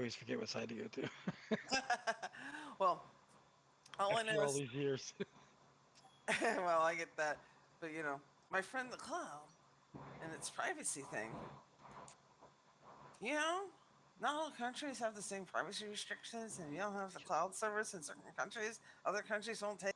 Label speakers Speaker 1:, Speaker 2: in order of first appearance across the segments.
Speaker 1: always forget what side to go to
Speaker 2: Well, all I know
Speaker 1: after all
Speaker 2: is,
Speaker 1: these years.
Speaker 2: well, I get that, but my friend the cloud and its privacy thing. You know, not all countries have the same privacy restrictions, and you don't have the cloud service in certain countries. Other countries won't take.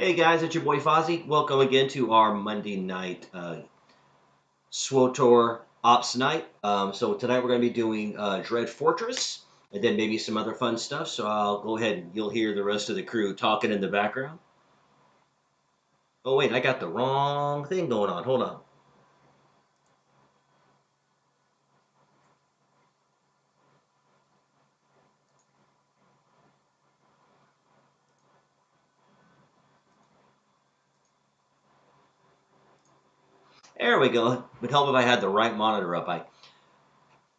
Speaker 1: Hey guys, it's your boy Fozzie. Welcome again to our Monday night SWTOR Ops night. So tonight we're going to be doing Dread Fortress and then maybe some other fun stuff. So I'll go ahead and you'll hear the rest of the crew talking in the background. Oh wait, I got the wrong thing going on. Hold on. There we go. It would help if I had the right monitor up. I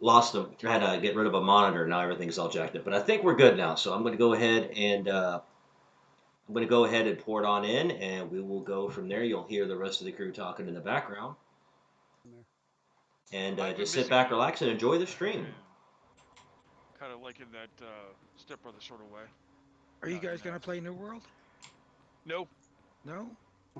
Speaker 1: lost them. I had to get rid of a monitor. Now everything's all jacked up. But I think we're good now. So I'm going to go ahead and pour it on in, and we will go from there. You'll hear the rest of the crew talking in the background, and
Speaker 3: I've been
Speaker 1: just sit
Speaker 3: missing
Speaker 1: back,
Speaker 3: you.
Speaker 1: relax, and enjoy the stream.
Speaker 3: Kind of like in that Step Brother sort of way.
Speaker 4: Are you
Speaker 3: Not in
Speaker 4: guys gonna
Speaker 3: that.
Speaker 4: play New World?
Speaker 3: No,
Speaker 4: No.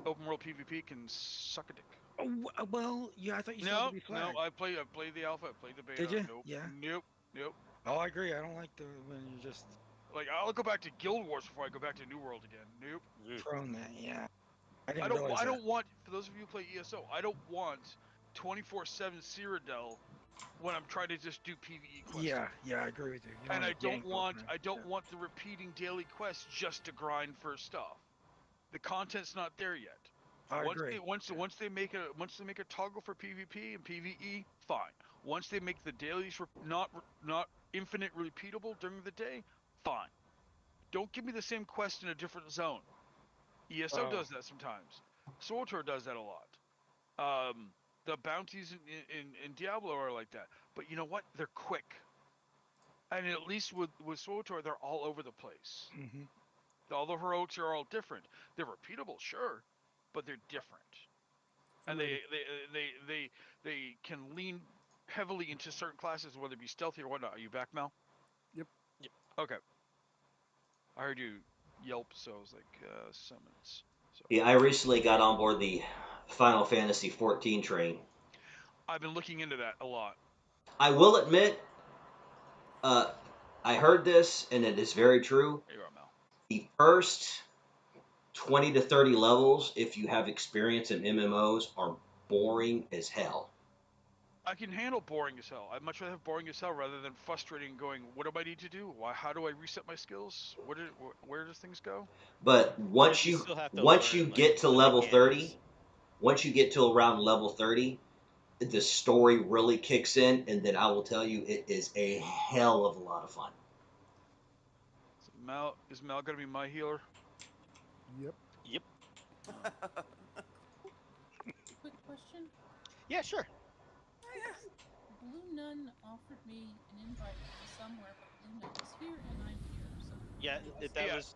Speaker 3: open world PvP can suck a dick.
Speaker 4: Oh well, yeah. I thought you said it to
Speaker 3: No,
Speaker 4: be
Speaker 3: no.
Speaker 4: flagged.
Speaker 3: I played the alpha. I played the
Speaker 4: Did
Speaker 3: beta.
Speaker 4: you?
Speaker 3: Nope,
Speaker 4: Yeah.
Speaker 3: nope, nope.
Speaker 4: Oh, I agree. I don't like the when you just
Speaker 3: Like I'll go back to Guild Wars before I go back to New World again. Nope.
Speaker 4: prone that. Yeah. I didn't realize
Speaker 3: I
Speaker 4: that.
Speaker 3: don't want. For those of you who play ESO, I don't want 24/7 Cyrodiil when I'm trying to just do PVE questing.
Speaker 4: Yeah. Yeah. I agree with you. You don't
Speaker 3: And
Speaker 4: want to gank off now.
Speaker 3: I don't
Speaker 4: Yeah.
Speaker 3: want the repeating daily quests just to grind for stuff. The content's not there yet.
Speaker 4: I agree. Yeah.
Speaker 3: Once they make a toggle for PvP and PvE, fine. Once they make the dailies not infinite repeatable during the day, fine. Don't give me the same quest in a different zone. ESO
Speaker 4: Oh.
Speaker 3: does that sometimes. SWTOR does that a lot. The bounties in Diablo are like that. But you know what? They're quick. And at least with SWTOR, they're all over the place.
Speaker 4: Hmm.
Speaker 3: All the heroics are all different. They're repeatable, sure, but they're different.
Speaker 4: I'm
Speaker 3: And
Speaker 4: ready.
Speaker 3: they can lean heavily into certain classes, whether it be stealthy or whatnot. Are you back, Mel?
Speaker 4: Yep.
Speaker 5: Yep.
Speaker 3: Okay. I heard you yelp, so I was like, summons. So
Speaker 1: Yeah, I recently got on board the Final Fantasy 14 train.
Speaker 3: I've been looking into that a lot.
Speaker 1: I will admit, uh, I heard this, and it is very true.
Speaker 3: Here you are, Mel.
Speaker 1: The first 20 to 30 levels, if you have experience in MMOs, are boring as hell.
Speaker 3: I can handle boring as hell. I'd much rather have boring as hell rather than frustrating. Going, what do I need to do? Why? How do I reset my skills? Where does things go?
Speaker 1: But
Speaker 5: Because you still have to
Speaker 1: once
Speaker 5: learn
Speaker 1: you
Speaker 5: like
Speaker 1: get to
Speaker 5: the
Speaker 1: level 30,
Speaker 5: mechanics.
Speaker 1: once you get to around level 30, the story really kicks in, and then I will tell you, it is a hell of a lot of fun.
Speaker 3: So Mel is Mel gonna be my healer?
Speaker 4: Yep.
Speaker 5: Yep.
Speaker 3: Oh.
Speaker 6: Quick question.
Speaker 5: Yeah, sure.
Speaker 6: Blue Nun offered me an invite to somewhere, but Blue Nun is here and I'm here. So
Speaker 5: Yeah,
Speaker 6: how do I
Speaker 5: that
Speaker 3: Yeah,
Speaker 5: was.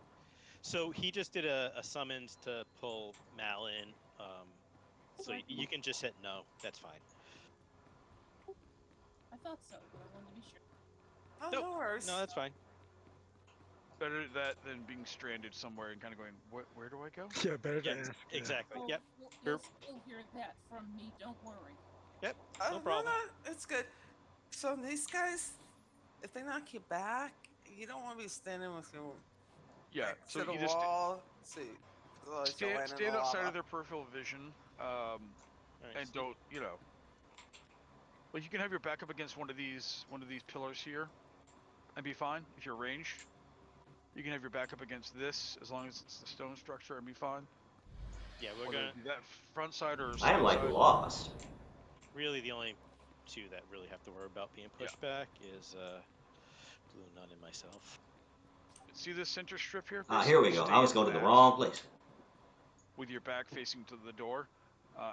Speaker 5: So he just did a summons to pull Mal in. So
Speaker 6: okay.
Speaker 5: you can just hit no. That's fine.
Speaker 6: I thought so, but I wanted to be sure.
Speaker 2: Oh,
Speaker 5: Nope.
Speaker 2: no
Speaker 5: No,
Speaker 2: worries.
Speaker 5: that's fine.
Speaker 3: better that than being stranded somewhere and kind of going, where do I go?
Speaker 4: Yeah. Better to
Speaker 5: Yeah,
Speaker 4: ask. Yeah.
Speaker 5: exactly.
Speaker 6: Oh,
Speaker 5: Yep.
Speaker 6: you'll still hear that from me. Don't worry.
Speaker 5: Yep.
Speaker 2: Oh,
Speaker 5: No
Speaker 2: no,
Speaker 5: problem.
Speaker 2: no, it's good. So these guys, if they knock you back, you don't want to be standing with your
Speaker 3: Yeah,
Speaker 2: back
Speaker 3: so
Speaker 2: to the
Speaker 3: you just
Speaker 2: wall. See, otherwise you'll land in the
Speaker 3: stand outside of
Speaker 2: lava.
Speaker 3: their peripheral vision,
Speaker 5: All right.
Speaker 3: and don't like you can have your back up against one of these pillars here and be fine if you're ranged. You can have your back up against this as long as it's the stone structure and be fine.
Speaker 5: Yeah, we're
Speaker 3: Whether
Speaker 5: gonna
Speaker 3: it be that front side or
Speaker 1: I am
Speaker 3: side
Speaker 1: like
Speaker 3: side.
Speaker 1: lost.
Speaker 5: really the only two that really have to worry about being
Speaker 3: Yeah.
Speaker 5: pushed back is Blue Nun and myself.
Speaker 3: See this center strip here?
Speaker 1: Ah, here
Speaker 3: Basically
Speaker 1: we go. I
Speaker 3: stay
Speaker 1: was
Speaker 3: in
Speaker 1: going to the
Speaker 3: that
Speaker 1: wrong place.
Speaker 3: with your back facing to the door,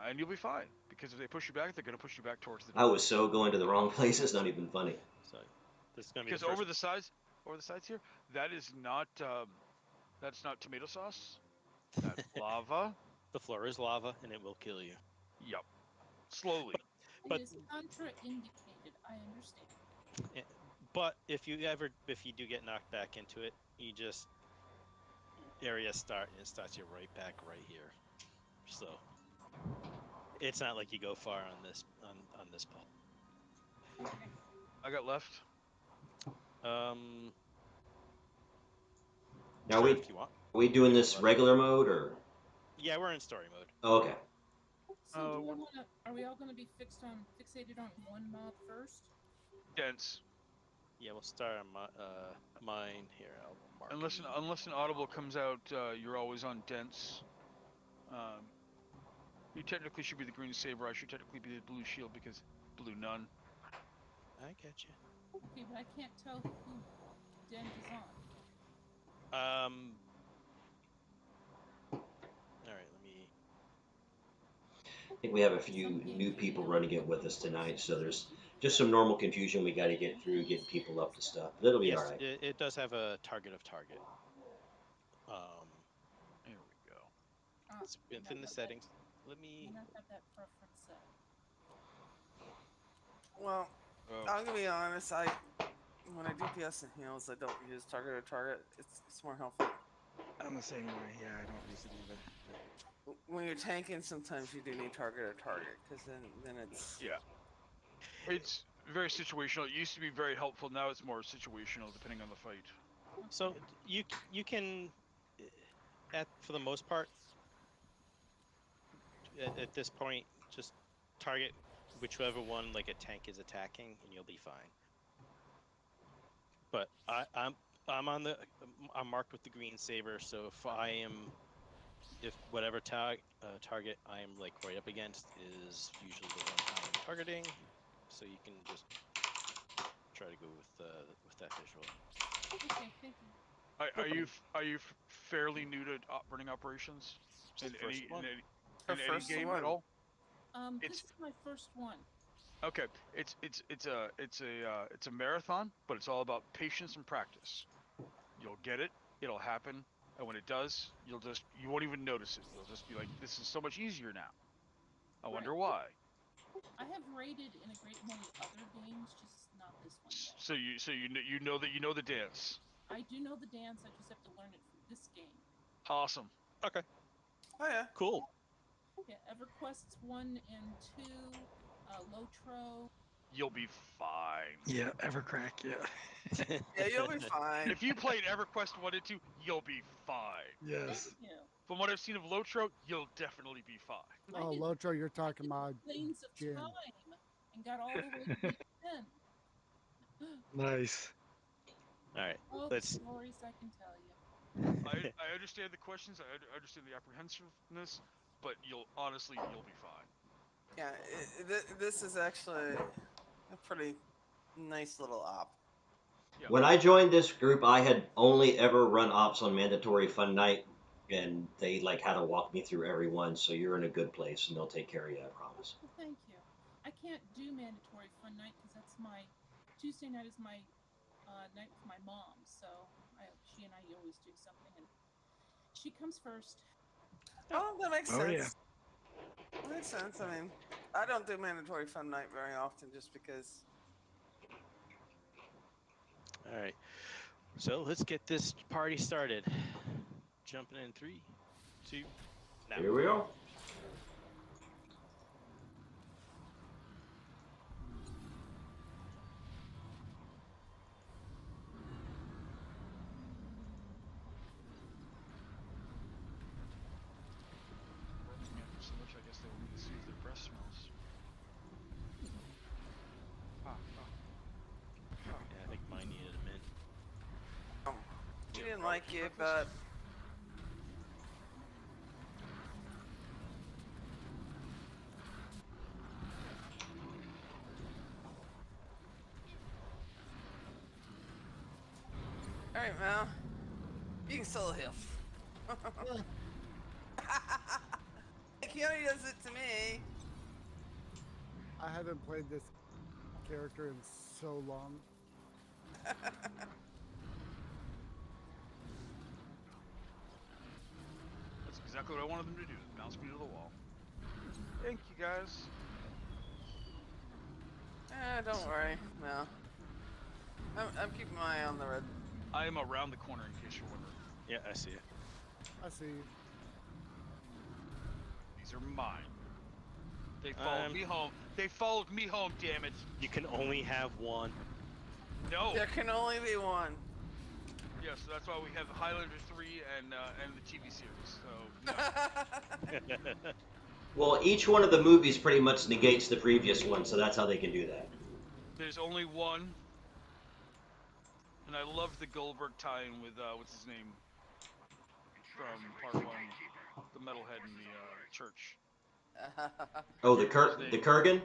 Speaker 3: and you'll be fine. Because if they push you back, they're going to push you back towards the
Speaker 1: I
Speaker 3: door.
Speaker 1: was so going to the wrong place. It's not even funny.
Speaker 5: So this is gonna be the
Speaker 3: Because
Speaker 5: first.
Speaker 3: over the sides here, that is not that's not tomato sauce. That's lava.
Speaker 5: The floor is lava and it will kill you.
Speaker 3: Yup. Slowly.
Speaker 6: It
Speaker 5: But
Speaker 6: is contraindicated. I understand.
Speaker 5: eh, if you do get knocked back into it, you just area start and it starts you right back right here. So it's not like you go far on this pull.
Speaker 6: Okay.
Speaker 3: I got left.
Speaker 1: Now,
Speaker 5: Sure, if you want,
Speaker 1: are we
Speaker 5: we can
Speaker 1: doing
Speaker 5: do it
Speaker 1: this
Speaker 5: left.
Speaker 1: regular mode or?
Speaker 5: Yeah, we're in story mode.
Speaker 1: Oh, okay.
Speaker 6: So do we wanna, are we all gonna be fixated on one mob first?
Speaker 3: Dense.
Speaker 5: Yeah, we'll start on mine here. I'll mark
Speaker 3: Unless
Speaker 5: me.
Speaker 3: unless an audible comes out, you're always on dense. You technically should be the green saber. I should technically be the blue shield because blue none.
Speaker 5: I get you.
Speaker 6: Okay, but I can't tell who Dent is on.
Speaker 5: All right, let me.
Speaker 1: I think we have a few new people running it with us tonight, so there's just some normal confusion we got to get through, getting people up to stuff. But it'll be
Speaker 5: Yes,
Speaker 1: all right.
Speaker 5: it does have a target of target.
Speaker 3: There we go.
Speaker 5: It's within the settings. Let me.
Speaker 6: And I have that preference set.
Speaker 2: Well, I'm gonna be honest. When I do PS and heals, I don't use target or target. It's more helpful.
Speaker 4: I'm the same way. Yeah, I don't use it either.
Speaker 2: When you're tanking, sometimes you do need target or target because then it's
Speaker 3: It's very situational. It used to be very helpful. Now it's more situational depending on the fight.
Speaker 5: So you can, for the most part, at this point, just target whichever one like a tank is attacking, and you'll be fine. But I'm marked with the green saber, so if whatever target I am like right up against is usually the one I'm targeting, so you can just try to go with that visual.
Speaker 6: Okay, thank you.
Speaker 3: Are you fairly new to running operations in any game at all?
Speaker 6: This is my first one.
Speaker 3: Okay, it's a marathon, but it's all about patience and practice. You'll get it, it'll happen, and when it does, you won't even notice it. You'll just be like, this is so much easier now. I wonder why.
Speaker 6: I have raided in a great many other games, just not this one yet.
Speaker 3: So you know that you know the dance.
Speaker 6: I do know the dance. I just have to learn it for this game.
Speaker 3: Awesome.
Speaker 5: Okay.
Speaker 2: Oh yeah.
Speaker 5: Cool.
Speaker 6: Yeah, EverQuest's 1 and 2, Lotro.
Speaker 3: You'll be fine.
Speaker 4: Yeah, Evercrack. Yeah.
Speaker 2: Yeah, you'll be fine.
Speaker 3: If you played EverQuest 1 and 2, you'll be fine.
Speaker 4: Yes.
Speaker 6: Thank you.
Speaker 3: From what I've seen of Lotro, you'll definitely be fine.
Speaker 7: Oh, Lotro, you're talking about
Speaker 6: Planes of
Speaker 7: Jim.
Speaker 6: Time and got all the way to the end.
Speaker 4: Nice.
Speaker 5: All right.
Speaker 6: Oh,
Speaker 5: Let's.
Speaker 6: the stories I can tell you.
Speaker 3: I understand the questions. I understand the apprehensiveness, but you'll be fine.
Speaker 2: Yeah, this is actually a pretty nice little op.
Speaker 3: Yeah.
Speaker 1: When I joined this group, I had only ever run ops on Mandatory Fun Night, and they like had to walk me through every one. So you're in a good place, and they'll take care of you. I promise.
Speaker 6: Well, thank you. I can't do Mandatory Fun Night because that's my Tuesday night is my night with my mom. So she and I always do something, and she comes first.
Speaker 2: Oh, that makes
Speaker 4: Oh,
Speaker 2: sense.
Speaker 4: yeah.
Speaker 2: That makes sense. I mean, I don't do mandatory fun night very often just because.
Speaker 5: All right. So let's get this party started. Jumping in 3, 2, now.
Speaker 1: Here we go.
Speaker 3: So much, I guess they will need to see if their breath smells.
Speaker 5: Yeah, I think mine needed a mint.
Speaker 2: She didn't like you, but. Alright, Mal. You can still heal. He only does it to me.
Speaker 7: I haven't played this character in so long.
Speaker 3: That's exactly what I wanted them to do. Bounce me to the wall. Thank you, guys.
Speaker 2: Don't worry, Mal. I'm keeping my eye on the red.
Speaker 3: I am around the corner in case you're wondering.
Speaker 5: Yeah, I see it.
Speaker 7: I see.
Speaker 3: These are mine. They followed me home. They followed me home, damn it.
Speaker 5: You can only have one.
Speaker 3: No.
Speaker 2: There can only be one.
Speaker 3: Yeah, so that's why we have Highlander 3 and the TV series. So no.
Speaker 1: Well, each one of the movies pretty much negates the previous one, so that's how they can do that.
Speaker 3: There's only one, and I loved the Goldberg tie-in with what's his name from Part 1, the metalhead in the church.
Speaker 1: Oh,
Speaker 3: His
Speaker 1: the
Speaker 3: name.
Speaker 1: Kurgan?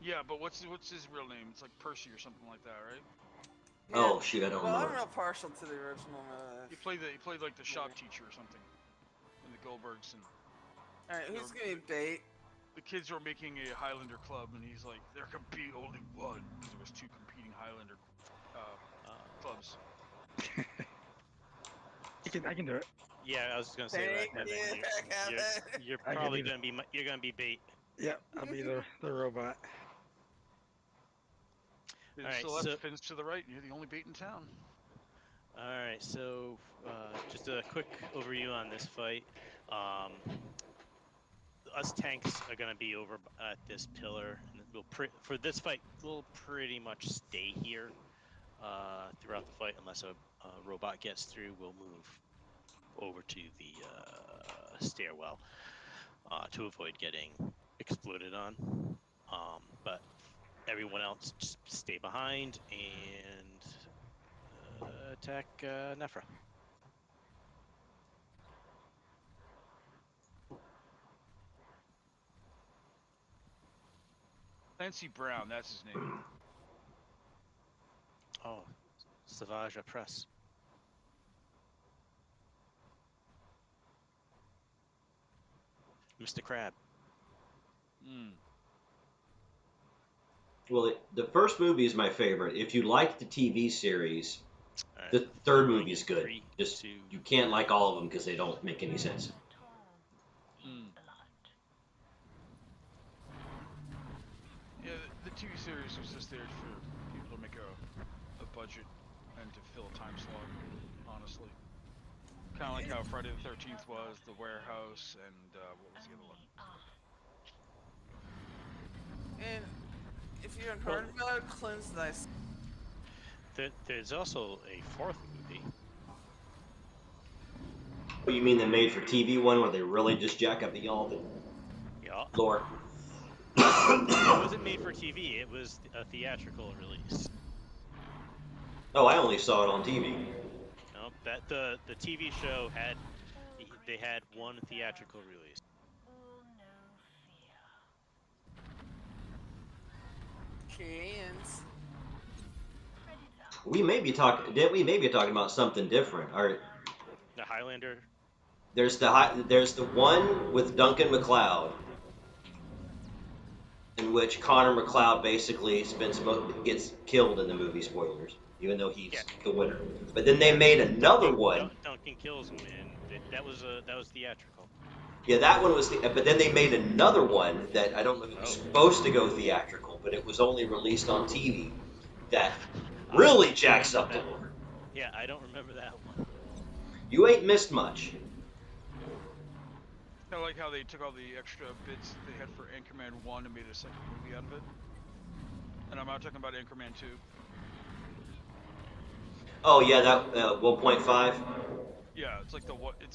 Speaker 3: Yeah, but what's his real name? It's like Percy or something like that, right?
Speaker 2: Yeah.
Speaker 1: Oh shoot, I don't
Speaker 2: Well, I'm
Speaker 1: remember.
Speaker 2: real partial to the original
Speaker 3: He
Speaker 2: movie.
Speaker 3: played like the shop teacher or something in the Goldbergs, and
Speaker 2: All right, who's gonna be bait?
Speaker 3: the kids were making a Highlander club, and he's like, there can be only one, because there was two competing Highlander clubs.
Speaker 4: I can do it.
Speaker 5: Yeah, I was just gonna say
Speaker 2: Thank
Speaker 5: that.
Speaker 2: you, Kevin.
Speaker 5: You're
Speaker 4: I can
Speaker 5: probably
Speaker 4: do
Speaker 5: you're gonna be bait.
Speaker 4: Yeah, I'll be the robot.
Speaker 3: There's
Speaker 5: All right,
Speaker 3: still left
Speaker 5: so
Speaker 3: Finn's to the right, and you're the only bait in town.
Speaker 5: all right, so just a quick overview on this fight. Us tanks are gonna be over at this pillar, and for this fight we'll pretty much stay here throughout the fight unless a robot gets through. We'll move over to the stairwell to avoid getting exploded on. But everyone else just stay behind and attack Nefra.
Speaker 3: Clancy Brown, that's his name.
Speaker 5: Oh, Savage Press. Mr. Crab.
Speaker 1: Well, the first movie is my favorite. If you like the TV series,
Speaker 5: Right,
Speaker 1: the third
Speaker 5: rolling
Speaker 1: movie is
Speaker 5: in
Speaker 1: good.
Speaker 5: 3,
Speaker 1: Just
Speaker 5: 2.
Speaker 1: you can't like all of them because they don't make any sense.
Speaker 3: Yeah, the TV series was just there for people to make a budget and to fill a time slot, honestly. Kind of like how Friday the 13th was, The Warehouse, and what was the other one?
Speaker 2: And if you haven't heard about it, cleanse thyself.
Speaker 5: There's also a fourth movie.
Speaker 1: Oh, you mean the made-for-TV one where they really just jack up the
Speaker 5: Yeah.
Speaker 1: lore?
Speaker 5: It wasn't made for TV. It was a theatrical release.
Speaker 1: Oh, I only saw it on TV.
Speaker 5: No, that the TV show they had one theatrical release.
Speaker 2: Cans.
Speaker 1: We may be talking. Didn't we? Maybe talking about something different. Or
Speaker 5: The Highlander.
Speaker 1: there's the one with Duncan MacLeod, in which Connor MacLeod basically gets killed in the movie. Spoilers, even though he's the winner. But then they made another one.
Speaker 5: Duncan kills him, and that was theatrical.
Speaker 1: Yeah, that one was. But then they made another one that I don't know if it was supposed to go theatrical, but it was only released on TV. That really jacks up the lore.
Speaker 5: Yeah, I don't remember that one.
Speaker 1: You ain't missed much.
Speaker 3: I like how they took all the extra bits they had for Anchorman 1 and made a second movie out of it. And I'm not talking about Anchorman 2.
Speaker 1: Oh yeah, that 1.5.
Speaker 3: Yeah, it's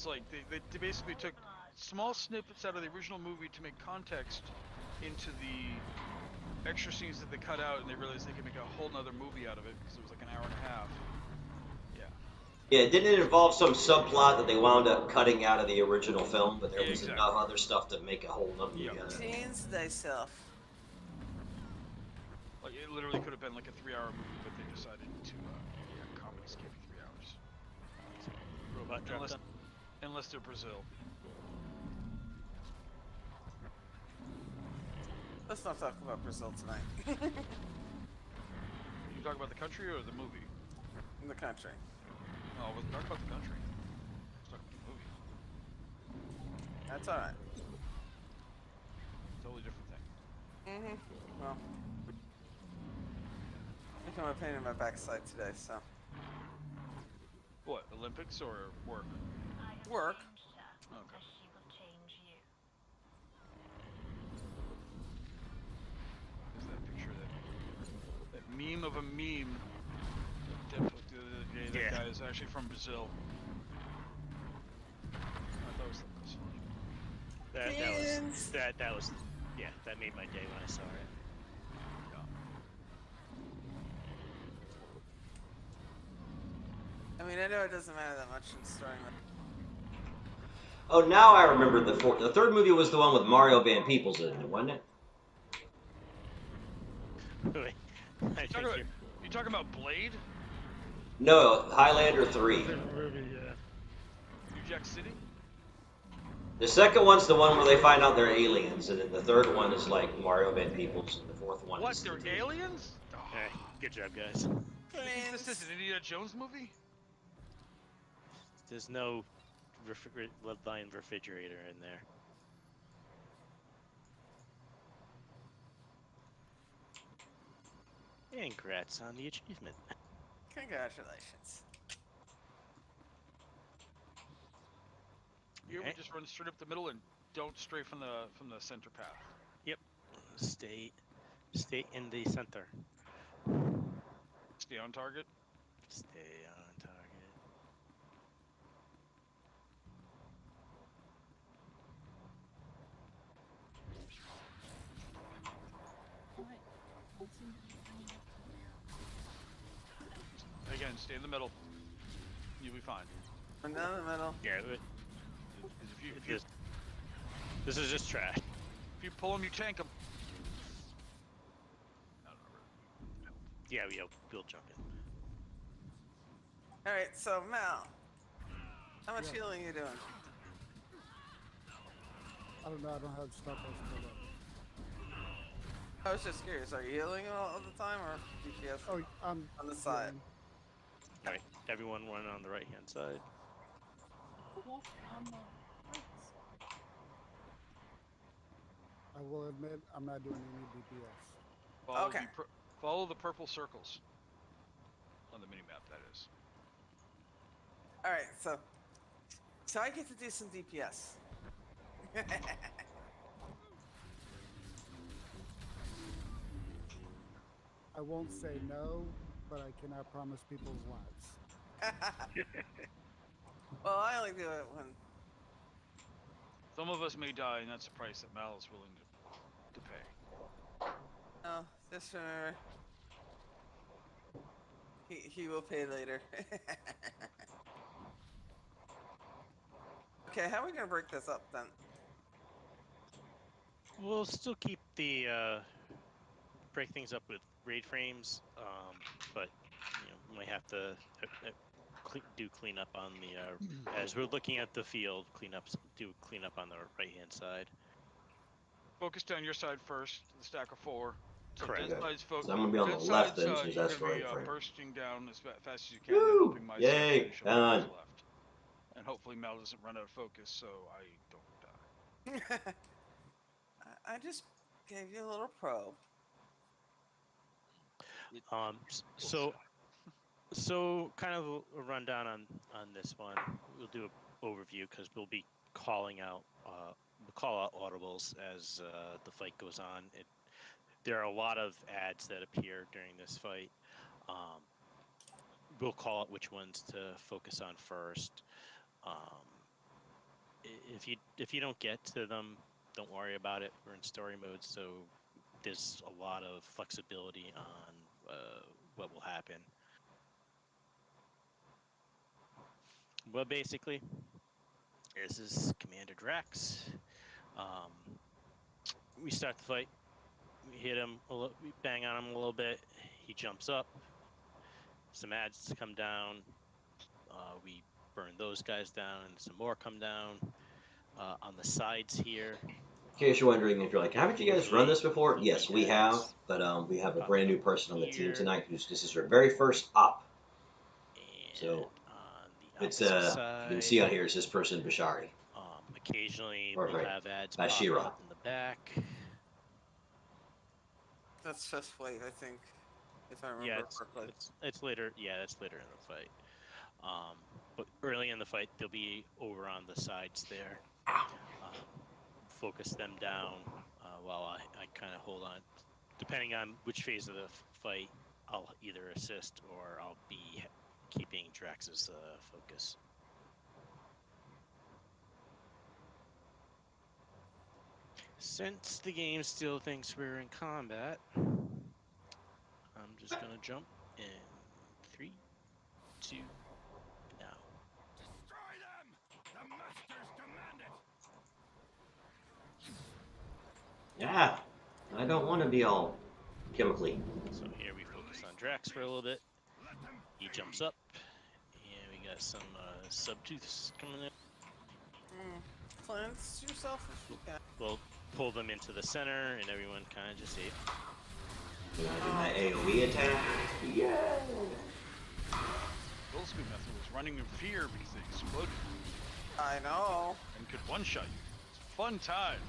Speaker 3: like they basically took small snippets out of the original movie to make context into the extra scenes that they cut out, and they realized they could make a whole nother movie out of it because it was like an hour and a half.
Speaker 1: Yeah, didn't it involve some subplot that they wound up cutting out of the original film? But there was
Speaker 3: exactly.
Speaker 1: enough other stuff to make a whole nother movie out of it.
Speaker 2: Cleanse thyself.
Speaker 3: Like it literally could have been like a 3-hour movie, but they decided to comedies can't be 3 hours.
Speaker 5: Robot dropped them.
Speaker 3: Unless they're Brazil.
Speaker 2: Let's not talk about Brazil tonight.
Speaker 3: You talk about the country or the movie?
Speaker 2: In the country.
Speaker 3: No, I wasn't talking about the country. I was talking about the movie.
Speaker 2: That's alright.
Speaker 3: Totally different thing.
Speaker 2: Well, I become a pain in my backside today, so.
Speaker 3: What, Olympics or work?
Speaker 2: Work.
Speaker 3: Okay. There's that picture, that meme of a meme that Deb put the other day, that guy is actually from Brazil. I thought it was funny.
Speaker 5: That was yeah, that made my day when I saw it.
Speaker 2: I mean, I know it doesn't matter that much in story mode.
Speaker 1: Oh, now I remember the third movie was the one with Mario Van Peebles in it, wasn't it?
Speaker 5: Wait, I think you're...
Speaker 3: You talking about Blade?
Speaker 1: No, Highlander 3.
Speaker 4: Different movie, yeah.
Speaker 3: New Jack City?
Speaker 1: The second one's the one where they find out they're aliens, and then the third one is like Mario Van Peebles, and the fourth one
Speaker 3: What?
Speaker 1: is
Speaker 3: They're aliens? Oh,
Speaker 5: Hey, good job, guys.
Speaker 3: you think this is an Indiana Jones movie?
Speaker 5: There's no bloodline refrigerator in there. And congrats on the achievement.
Speaker 2: Congratulations.
Speaker 3: Here we just run straight up the middle and don't stray from the center path.
Speaker 5: Yep. Stay in the center.
Speaker 3: Stay on target.
Speaker 5: Stay on target.
Speaker 6: Right. Don't seem to be bringing up the rear.
Speaker 3: Again, stay in the middle. You'll be fine.
Speaker 2: Run down the middle.
Speaker 5: Yeah, this is just trash.
Speaker 3: If you pull them, you tank them.
Speaker 5: Yeah, we'll jump in.
Speaker 2: All right, so Mal, how much healing you doing?
Speaker 7: I don't know. I don't have stuff else to do.
Speaker 2: I was just curious. Are you healing all the time or DPS?
Speaker 7: Oh, I'm
Speaker 2: on the side.
Speaker 5: All right, everyone run on the right-hand side.
Speaker 6: Walk on the right side.
Speaker 7: I will admit I'm not doing any DPS.
Speaker 3: Follow the purple circles on the mini map. That is.
Speaker 2: All right, so I get to do some DPS.
Speaker 7: I won't say no, but I cannot promise people's lives.
Speaker 2: Well, I only do it when.
Speaker 3: Some of us may die, and that's a price that Mal is willing to pay.
Speaker 2: Oh, just remember. He will pay later. Okay, how are we gonna break this up then?
Speaker 5: We'll still keep the break things up with raid frames, but we might have to do cleanup on the as we're looking at the field. Do cleanup on the right-hand side.
Speaker 3: Focus down your side first. The stack of 4. So
Speaker 5: Correct.
Speaker 3: dead sides
Speaker 1: So I'm gonna be on the left then, since
Speaker 3: you're
Speaker 1: that's
Speaker 3: gonna be
Speaker 1: the right frame.
Speaker 3: bursting down as fast as you can,
Speaker 1: Woo!
Speaker 3: and helping my side
Speaker 1: Yay!
Speaker 3: finish on
Speaker 1: Done.
Speaker 3: the left. And hopefully Mal doesn't run out of focus, so I don't die.
Speaker 2: I just gave you a little probe.
Speaker 5: So kind of a rundown on this one. We'll do an overview because we'll be calling out we'll call out audibles as the fight goes on. There are a lot of ads that appear during this fight. We'll call out which ones to focus on first. If you don't get to them, don't worry about it. We're in story mode, so there's a lot of flexibility on what will happen. Well, basically, this is Commander Drax. We start the fight. We hit him, we bang on him a little bit. He jumps up. Some ads come down. We burn those guys down, and some more come down. On the sides here.
Speaker 1: In case you're wondering, if you're like, haven't you guys run this before? Yes, we have, but we have a brand new person on the team tonight who's this is her very first op. So it's you can see on here it's this person Bashari.
Speaker 5: Occasionally we'll have ads pop up in the back.
Speaker 2: That's Fifth Wave, I think, if I remember correctly.
Speaker 5: It's later. Yeah, that's later in the fight. But early in the fight, they'll be over on the sides there. Focus them down while I kind of hold on. Depending on which phase of the fight, I'll either assist or I'll be keeping Drax's focus. Since the game still thinks we're in combat, I'm just gonna jump in 3, 2, now.
Speaker 8: Destroy them! The masters demand it!
Speaker 1: Yeah, I don't want to be all chemically.
Speaker 5: So here we focus on Drax for a little bit. He jumps up, and we got some subtooths coming in.
Speaker 2: Cleanse yourself if you can.
Speaker 5: We'll pull them into the center, and everyone kind of just safe.
Speaker 1: Can I do my AoE attack? Yeah!
Speaker 3: Old school method was running in fear because they exploded
Speaker 2: I know.
Speaker 3: and could one-shot you. It's fun times.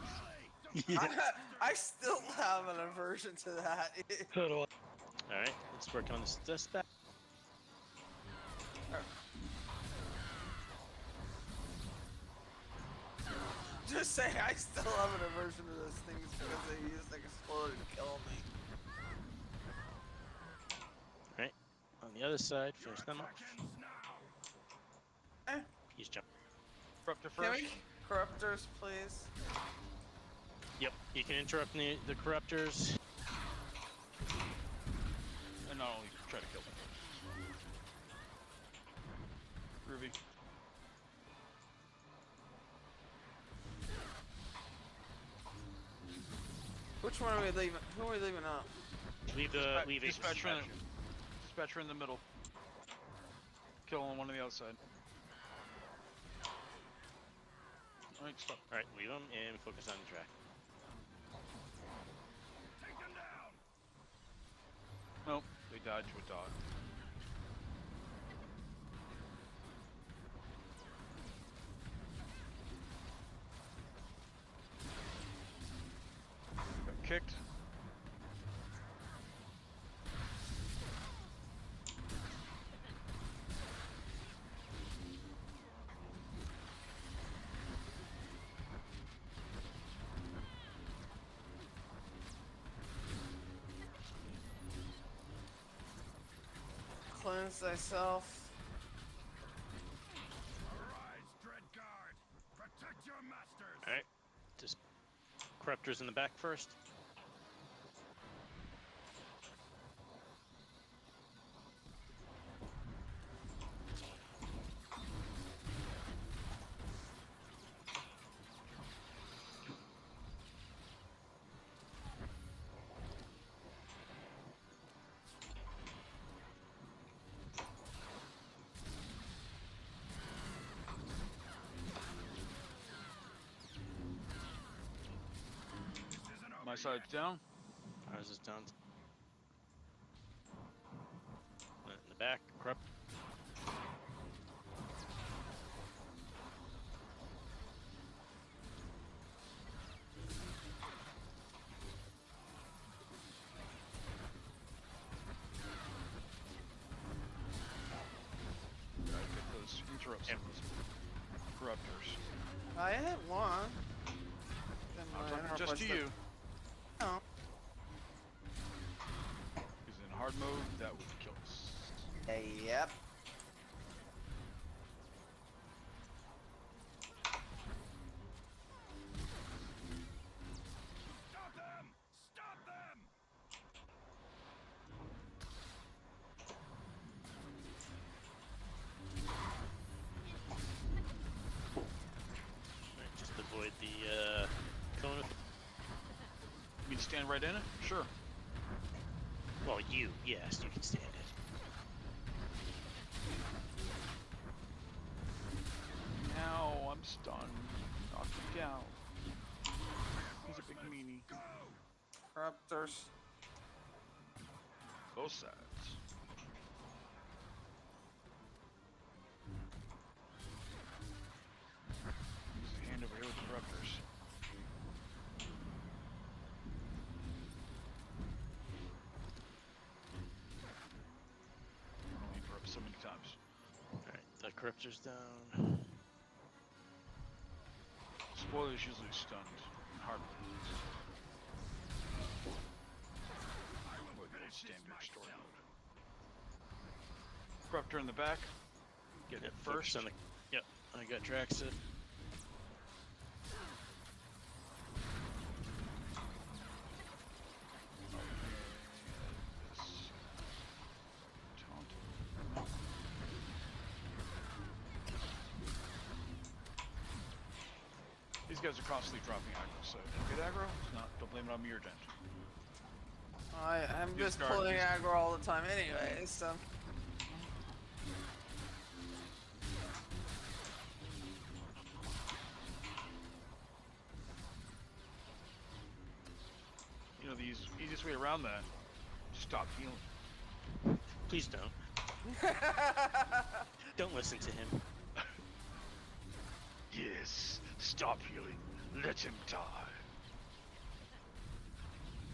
Speaker 2: I still have an aversion to that.
Speaker 5: Alright, let's work on this back.
Speaker 2: Just saying, I still have an aversion to those things because they use like explode to kill me.
Speaker 5: Alright, on the other side, finish them off.
Speaker 2: Eh.
Speaker 5: He's jumping.
Speaker 3: Corruptor
Speaker 2: Can
Speaker 3: first.
Speaker 2: we corruptors, please?
Speaker 5: Yep, you can interrupt the corruptors.
Speaker 3: And not only try to kill them. Groovy.
Speaker 2: Which one are we leaving? Who are we leaving out?
Speaker 5: Leave
Speaker 3: Dispatcher in the middle. Kill on one on the outside. Alright, stop.
Speaker 5: Alright, leave them and focus on Drax.
Speaker 3: Nope, they died to a dog. Got kicked.
Speaker 2: Cleanse thyself.
Speaker 8: Arise, Dreadguard! Protect your masters!
Speaker 5: Alright, just corruptors in the back first.
Speaker 3: My side's down.
Speaker 5: Ours is down. In the back, corrupt.
Speaker 3: Gotta get those interrupts on those corruptors.
Speaker 2: I hit one. Then
Speaker 3: I'm
Speaker 2: my
Speaker 3: talking
Speaker 2: interrupt
Speaker 3: just
Speaker 2: was
Speaker 3: to
Speaker 2: the-
Speaker 3: you.
Speaker 2: No.
Speaker 3: Because in hard mode, that would kill us.
Speaker 2: Yep.
Speaker 8: Stop them! Stop them!
Speaker 5: Alright, just avoid the cone.
Speaker 3: You mean stand right in it? Sure.
Speaker 5: Well, yes, you can stand it.
Speaker 3: Now I'm stunned. Knock him down. He's a big meanie.
Speaker 2: Corruptors.
Speaker 3: Both sides. Use the hand over here with the corruptors. Only interrupt so many times.
Speaker 5: Alright, the corruptor's down.
Speaker 3: Spoilers usually stunned. in Hard mode. Standard story mode. Grub turn in the back. Get
Speaker 5: Yep,
Speaker 3: it
Speaker 5: focus
Speaker 3: first.
Speaker 5: on the. Yep, I got Draxit.
Speaker 3: Taunt. No. These guys are constantly dropping aggro, so if you get aggro, it's not. Don't blame it on me or Dent.
Speaker 2: I'm
Speaker 3: These
Speaker 2: just
Speaker 3: guard-
Speaker 2: pulling
Speaker 3: these-
Speaker 2: aggro all the time anyway, so.
Speaker 3: You know, the easiest way around that, stop healing.
Speaker 5: Please don't. Don't listen to him.
Speaker 3: Yes, stop healing. Let him die.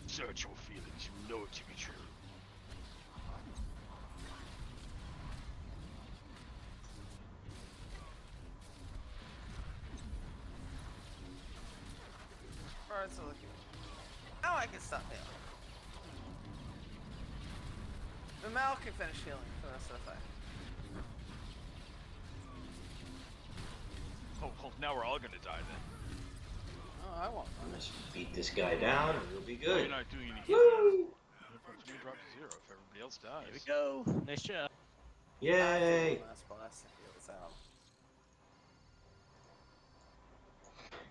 Speaker 3: Search your feelings, you know it to be true.
Speaker 2: Alright, so look. Now I can stop healing. The Mal can finish healing for the rest of the fight.
Speaker 3: Oh, well, now we're all gonna die then.
Speaker 2: Oh, I won't.
Speaker 1: Let's beat this guy down and we'll be
Speaker 3: Well,
Speaker 1: good.
Speaker 3: you're not doing any healing. It's gonna drop to 0 if everybody else dies.
Speaker 5: Here we go. Nice job.
Speaker 1: Yay!
Speaker 2: Last blast to heal us out.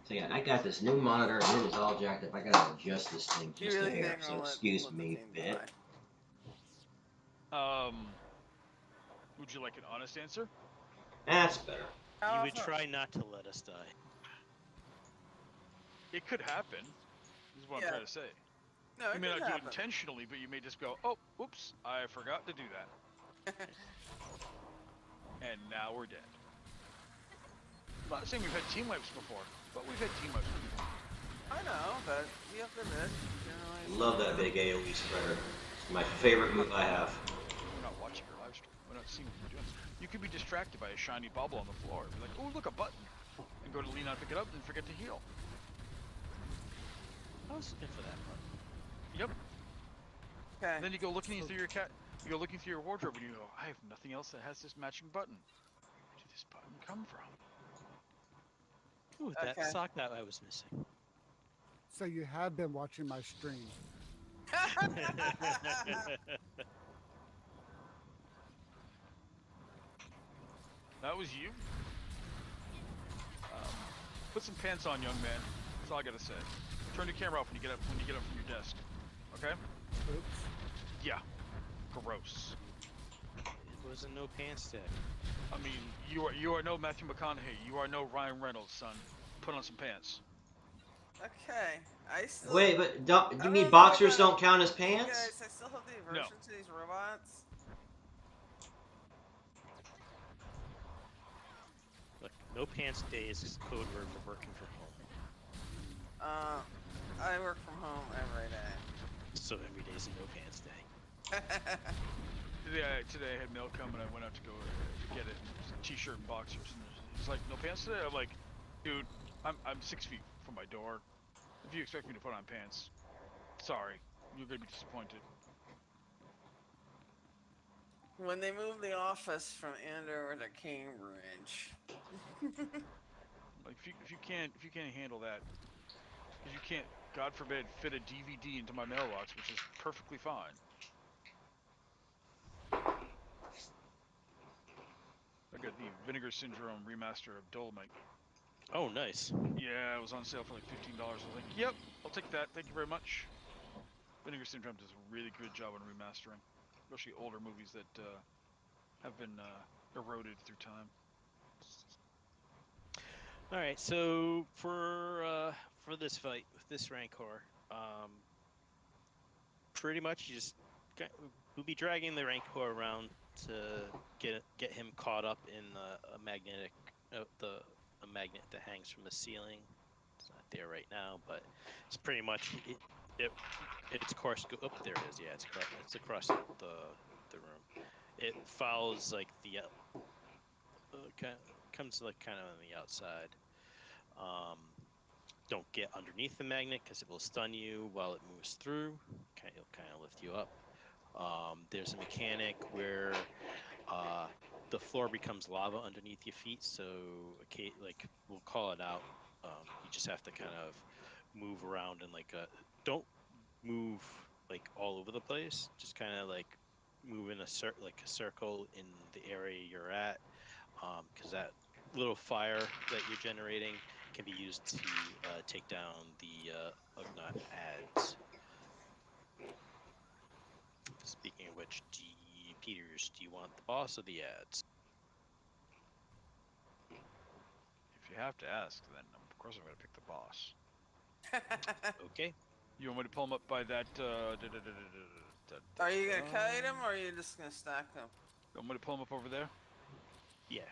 Speaker 1: So yeah, I got this new monitor and it is all jacked up. I gotta adjust this thing
Speaker 2: You
Speaker 1: just a
Speaker 2: really
Speaker 1: hair,
Speaker 2: think
Speaker 1: so
Speaker 2: I'll
Speaker 1: excuse
Speaker 2: let the
Speaker 1: me,
Speaker 2: team
Speaker 1: bit.
Speaker 2: die?
Speaker 3: Would you like an honest answer?
Speaker 1: That's better.
Speaker 2: How
Speaker 5: You would
Speaker 2: often-
Speaker 5: try not to let us die.
Speaker 3: It could happen. This is what
Speaker 2: Yeah.
Speaker 3: I'm trying to say.
Speaker 2: No,
Speaker 3: You
Speaker 2: it
Speaker 3: may
Speaker 2: could
Speaker 3: not do it
Speaker 2: happen.
Speaker 3: intentionally, but you may just go, oh, whoops, I forgot to do that. And now we're dead. I'm not saying we've had team wipes before, but we've had team wipes before.
Speaker 2: I know, but you have to admit, generally.
Speaker 1: Love that big AoE spreader. It's my favorite move I have.
Speaker 3: We're not watching your live stream. We're not seeing what you're doing. You could be distracted by a shiny bubble on the floor. Be like, oh, look, a button. And go to lean on, pick it up, and forget to heal.
Speaker 5: I was looking for that part.
Speaker 3: Yep.
Speaker 2: Okay.
Speaker 3: And then you go looking through your you go looking through your wardrobe, and you go, I have nothing else that has this matching button. Where did this button come from?
Speaker 5: Ooh, that
Speaker 2: Okay.
Speaker 5: sock that I was missing.
Speaker 7: So you have been watching my stream.
Speaker 3: That was you? Put some pants on, young man. That's all I gotta say. Turn your camera off when you get up from your desk. Okay?
Speaker 7: Oops.
Speaker 3: Yeah. Gross.
Speaker 5: It was a no pants day.
Speaker 3: I mean, you are no Matthew McConaughey. You are no Ryan Reynolds, son. Put on some pants.
Speaker 2: Okay. I still.
Speaker 1: Wait, but don't, you
Speaker 2: don't
Speaker 1: mean
Speaker 2: know
Speaker 1: boxers
Speaker 2: about-
Speaker 1: don't count as
Speaker 2: Hey
Speaker 1: pants?
Speaker 2: guys, I still have the aversion to these robots.
Speaker 5: Look, no pants days is code word for working from home.
Speaker 2: I work from home every day.
Speaker 5: So every day's a no pants day.
Speaker 3: Today I had mail come and I went out to go get it. It was a t-shirt and boxers. And he's like, no pants today? I'm like, dude, I'm 6 feet from my door. If you expect me to put on pants, sorry, you're gonna be disappointed.
Speaker 2: When they moved the office from Andover to Cambridge.
Speaker 3: Like if you can't handle that, because you can't, God forbid, fit a DVD into my mailbox, which is perfectly fine. I got the Vinegar Syndrome remaster of Dolomite.
Speaker 5: Oh, nice.
Speaker 3: Yeah, it was on sale for like $15. I was like, yep, I'll take that. Thank you very much. Vinegar Syndrome does a really good job on remastering, especially older movies that have been eroded through time.
Speaker 5: All right, so for this fight with this Rancor, pretty much you just we'll be dragging the Rancor around to get him caught up in a magnetic a magnet that hangs from the ceiling. It's not there right now, but it's pretty much its course go. Oh, there it is. Yeah, it's across the room. It follows like the comes like kind of on the outside. Don't get underneath the magnet because it will stun you while it moves through. It'll kind of lift you up. There's a mechanic where the floor becomes lava underneath your feet. So, like we'll call it out. You just have to kind of move around and don't move like all over the place. Just kind of like move in a circle in the area you're at, because that little fire that you're generating can be used to take down the Ugnaught ads. Speaking of which, Peters, do you want the boss or the ads?
Speaker 3: If you have to ask, then of course I'm going to pick the boss.
Speaker 5: Okay.
Speaker 3: You want me to pull him up by that?
Speaker 2: Are you gonna kite him or are you just gonna stack him?
Speaker 3: You want me to pull him up over there?
Speaker 5: Yeah.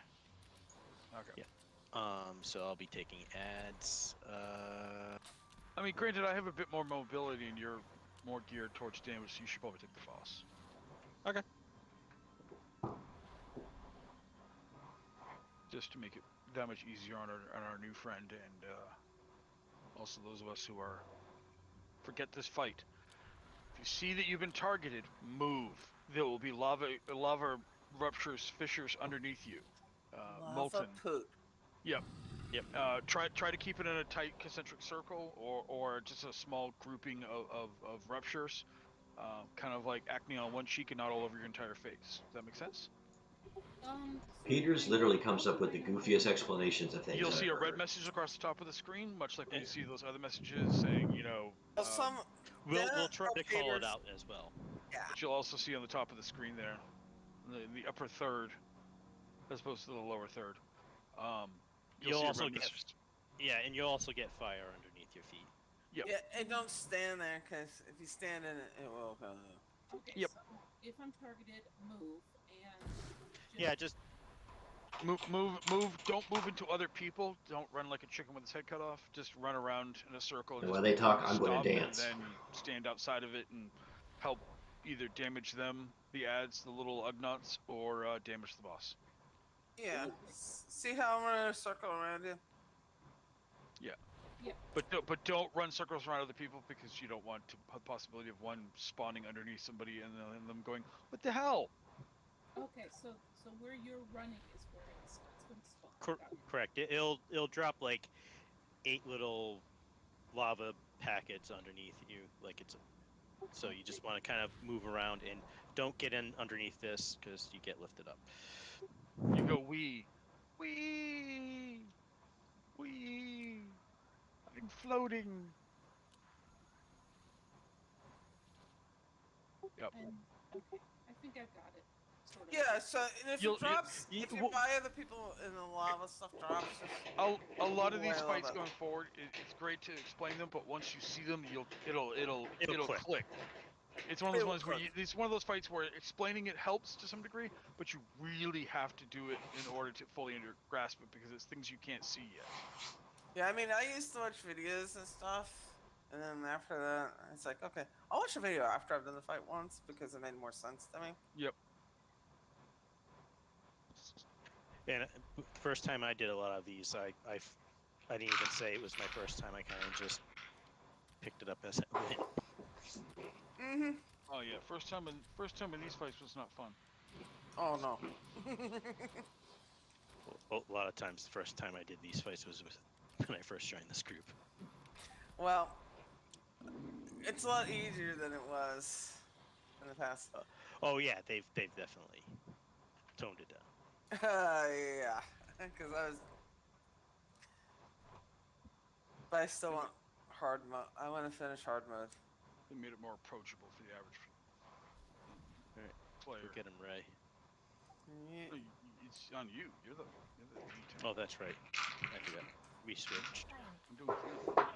Speaker 3: Okay.
Speaker 5: Yeah. So I'll be taking ads.
Speaker 3: I mean, granted, I have a bit more mobility and you're more geared towards damage, so you should probably take the boss.
Speaker 5: Okay.
Speaker 3: Just to make it that much easier on our new friend, and also those of us who are forget this fight. If you see that you've been targeted, move. There will be lava ruptures, fissures underneath you.
Speaker 2: Lava
Speaker 3: Molten.
Speaker 2: poop.
Speaker 3: Yep.
Speaker 5: Yep.
Speaker 3: Try to keep it in a tight concentric circle, or just a small grouping of ruptures, kind of like acne on one cheek and not all over your entire face. Does that make sense?
Speaker 1: Peters literally comes up with the goofiest explanations of things.
Speaker 3: You'll
Speaker 1: I've
Speaker 3: see a red
Speaker 1: heard.
Speaker 3: message across the top of the screen, much like when you see those other messages saying,
Speaker 5: We'll try to call it
Speaker 2: Peters.
Speaker 5: out as well.
Speaker 2: Yeah.
Speaker 3: But you'll also see on the top of the screen there, in the upper third, as opposed to the lower third. You'll see
Speaker 5: also
Speaker 3: a red
Speaker 5: get
Speaker 3: message.
Speaker 5: and you'll also get fire underneath your feet.
Speaker 3: Yep.
Speaker 2: Yeah, and don't stand there, because if you stand in it, it will go.
Speaker 6: Okay,
Speaker 3: Yep.
Speaker 6: so if I'm targeted, move and.
Speaker 5: Yeah, just
Speaker 3: Move. Don't move into other people. Don't run like a chicken with its head cut off. Just run around in a circle.
Speaker 1: And
Speaker 3: just
Speaker 1: while they talk, I'm
Speaker 3: stop
Speaker 1: going to dance.
Speaker 3: And then stand outside of it and help either damage them, the ads, the little Ugnaughts, or damage the boss.
Speaker 2: Yeah. See how I'm gonna circle around you?
Speaker 3: Yeah.
Speaker 6: Yeah.
Speaker 3: But don't run circles around other people, because you don't want to have the possibility of one spawning underneath somebody and then them going, "What the hell?"
Speaker 6: Okay, so where you're running is where it's going to spawn.
Speaker 5: correct. It'll drop like 8 little lava packets underneath you, like it's. So you just want to kind of move around and don't get in underneath this because you get lifted up.
Speaker 3: You go, wee. I'm floating. Yep.
Speaker 6: And okay, I think I've got it. Sort of.
Speaker 2: Yeah, so and if
Speaker 3: You'll-
Speaker 2: it drops,
Speaker 3: you-
Speaker 2: if you buy other people in the lava stuff drops, just
Speaker 3: A lot of these
Speaker 2: I love
Speaker 3: fights
Speaker 2: it.
Speaker 3: going forward, it's great to explain them, but once you see them, it'll click. It's one of those
Speaker 2: It'll
Speaker 3: ones where
Speaker 2: click.
Speaker 3: it's one of those fights where explaining it helps to some degree, but you really have to do it in order to fully grasp it, because it's things you can't see yet.
Speaker 2: Yeah, I mean, I used to watch videos and stuff, and then after that, it's like, okay, I'll watch a video after I've done the fight once because it made more sense to me.
Speaker 3: Yep.
Speaker 5: And first time I did a lot of these, I didn't even say it was my first time. I kind of just picked it up as it went.
Speaker 2: Mm-hmm.
Speaker 3: Oh yeah, first time in these fights was not fun.
Speaker 2: Oh no.
Speaker 5: Well, a lot of times, the first time I did these fights was when I first joined this group.
Speaker 2: Well, it's a lot easier than it was in the past.
Speaker 5: Oh yeah, they've definitely toned it down.
Speaker 2: Yeah, because but I still want hard mode. I want to finish hard mode.
Speaker 3: They made it more approachable for the average
Speaker 5: Alright,
Speaker 3: player.
Speaker 5: go get him, Ray.
Speaker 2: Yeah.
Speaker 3: No, it's on you. You're the V10.
Speaker 5: Oh, that's right. I forgot. We switched.
Speaker 3: I'm doing fine.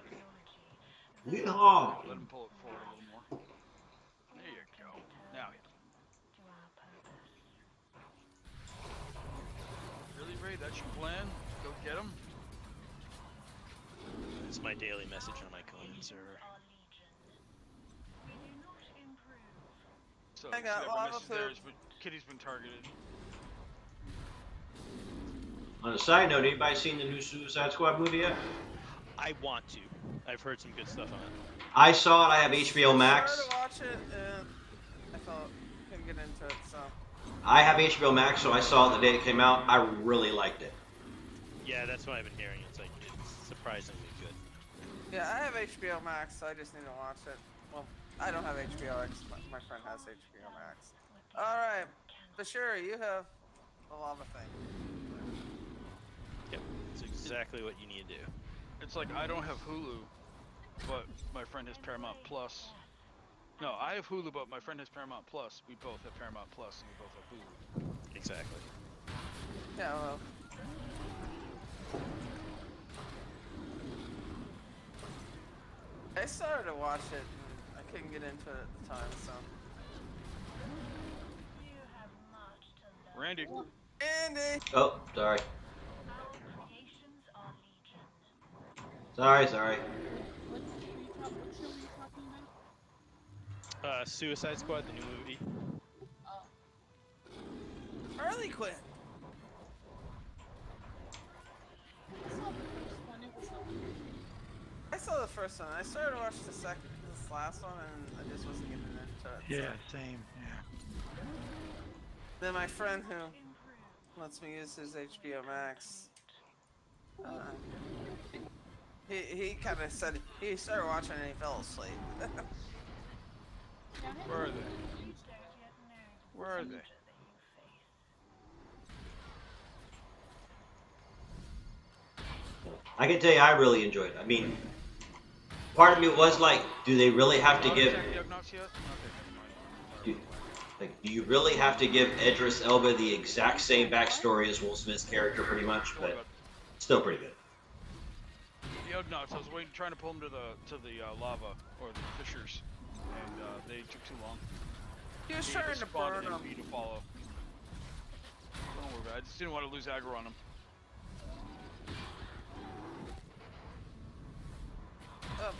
Speaker 1: Yeehaw!
Speaker 3: Let him pull it forward a little more. There you go. Now hit him. Really, Ray? That's your plan? Go get him?
Speaker 5: It's my daily message on my Conan server.
Speaker 3: So
Speaker 2: I got
Speaker 3: see that
Speaker 2: lava
Speaker 3: message there
Speaker 2: poop.
Speaker 3: is, but Kitty's been targeted.
Speaker 1: On a side note, anybody seen the new Suicide Squad movie yet?
Speaker 5: I want to. I've heard some good stuff on it.
Speaker 1: I saw it. I have HBO
Speaker 2: I
Speaker 1: Max.
Speaker 2: tried to watch it, and I couldn't get into it. So
Speaker 1: I have HBO Max, so I saw it the day it came out. I really liked it.
Speaker 5: Yeah, that's what I've been hearing. It's like it's surprisingly good.
Speaker 2: Yeah, I have HBO Max, so I just need to watch it. Well, I don't have HBO Max. My friend has HBO Max. All right, but sure, you have the lava thing.
Speaker 5: Yep, it's exactly what you need to do.
Speaker 3: It's like I don't have Hulu, but my friend has Paramount Plus. No, I have Hulu, but my friend has Paramount Plus. We both have Paramount Plus, and we both have Hulu.
Speaker 5: Exactly.
Speaker 2: Yeah, well. I started to watch it, and I couldn't get into it at the time, so.
Speaker 3: Randy,
Speaker 2: Andy!
Speaker 1: Oh, sorry. Sorry.
Speaker 6: What show were you talking about?
Speaker 5: Suicide Squad, the new movie.
Speaker 6: Oh,
Speaker 2: Harley Quinn!
Speaker 6: I saw the first one. It was okay.
Speaker 2: I saw the first one. I started to watch this last one, and I just wasn't getting into it.
Speaker 4: Yeah,
Speaker 2: So.
Speaker 4: same. Yeah.
Speaker 2: Then my friend who lets me use his HBO Max, he kind of said he started watching and he fell asleep.
Speaker 6: Yeah, I haven't
Speaker 3: where are
Speaker 6: watched
Speaker 3: they?
Speaker 6: it.
Speaker 3: Where are they?
Speaker 1: I can tell you, I really enjoyed it. I mean, part of me was like, do they really have to give?
Speaker 3: Check the Ugnaughts yet? Okay, never mind.
Speaker 1: Like, do you really have to give Idris Elba the exact same backstory as Will Smith's character, pretty much?
Speaker 3: Don't worry
Speaker 1: But
Speaker 3: about
Speaker 1: still pretty good.
Speaker 3: the Ugnaughts. I was trying to pull them to the lava or the fissures, and they took too long.
Speaker 2: He was
Speaker 3: He
Speaker 2: trying to
Speaker 3: responded
Speaker 2: burn
Speaker 3: and
Speaker 2: him.
Speaker 3: me to follow. Don't worry about it. I just didn't want to lose aggro on him.
Speaker 2: Oh.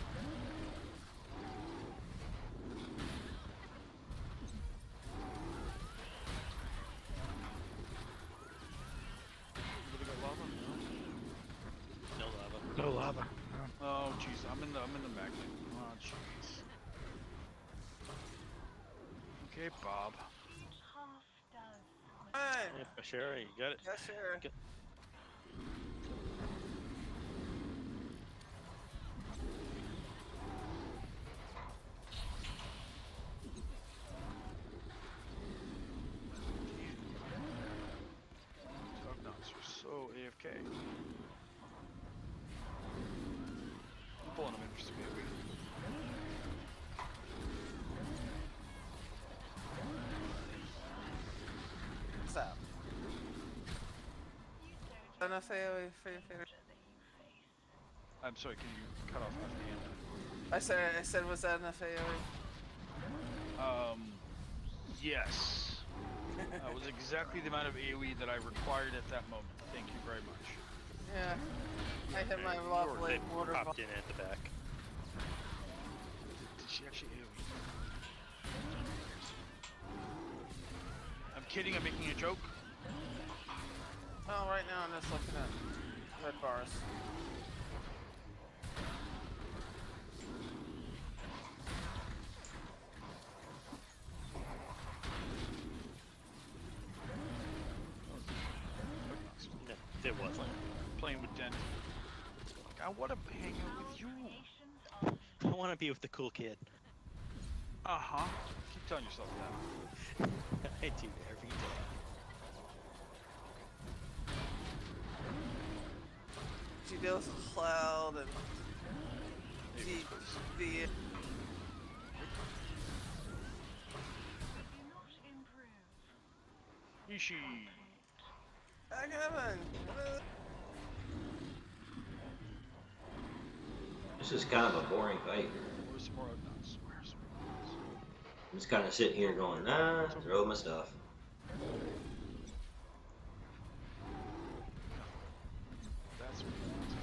Speaker 3: Did they got lava?
Speaker 5: No lava.
Speaker 4: No lava. No.
Speaker 3: Oh jeez, I'm in the magnet. Oh jeez. Okay, Bob.
Speaker 2: Hey,
Speaker 5: Yeah, for sure. You got it.
Speaker 2: yeah, sure.
Speaker 5: Good.
Speaker 3: Ugnaughts are so AFK. I'm pulling them in just a bit.
Speaker 2: What's up? Enough AoE for your favorite.
Speaker 3: I'm sorry, can you cut off at the end?
Speaker 2: I said, was that enough AoE?
Speaker 3: Yes. That was exactly the amount of AoE that I required at that moment. Thank you very much.
Speaker 2: Yeah. I hit my
Speaker 5: Or
Speaker 2: lovely
Speaker 5: they
Speaker 2: water ball.
Speaker 5: popped in at the back.
Speaker 3: Did she actually AoE? I'm kidding, I'm making a joke.
Speaker 2: Well, right now I'm just looking at red bars.
Speaker 5: No, there wasn't.
Speaker 3: Playing with Den. I want to hang out with you.
Speaker 5: I want to be with the cool kid.
Speaker 3: Uh-huh. Keep telling yourself that.
Speaker 5: I do every day.
Speaker 2: She deals with Cloud and the
Speaker 3: Ishi.
Speaker 2: I haven't.
Speaker 1: This is kind of a boring fight.
Speaker 3: Where's some more Ugnaughts? Where's some more Ugnaughts?
Speaker 1: I'm just kind of sitting here going, nah, throw my stuff.
Speaker 3: That's what he wants.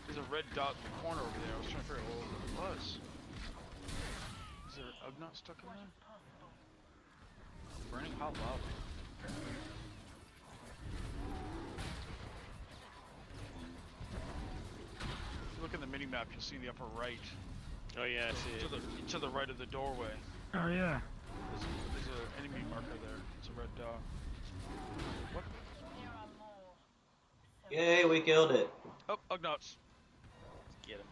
Speaker 3: There's a red dot in the corner over there. I was trying to figure out what it was. Is there an Ugnaught stuck in there? Burning hot lava. If you look in the mini map, you'll see in the upper right
Speaker 5: Oh yeah, I see
Speaker 3: To
Speaker 5: it.
Speaker 3: to the right of the doorway.
Speaker 4: Oh yeah.
Speaker 3: There's an enemy marker there. It's a red dot. What?
Speaker 1: Yay, we killed it.
Speaker 3: Oh, Ugnaughts.
Speaker 5: Get him.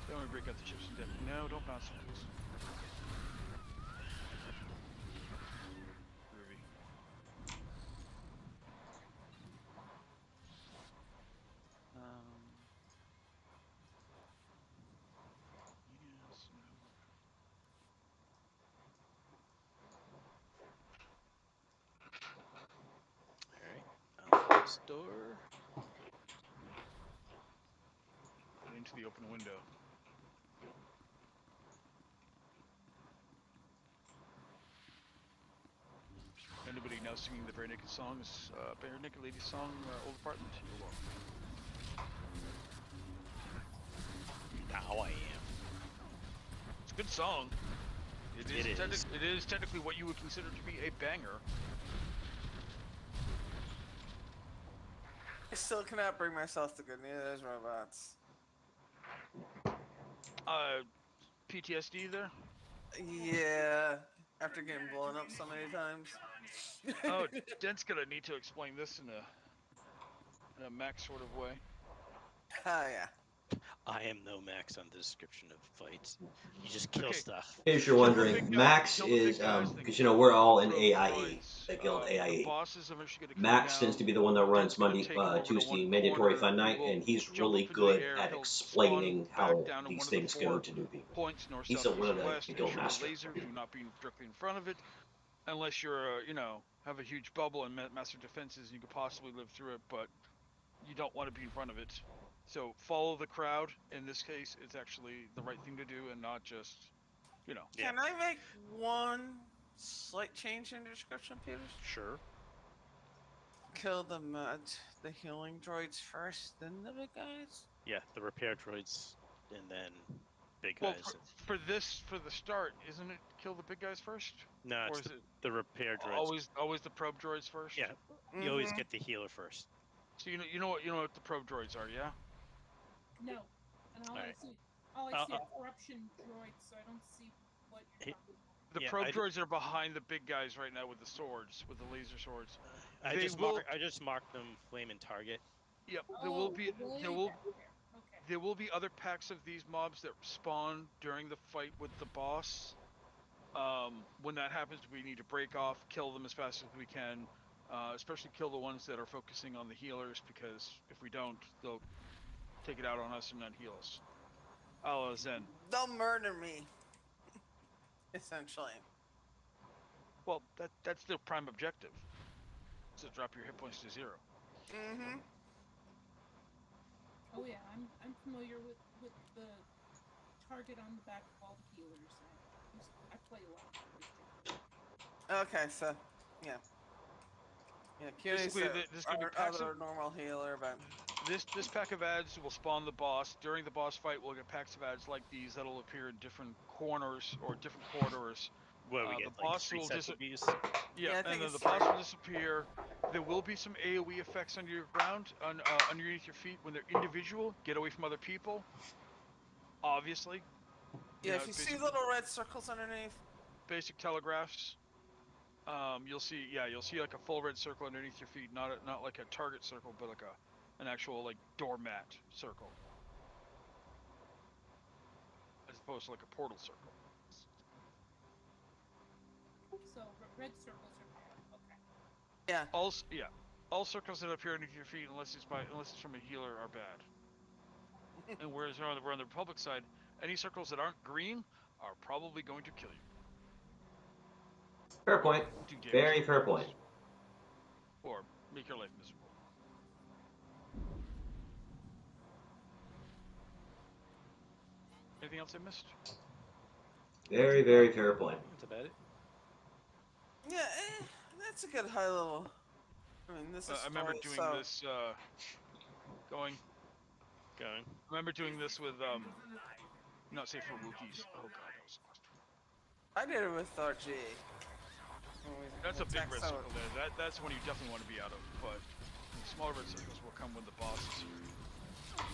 Speaker 3: Then we break out the chips and dip. No, don't bounce them, please. Ruby. Yes, no.
Speaker 5: All right. Close door.
Speaker 3: Into the open window. Anybody now singing the Bare Naked songs, Bare Naked Ladies song, Old Apartment? You're welcome.
Speaker 5: Now I am.
Speaker 3: It's a good song.
Speaker 5: It is.
Speaker 3: It is technically what you would consider to be a banger.
Speaker 2: I still cannot bring myself to go near those robots.
Speaker 3: PTSD there?
Speaker 2: Yeah, after getting blown up so many times.
Speaker 3: Oh, Dent's gonna need to explain this in a Mac sort of way.
Speaker 2: Oh yeah.
Speaker 5: I am no Max on the description of fights. You just kill stuff.
Speaker 1: In case you're
Speaker 3: Kill the
Speaker 1: wondering,
Speaker 3: big guy-
Speaker 1: Max
Speaker 3: kill the big
Speaker 1: is
Speaker 3: guys, then
Speaker 1: because
Speaker 3: kill
Speaker 1: we're all
Speaker 3: the
Speaker 1: in
Speaker 3: probe
Speaker 1: AIE,
Speaker 3: droids.
Speaker 1: the guild
Speaker 3: The
Speaker 1: AIE.
Speaker 3: bosses are actually gonna come
Speaker 1: Max
Speaker 3: down.
Speaker 1: tends to be the one that runs
Speaker 3: Dent's gonna
Speaker 1: Monday,
Speaker 3: take him over to
Speaker 1: Tuesday
Speaker 3: one
Speaker 1: mandatory
Speaker 3: corner.
Speaker 1: fun
Speaker 3: He
Speaker 1: night,
Speaker 3: will
Speaker 1: and he's
Speaker 3: jump
Speaker 1: really
Speaker 3: up into the
Speaker 1: good
Speaker 3: air.
Speaker 1: at
Speaker 3: He'll
Speaker 1: explaining
Speaker 3: spawn back
Speaker 1: how
Speaker 3: down in
Speaker 1: these
Speaker 3: one of the
Speaker 1: things
Speaker 3: four
Speaker 1: go to new people.
Speaker 3: points: north,
Speaker 1: He's
Speaker 3: south,
Speaker 1: one
Speaker 3: east,
Speaker 1: of
Speaker 3: west.
Speaker 1: the
Speaker 3: And
Speaker 1: guild
Speaker 3: shoot a
Speaker 1: master.
Speaker 3: laser. Do not be directly in front of it, unless you're, have a huge bubble and master defenses, and you could possibly live through it. But you don't want to be in front of it. So follow the crowd. In this case, it's actually the right thing to do, and not just,
Speaker 5: Yeah.
Speaker 2: Can I make one slight change in description, Peters?
Speaker 5: Sure.
Speaker 2: Kill the healing droids first, then the big guys.
Speaker 5: Yeah, the repair droids, and then big
Speaker 3: Well,
Speaker 5: guys.
Speaker 3: for the start, isn't it kill the big guys first?
Speaker 5: No,
Speaker 3: Or
Speaker 5: it's
Speaker 3: is it
Speaker 5: the repair droids.
Speaker 3: always the probe droids first?
Speaker 5: Yeah, you always get the healer first.
Speaker 3: So you know what the probe droids are, yeah?
Speaker 6: No. And all I
Speaker 5: Alright.
Speaker 6: see are corruption droids, so I don't see what you're talking about.
Speaker 3: The
Speaker 5: Yeah,
Speaker 3: probe droids are behind the big guys right now with the swords, with the laser swords.
Speaker 5: I
Speaker 3: They
Speaker 5: just
Speaker 3: will-
Speaker 5: marked them flame and target.
Speaker 3: Yep,
Speaker 6: Way back there. Okay.
Speaker 3: there will be other packs of these mobs that spawn during the fight with the boss. When that happens, we need to break off, kill them as fast as we can, especially kill the ones that are focusing on the healers, because if we don't, they'll take it out on us and not heal us. A la Zen.
Speaker 2: They'll murder me. Essentially.
Speaker 3: Well, that's their prime objective. Is to drop your hit points to 0.
Speaker 2: Mm-hmm.
Speaker 6: Oh yeah, I'm familiar with the target on the back of all the healers. I play a lot of healers.
Speaker 2: Okay, so yeah. Yeah,
Speaker 3: Basically, there's gonna be packs
Speaker 2: other
Speaker 3: of
Speaker 2: normal healer, but
Speaker 3: this pack of ads will spawn the boss. During the boss fight, we'll get packs of ads like these that'll appear in different corners or different corridors.
Speaker 5: Where we get
Speaker 3: The
Speaker 5: like
Speaker 3: boss
Speaker 5: 3
Speaker 3: will
Speaker 5: sets of these.
Speaker 3: Yeah,
Speaker 2: Yeah, I
Speaker 3: and
Speaker 2: think
Speaker 3: then the
Speaker 2: it's
Speaker 3: boss
Speaker 2: three.
Speaker 3: will disappear. There will be some AoE effects under your ground, underneath your feet. When they're individual, get away from other people. Obviously.
Speaker 2: yeah,
Speaker 3: know,
Speaker 2: if you see
Speaker 3: basic-
Speaker 2: little red circles underneath,
Speaker 3: Basic telegraphs. You'll see like a full red circle underneath your feet, not like a target circle, but like an actual like doormat circle, as opposed to like a portal circle.
Speaker 6: So red circles are bad. Okay.
Speaker 2: yeah.
Speaker 3: All circles that appear underneath your feet, unless it's from a healer, are bad. And whereas we're on the Republic side, any circles that aren't green are probably going to kill you.
Speaker 1: Fair point.
Speaker 3: Do damage
Speaker 1: Very
Speaker 3: to
Speaker 1: fair
Speaker 3: you,
Speaker 1: point.
Speaker 3: or make your life miserable. Anything else I missed?
Speaker 1: Very, very fair point.
Speaker 5: That's about it.
Speaker 2: Yeah, that's a good high level. I mean, this is
Speaker 3: I remember
Speaker 2: story,
Speaker 3: doing
Speaker 2: so...
Speaker 3: this. Going.
Speaker 5: Going.
Speaker 3: I remember doing this with not safe for Wookiees. Oh god, that was awesome.
Speaker 2: I did it with RG.
Speaker 3: That's a big red circle there. That's one you definitely want to be out of. But smaller red circles will come when the boss is here.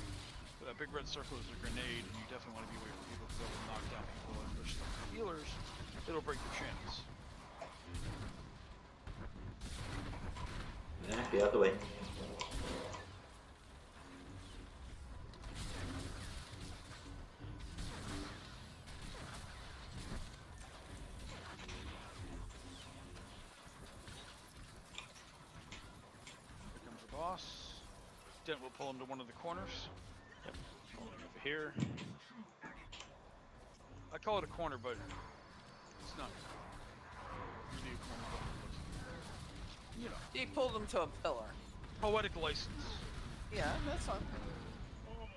Speaker 3: But that big red circle is a grenade, and you definitely want to be away from people because that will knock down people and push them. Healers, it'll break your chance.
Speaker 1: Get out the way.
Speaker 3: Here comes the boss. Dent will pull him to one of the corners.
Speaker 5: Yep. Pulling over here.
Speaker 3: I call it a corner, but it's not really a corner. But you know,
Speaker 2: He pulled him to a pillar.
Speaker 3: poetic license.
Speaker 2: Yeah, that's fine.
Speaker 5: All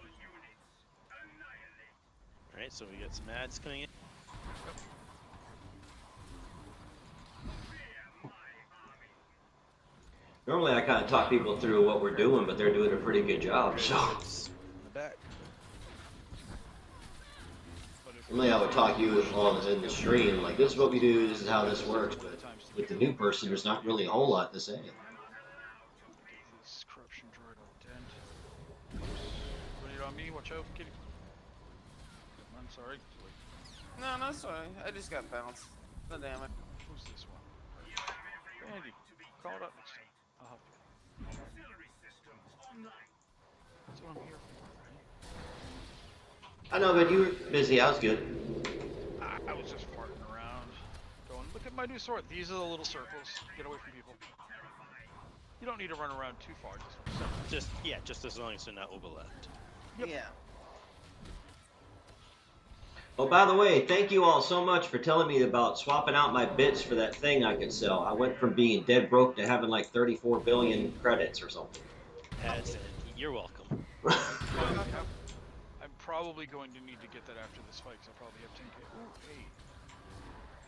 Speaker 5: right, so we got some ads coming in.
Speaker 1: Normally I kind of talk people through what we're doing, but they're doing a pretty good job, so.
Speaker 5: In the back.
Speaker 1: Normally I would talk you on in the stream, like this is what we do, this is how this works, but with the new person there's not really a whole lot to say.
Speaker 3: This corruption droid on Dent. Put it on me, watch out, kitty. I'm sorry.
Speaker 2: No, no, sorry. I just got bounced. No damn it.
Speaker 3: Who's this one? Randy, call it up next time. I'll help you. That's what I'm here for, right?
Speaker 1: I know, but you were busy, I was good.
Speaker 3: I was just farting around, going, look at my new sword. These are the little circles. Get away from people. You don't need to run around too far.
Speaker 5: Just as long as they're not overlapped.
Speaker 3: Yep.
Speaker 2: Yeah.
Speaker 1: Oh, by the way, thank you all so much for telling me about swapping out my bits for that thing I could sell. I went from being dead broke to having like 34 billion credits or something.
Speaker 5: Ads in. You're welcome.
Speaker 3: I'm probably going to need to get that after this fight because I probably have 10k. Ooh, hey.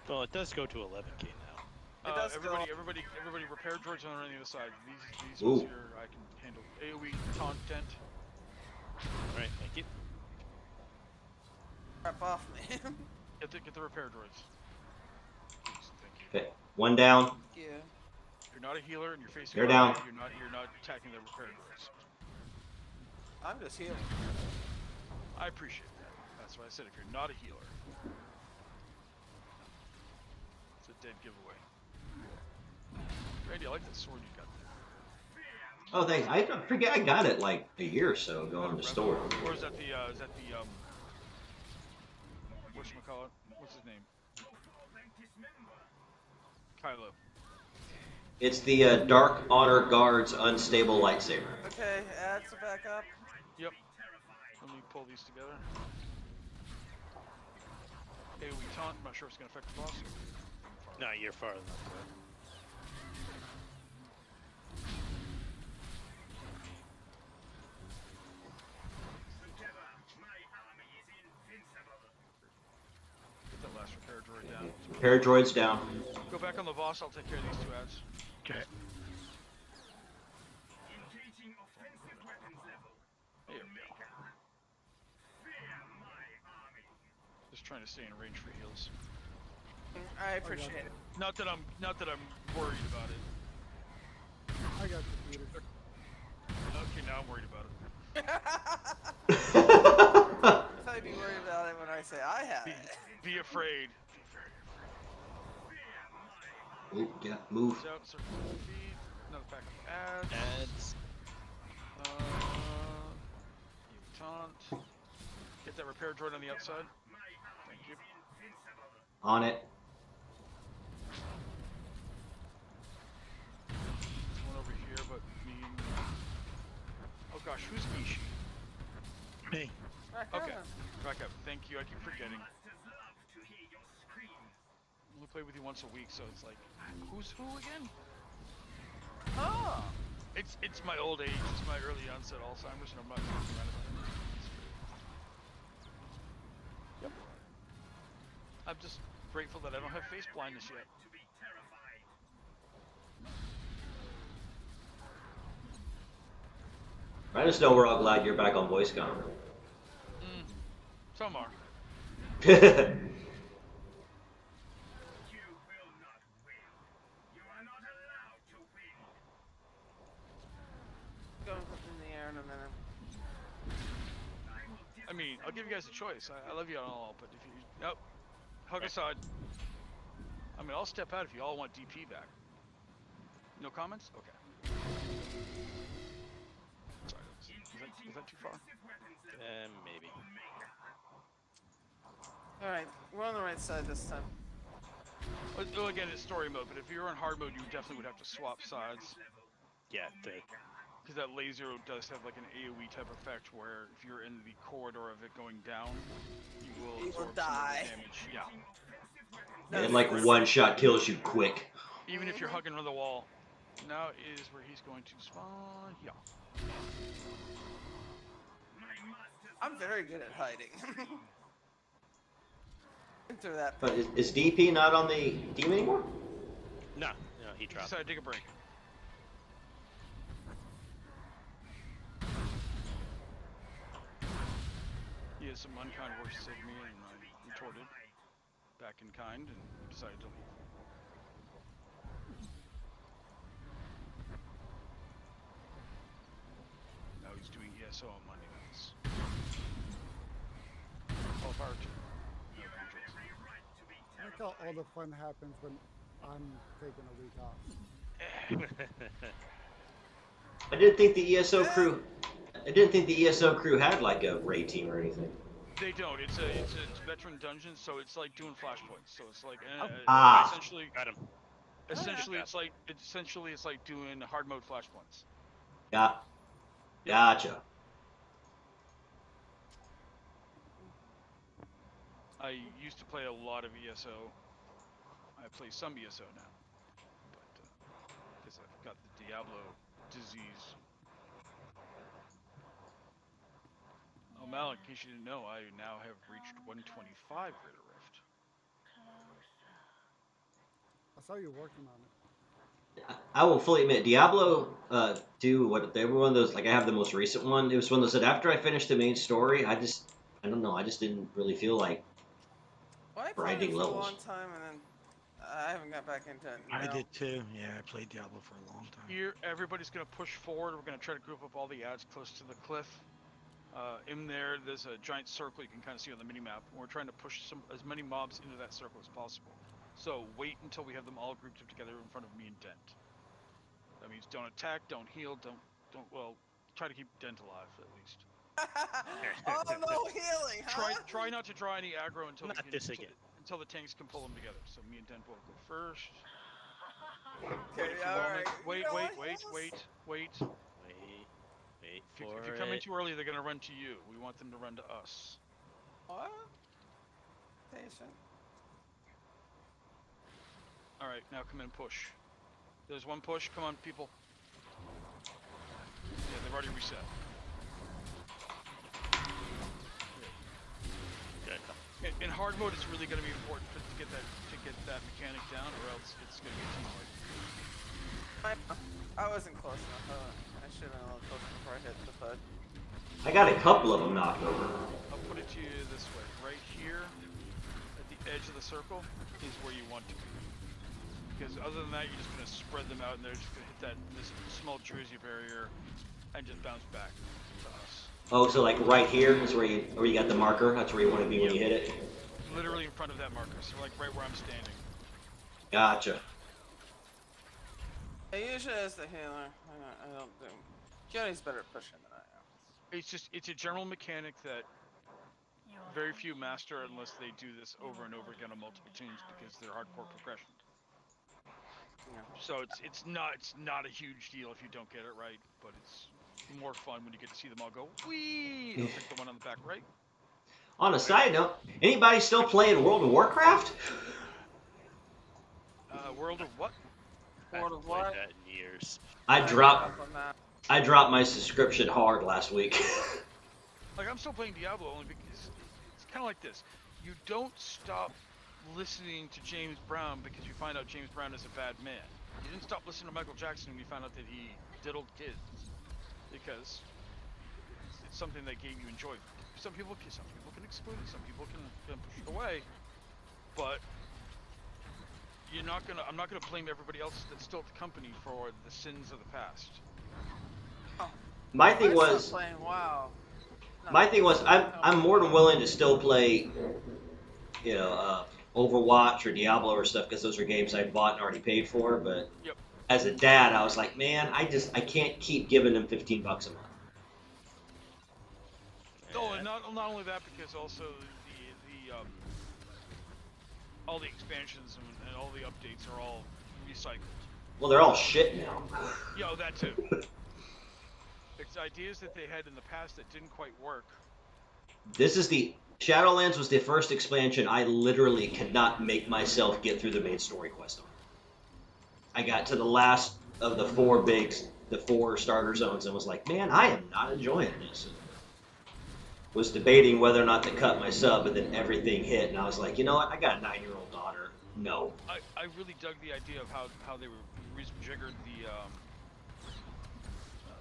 Speaker 5: Well, it does go to 11k now.
Speaker 2: It does
Speaker 3: Everybody, repair droids on the other side. These
Speaker 1: Ooh.
Speaker 3: ones here I can handle. AOE taunt Dent.
Speaker 5: All right, thank you.
Speaker 2: Crap off, man.
Speaker 3: Get the repair droids. Please, thank you.
Speaker 1: Okay, one down.
Speaker 2: Thank you.
Speaker 3: If you're not a healer and you're facing
Speaker 1: They're
Speaker 3: armor,
Speaker 1: down.
Speaker 3: you're not attacking the repair droids.
Speaker 2: I'm just healing.
Speaker 3: I appreciate that. That's why I said if you're not a healer, it's a dead giveaway. Randy, I like that sword you got there.
Speaker 1: Oh, thanks. I forget I got it like a year or so ago in the
Speaker 3: Rebel?
Speaker 1: store.
Speaker 3: Or is that the whatchamacallit? What's his name? Kylo.
Speaker 1: It's the Dark Honor Guard's unstable lightsaber.
Speaker 2: Okay, ads are back up.
Speaker 3: Yep. Let me pull these together. AoE taunt, I'm not sure if it's going to affect the boss.
Speaker 5: No, you're far enough.
Speaker 3: Get that last repair droid down.
Speaker 1: Repair droids down.
Speaker 3: Go back on the boss, I'll take care of these two ads.
Speaker 5: Okay.
Speaker 3: There we go. Just trying to stay in range for heals.
Speaker 2: I appreciate it.
Speaker 3: Not that I'm worried about it.
Speaker 7: I got the Peter.
Speaker 3: Okay, now I'm worried about it.
Speaker 2: I'd be worried about it when I say I have it.
Speaker 3: Be afraid.
Speaker 1: Ooh, move.
Speaker 3: He's out, circle the feet. Another pack of ads.
Speaker 5: Ads.
Speaker 3: Taunt. Get that repair droid on the outside. Thank you.
Speaker 1: On it.
Speaker 3: There's one over here, but me. Oh gosh, who's Ishi?
Speaker 5: Me.
Speaker 3: Okay, back up. Thank you. I keep forgetting. I only play with you once a week, so it's like, who's who again?
Speaker 2: Oh.
Speaker 3: It's my old age. It's my early onset Alzheimer's, and I'm not talking about it. Yep. I'm just grateful that I don't have face blindness yet.
Speaker 1: I just know we're all glad you're back on VoiceCon.
Speaker 3: Some are.
Speaker 2: Going up in the air in a minute.
Speaker 3: I'll give you guys a choice. I love you all, but if you nope, hug aside. I mean, I'll step out if you all want DP back. No comments? Okay. Sorry, was that too far?
Speaker 5: Maybe.
Speaker 2: All right, we're on the right side this time.
Speaker 3: Well, again, it's story mode, but if you're in hard mode, you definitely would have to swap sides.
Speaker 5: Yeah,
Speaker 3: Because that laser does have like an AoE type effect where if you're in the corridor of it going down, you will absorb some of
Speaker 2: die.
Speaker 3: the damage. Yeah.
Speaker 1: And like one shot kills you quick.
Speaker 3: Even if you're hugging on the wall. Now is where he's going to spawn. Yeah.
Speaker 2: I'm very good at hiding. Through that.
Speaker 1: But is DP not on the team anymore?
Speaker 5: no, he dropped.
Speaker 3: Decided to take a break. He had some unkind words to say to me, and I retorted back in kind and decided to leave. Now he's doing ESO on Monday nights. All power to him. No controls.
Speaker 7: I like how all the fun happens when I'm taking a week off.
Speaker 1: I didn't think the ESO crew. I didn't think the ESO crew had like a raid team or anything.
Speaker 3: They don't. It's a veteran dungeon, so it's like doing flashpoints. So it's like essentially
Speaker 5: Got him.
Speaker 3: essentially it's like doing hard mode flashpoints.
Speaker 1: Gotcha.
Speaker 3: I used to play a lot of ESO. I play some ESO now, but because I've got the Diablo disease. Oh, Mal, in case you didn't know, I now have reached 125 Greater Rift.
Speaker 7: I saw you working on it.
Speaker 1: I will fully admit, Diablo 2, they were one of those, like I have the most recent one. It was one of those that after I finished the main story, I don't know, I just didn't really feel like
Speaker 2: Well, I played
Speaker 1: grinding
Speaker 2: it for
Speaker 1: levels.
Speaker 2: a long time, and then I haven't got back into it.
Speaker 4: I
Speaker 2: now.
Speaker 4: did too. Yeah, I played Diablo for a long time.
Speaker 3: Here, everybody's going to push forward. We're going to try to group up all the ads close to the cliff. In there's a giant circle you can kind of see on the mini-map. We're trying to push as many mobs into that circle as possible. So wait until we have them all grouped up together in front of me and Dent. That means don't attack, don't heal, well, try to keep Dent alive at least.
Speaker 2: Oh, no healing, huh?
Speaker 3: Try not to draw any aggro until
Speaker 5: Not this again.
Speaker 3: until the tanks can pull them together. So me and Dent will go first.
Speaker 2: Okay, alright.
Speaker 3: Wait
Speaker 2: You know
Speaker 3: for
Speaker 5: Wait
Speaker 3: If
Speaker 5: for
Speaker 3: you come in
Speaker 5: it.
Speaker 3: too early, they're gonna run to you. We want them to run to us.
Speaker 2: What? Patient.
Speaker 3: Alright, now come in and push. There's one push. Come on, people. Yeah, they've already reset.
Speaker 5: Good.
Speaker 3: In hard mode, it's really going to be important to get that mechanic down, or else it's going to get too hard.
Speaker 2: I wasn't close enough. I should have been a little closer before I hit the bud.
Speaker 1: I got a couple of them knocked over.
Speaker 3: I'll put it to you this way. Right here, at the edge of the circle, is where you want to be. Because other than that, you're just going to spread them out, and they're just going to hit this small Jersey barrier and just bounce back to us.
Speaker 1: Oh, so like right here is where you got the marker. That's where you want to be when you hit it.
Speaker 3: Literally in front of that marker, so like right where I'm standing.
Speaker 1: Gotcha.
Speaker 2: I usually as the healer. I don't do. Johnny's better at pushing than I am.
Speaker 3: It's a general mechanic that very few master unless they do this over and over again on multiple teams because they're hardcore progression.
Speaker 2: Yeah.
Speaker 3: So it's not a huge deal if you don't get it right, but it's more fun when you get to see them all go wee. It'll pick the one on the back right.
Speaker 1: On a side note, anybody still playing World of Warcraft?
Speaker 3: World of what?
Speaker 5: I
Speaker 2: World
Speaker 5: haven't
Speaker 2: of
Speaker 5: played
Speaker 2: what?
Speaker 5: that in years.
Speaker 1: I dropped
Speaker 2: On that.
Speaker 1: my subscription hard last week.
Speaker 3: Like I'm still playing Diablo only because it's kind of like this. You don't stop listening to James Brown because you find out James Brown is a bad man. You didn't stop listening to Michael Jackson when you found out that he diddled kids because it's something that gave you enjoyment. Some people can exclude it, some people can push it away, but I'm not gonna blame everybody else that's still at the company for the sins of the past.
Speaker 1: My thing
Speaker 2: I stopped
Speaker 1: was,
Speaker 2: playing WoW. No,
Speaker 1: My thing was, I'm more than willing to still play, Overwatch or Diablo or stuff because those are games I bought and already paid for. But
Speaker 3: Yep.
Speaker 1: as a dad, I was like, man, I can't keep giving them $15 a month.
Speaker 3: Oh,
Speaker 5: Yeah,
Speaker 3: and not only that, because also the all the expansions and all the updates are all recycled.
Speaker 1: Well, they're all shit now.
Speaker 3: Yeah, oh, that too. It's ideas that they had in the past that didn't quite work.
Speaker 1: This is the Shadowlands was the first expansion I literally could not make myself get through the main story quest on. I got to the last of the four starter zones, and was like, man, I am not enjoying this. And was debating whether or not to cut my sub, and then everything hit, and I was like, you know what? I got a 9-year-old daughter. No.
Speaker 3: I really dug the idea of how they rejiggered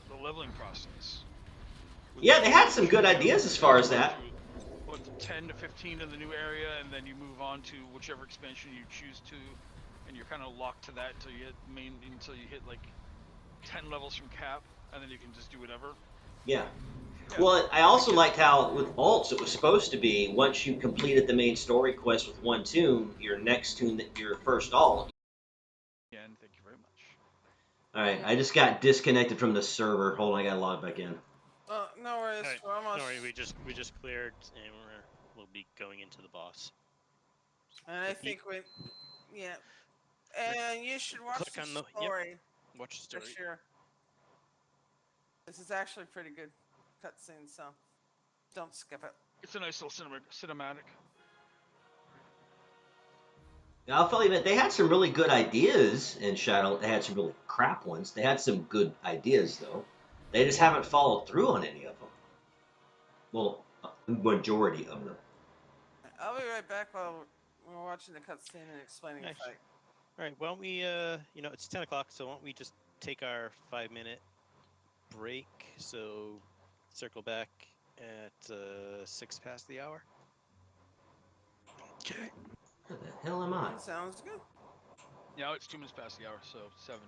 Speaker 3: the leveling process.
Speaker 1: Yeah, they had some good ideas as far as that.
Speaker 3: What, 10 to 15 in the new area, and then you move on to whichever expansion you choose to, and you're kind of locked to that until you hit like 10 levels from cap, and then you can just do whatever.
Speaker 1: Yeah.
Speaker 3: Yeah.
Speaker 1: Well, I also liked how with alts it was supposed to be once you completed the main story quest with one tune, your next tune, your first alt.
Speaker 3: And thank you very much.
Speaker 1: All right, I just got disconnected from the server. Hold on, I gotta log back in.
Speaker 2: No worries.
Speaker 5: Alright,
Speaker 2: We're almost.
Speaker 5: don't worry, we just cleared, and we'll be going into the boss.
Speaker 2: And I think yeah. And you should watch
Speaker 5: Click
Speaker 2: the
Speaker 5: on the- yep.
Speaker 2: story
Speaker 5: Watch the story.
Speaker 2: this year. This is actually pretty good cutscene, so don't skip it.
Speaker 3: It's a nice little cinematic.
Speaker 1: I'll tell you that they had some really good ideas in Shadow. They had some really crap ones. They had some good ideas though. They just haven't followed through on any of them. Well, majority of them.
Speaker 2: I'll be right back while we're watching the cutscene and explaining the
Speaker 5: Nice.
Speaker 2: fight.
Speaker 5: All right, why don't we, it's 10 o'clock, so why don't we just take our 5-minute break? So circle back at 6 past the hour. Okay.
Speaker 1: Where the hell am I?
Speaker 2: Sounds good.
Speaker 3: Now it's 2 minutes past the hour, so 7.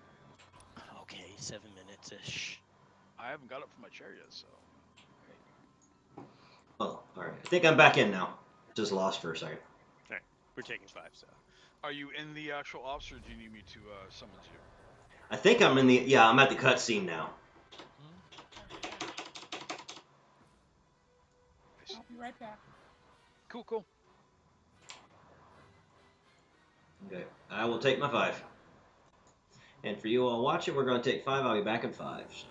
Speaker 5: Okay, 7 minutes ish.
Speaker 3: I haven't got up from my chair yet, so.
Speaker 1: Oh, all right. I think I'm back in now. Just lost for a second.
Speaker 5: All right, we're taking 5, so.
Speaker 3: Are you in the actual ops, or do you need me to summon you?
Speaker 1: I think I'm in the. Yeah, I'm at the cutscene now.
Speaker 6: I'll be right back.
Speaker 3: Cool.
Speaker 1: Okay, I will take my 5. And for you all watching, we're going to take 5. I'll be back in 5. So.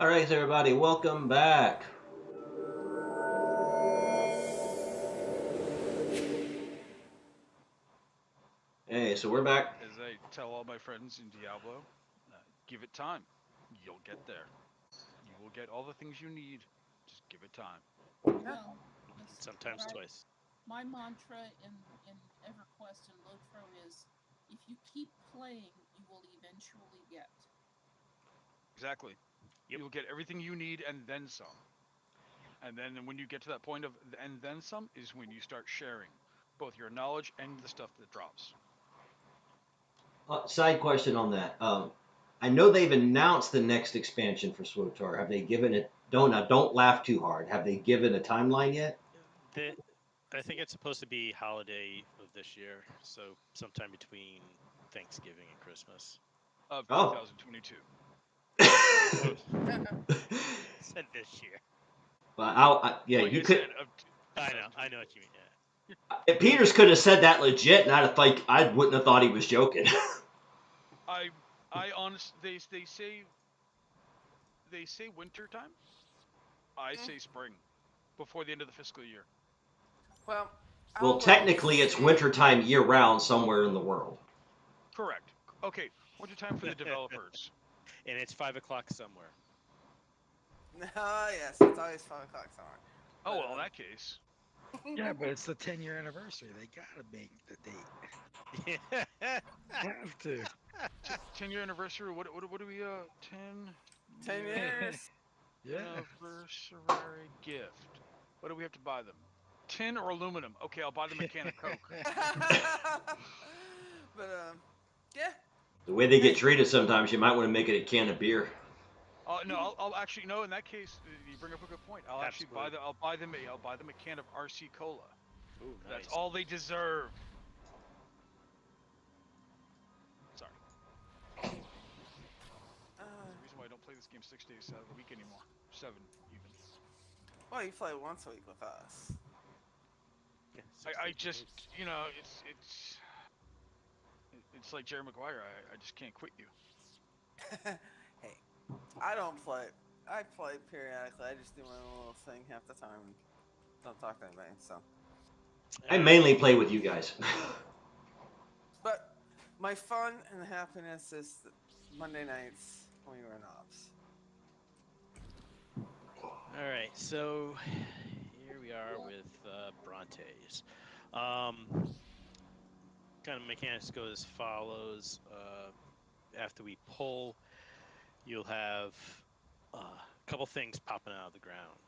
Speaker 1: All right, everybody, welcome back. Hey, so we're back.
Speaker 3: As I tell all my friends in Diablo, give it time. You'll get there. You will get all the things you need. Just give it time.
Speaker 6: Well, that's
Speaker 5: Sometimes
Speaker 6: what
Speaker 5: twice.
Speaker 6: my mantra in EverQuest and Lotro is, if you keep playing, you will eventually get.
Speaker 3: Exactly.
Speaker 5: Yep.
Speaker 3: You'll get everything you need and then some. And then when you get to that point of and then some is when you start sharing both your knowledge and the stuff that drops.
Speaker 1: Side question on that. I know they've announced the next expansion for SWTOR. Have they given it? Don't laugh too hard. Have they given a timeline yet?
Speaker 5: The, I think it's supposed to be holiday of this year, so sometime between Thanksgiving and Christmas.
Speaker 3: Of
Speaker 1: Oh.
Speaker 3: 2022.
Speaker 5: Said this year.
Speaker 1: But yeah,
Speaker 3: Like
Speaker 1: you
Speaker 3: I
Speaker 1: could.
Speaker 3: said,
Speaker 5: I know what you mean. Yeah.
Speaker 1: If Peters could have said that legit, and I wouldn't have thought he was joking.
Speaker 3: I honestly they say winter time. I say spring, before the end of the fiscal year.
Speaker 2: Well,
Speaker 1: Well,
Speaker 2: I'll
Speaker 1: technically, it's
Speaker 2: say.
Speaker 1: wintertime year round somewhere in the world.
Speaker 3: Correct. Okay, winter time for the developers.
Speaker 5: And it's 5 o'clock somewhere.
Speaker 2: Yes, it's always 5 o'clock somewhere.
Speaker 3: Oh
Speaker 2: But,
Speaker 3: well, in that case,
Speaker 4: Yeah, but it's the 10-year anniversary. They gotta make the date. Have to.
Speaker 3: 10-year anniversary. What do we 10
Speaker 2: 10
Speaker 3: year
Speaker 2: years.
Speaker 4: Yeah.
Speaker 3: anniversary gift? What do we have to buy them? Tin or aluminum? Okay, I'll buy them a can of Coke.
Speaker 2: But yeah.
Speaker 1: The way they get
Speaker 2: Hey.
Speaker 1: treated sometimes, you might want to make it a can of beer.
Speaker 3: No, I'll actually no. In that case, you bring up a good point. I'll actually buy
Speaker 5: Absolutely.
Speaker 3: I'll buy them a can of RC Cola.
Speaker 5: Ooh, nice.
Speaker 3: That's all they deserve. Sorry. There's a reason why I don't play this game 6 days out of the week anymore. 7 even.
Speaker 2: Well, you play once a week with us.
Speaker 5: Yeah,
Speaker 3: I
Speaker 5: 6 days a
Speaker 3: just
Speaker 5: week.
Speaker 3: it's like Jerry Maguire. I just can't quit you.
Speaker 2: Hey, I don't play. I play periodically. I just do my own little thing half the time and don't talk to anybody. So,
Speaker 1: I mainly play with you guys.
Speaker 2: but my fun and happiness is Monday nights when we run ops.
Speaker 5: All right, so here we are with Brontes. Kind of mechanics go as follows. After we pull, you'll have a couple things popping out of the ground.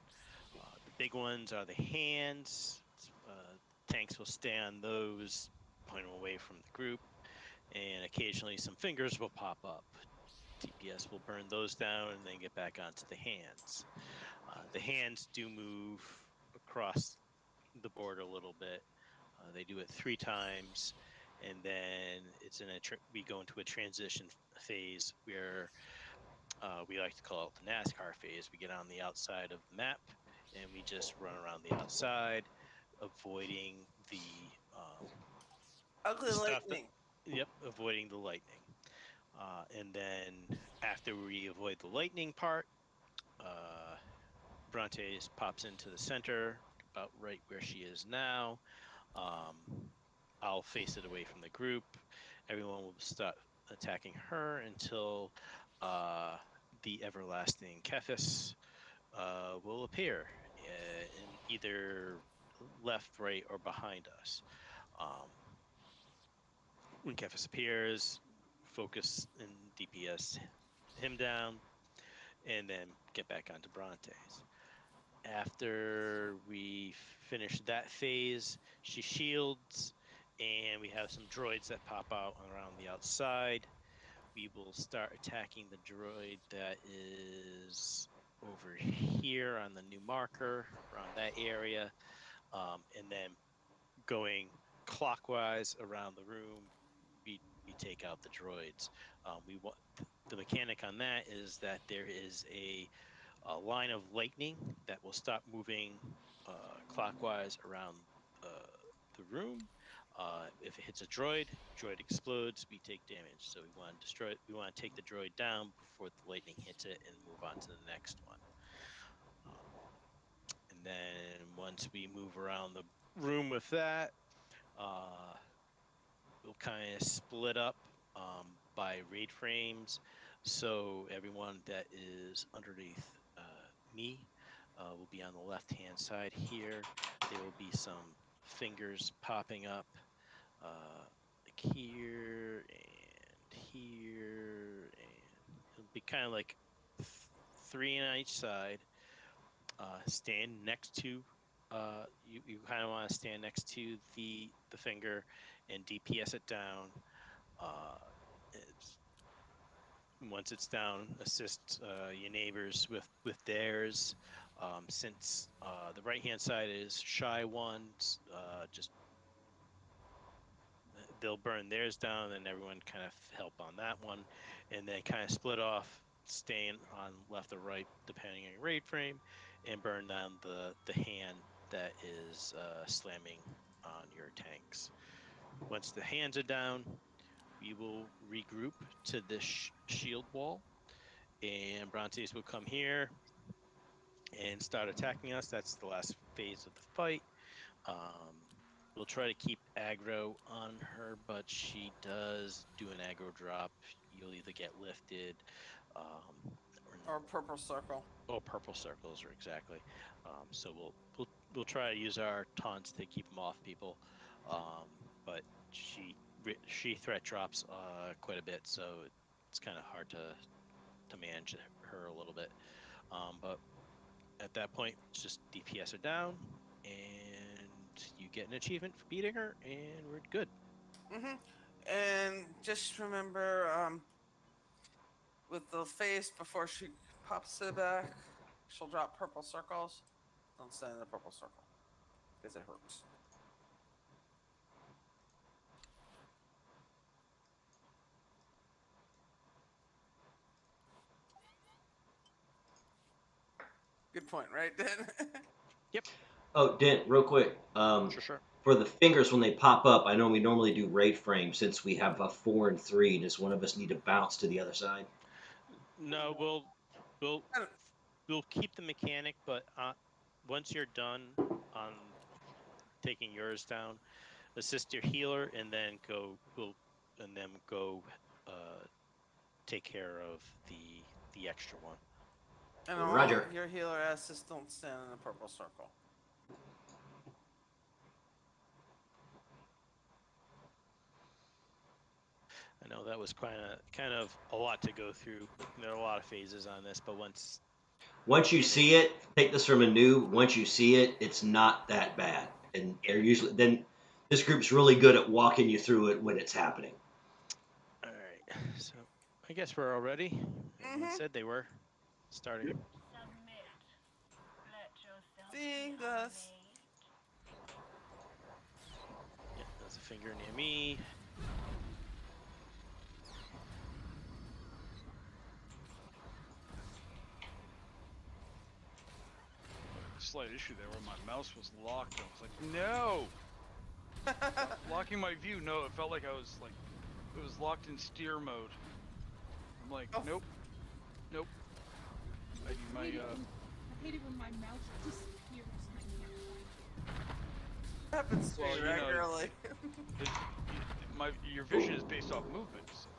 Speaker 5: The big ones are the hands. Tanks will stay on those, point them away from the group, and occasionally some fingers will pop up. TPS will burn those down and then get back onto the hands. The hands do move across the board a little bit. They do it 3 times, and then it's we go into a transition phase where we like to call it the NASCAR phase. We get on the outside of the map and we just run around the outside, avoiding the
Speaker 2: Ugly
Speaker 5: stuff.
Speaker 2: lightning.
Speaker 5: Avoiding the lightning. And then after we avoid the lightning part, Brontes pops into the center, about right where she is now. I'll face it away from the group. Everyone will start attacking her until the everlasting Kephis will appear in either left, right, or behind us. When Kephis appears, focus and DPS him down, and then get back onto Brontes. After we finish that phase, she shields, and we have some droids that pop out around the outside. We will start attacking the droid that is over here on the new marker, around that area, and then going clockwise around the room. We take out the droids. We want the mechanic on that is that there is a line of lightning that will stop moving clockwise around the room. If it hits a droid, droid explodes. We take damage. So we want to destroy it. We want to take the droid down before the lightning hits it and move on to the next one. And then once we move around the room with that, we'll kind of split up by raid frames. So everyone that is underneath me will be on the left-hand side here. There will be some fingers popping up like here and here, and it'll be kind of like 3 on each side. Stand next to you kind of want to stand next to the finger and DPS it down. It's, once it's down, assist your neighbors with theirs. Since the right hand side is shy ones, just they'll burn theirs down, and everyone kind of help on that one, and then kind of split off, staying on left or right depending on your raid frame, and burn down the hand that is slamming on your tanks. Once the hands are down, we will regroup to this shield wall, and Brontes will come here and start attacking us. That's the last phase of the fight. We'll try to keep aggro on her, but she does do an aggro drop. You'll either get lifted,
Speaker 2: Or purple circle.
Speaker 5: or purple circles, or exactly. So we'll try to use our taunts to keep them off people, but she threat drops quite a bit, so it's kind of hard to manage her a little bit. But at that point, it's just DPS her down, and you get an achievement for beating her, and we're good.
Speaker 2: And just remember, with the face before she pops it back, she'll drop purple circles. Don't stand in the purple circle because it hurts. Good point, right, Dan?
Speaker 5: Yep.
Speaker 1: Oh, Dent, real quick.
Speaker 5: Sure.
Speaker 1: For the fingers when they pop up, I know we normally do raid frame since we have a 4 and 3. Does one of us need to bounce to the other side?
Speaker 5: No, we'll we'll keep the mechanic, but once you're done on taking yours down, assist your healer, and then go take care of the extra one.
Speaker 2: And all
Speaker 1: Roger.
Speaker 2: your healer asses don't stand in the purple circle.
Speaker 5: I know that was kind of a lot to go through. There are a lot of phases on this, but once
Speaker 1: You see it, take this from a noob. Once you see it, it's not that bad, and they're usually then. This group's really good at walking you through it when it's happening.
Speaker 5: All right, so I guess we're all ready. Everyone said they were starting.
Speaker 2: Fingers.
Speaker 5: Yeah, there's a finger near me.
Speaker 3: Slight issue there where my mouse was locked. I was like, no! Locking my view. No, it felt like I was like, it was locked in steer mode. I'm like, nope. I need my,
Speaker 6: I hate it when my mouse disappears and I can't find it.
Speaker 2: Happens to
Speaker 3: Well,
Speaker 2: me
Speaker 3: you know,
Speaker 2: regularly.
Speaker 3: your vision is based off movement. So.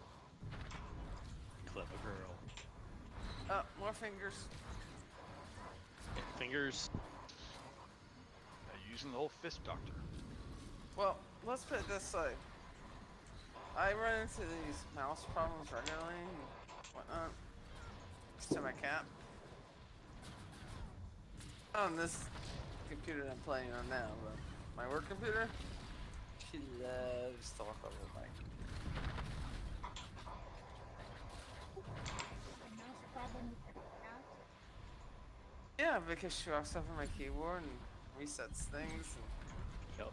Speaker 5: Clever girl.
Speaker 2: Oh, more fingers.
Speaker 5: Fingers.
Speaker 3: Using the whole fist doctor.
Speaker 2: Well, let's put it this way. I run into these mouse problems regularly and whatnot. Thanks to my cat. On this computer I'm playing on now, but my work computer, she loves to walk over my computer.
Speaker 6: Mouse problem with the cat.
Speaker 2: Yeah, because she walks over my keyboard and resets things.
Speaker 5: Yep.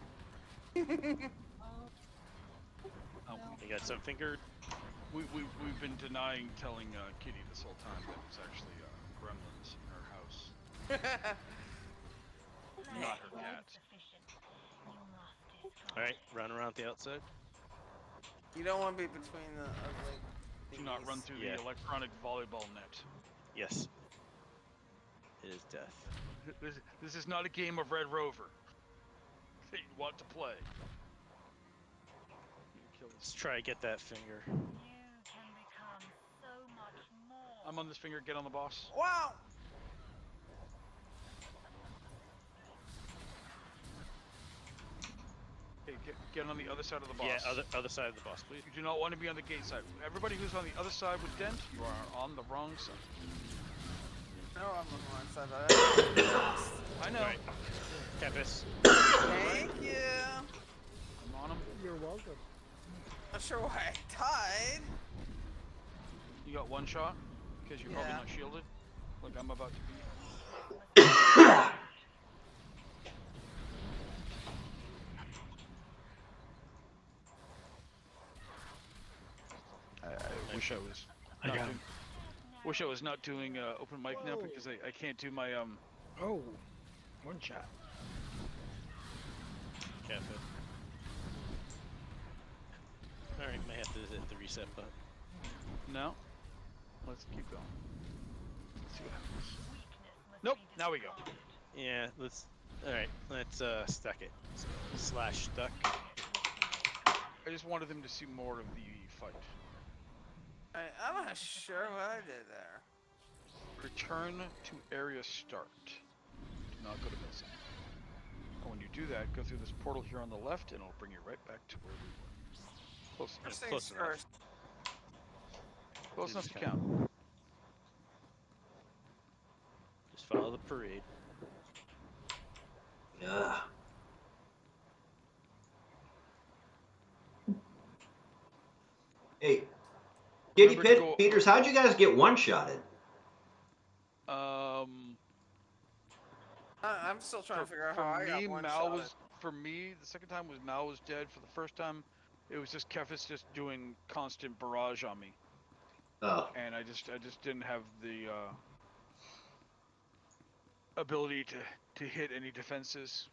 Speaker 6: Oh.
Speaker 5: You got some finger.
Speaker 3: We've been denying telling Kitty this whole time that it's actually gremlins in her house, not her cat.
Speaker 5: All right, run around the outside.
Speaker 2: You don't want to be between the ugly.
Speaker 3: Do not run
Speaker 2: thingies.
Speaker 3: through
Speaker 5: Yeah.
Speaker 3: the electronic volleyball net.
Speaker 5: Yes. It is death.
Speaker 3: This is not a game of Red Rover that you want to play. Kill
Speaker 5: Let's
Speaker 3: this.
Speaker 5: try to get that finger.
Speaker 9: You can become so much more.
Speaker 3: I'm on this finger. Get on the boss.
Speaker 2: Wow.
Speaker 3: Okay, get on the other side of the boss.
Speaker 5: Yeah, other side of the boss, please.
Speaker 3: You do not want to be on the gate side. Everybody who's on the other side with Dent, you are on the wrong side.
Speaker 2: No, I'm on the wrong side. But
Speaker 3: I know.
Speaker 5: Alright. Tempest.
Speaker 2: Thank you.
Speaker 3: I'm on him.
Speaker 7: You're welcome.
Speaker 2: Not sure why I died.
Speaker 3: You got one shot because you're probably
Speaker 2: Yeah.
Speaker 3: not shielded, like I'm about to be. I wish I was. Not
Speaker 4: got
Speaker 3: doing,
Speaker 4: him.
Speaker 3: wish I was not doing open mic now
Speaker 7: Whoa.
Speaker 3: because I can't do my
Speaker 4: Oh, one shot.
Speaker 5: Careful. Alright, may have to hit the reset button.
Speaker 3: No. Let's keep going. Let's see what happens.
Speaker 9: Weakness must
Speaker 3: Nope.
Speaker 9: be
Speaker 3: Now we go.
Speaker 5: Yeah, let's. Alright, let's stuck it. So, slash stuck.
Speaker 3: I just wanted them to see more of the fight.
Speaker 2: I'm not sure what I did there.
Speaker 3: Return to area start. Do not go to missing. And when you do that, go through this portal here on the left, and it'll bring you right back to where we were. Close enough.
Speaker 2: First things
Speaker 5: close enough.
Speaker 2: first.
Speaker 3: Close enough to
Speaker 5: Okay.
Speaker 3: count.
Speaker 5: Just follow the parade.
Speaker 1: Yeah. Hey, Kitty
Speaker 3: Remember to
Speaker 1: Pit
Speaker 3: go-
Speaker 1: Peters, how'd you guys get one-shotted?
Speaker 2: I'm still trying to figure out how I got one
Speaker 3: Mal
Speaker 2: shot.
Speaker 3: was for me. The second time was Mal was dead. For the first time, it was just Kefis just doing constant barrage on me,
Speaker 1: Oh,
Speaker 3: and I just didn't have the ability to hit any defenses.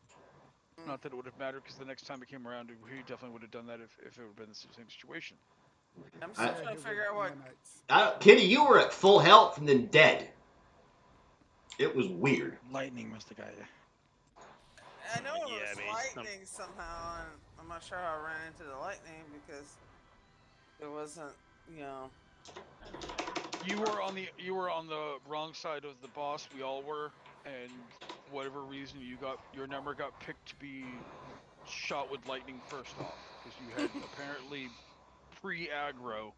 Speaker 3: Not that it would have mattered, because the next time it came around, he definitely would have done that if it would have been the same situation.
Speaker 2: I'm still
Speaker 1: I-
Speaker 2: trying to
Speaker 7: hit
Speaker 2: figure
Speaker 7: with
Speaker 2: out what.
Speaker 7: nanites.
Speaker 1: Kitty, you were at full health and then dead. It was weird.
Speaker 4: Lightning must have got you.
Speaker 2: I know it
Speaker 5: Yeah,
Speaker 2: was
Speaker 5: I mean,
Speaker 2: lightning somehow, and I'm not sure how I ran into the lightning because it wasn't, you know.
Speaker 3: You were on the wrong side of the boss. We all were, and whatever reason your number got picked to be shot with lightning first off, because you had apparently pre-aggro,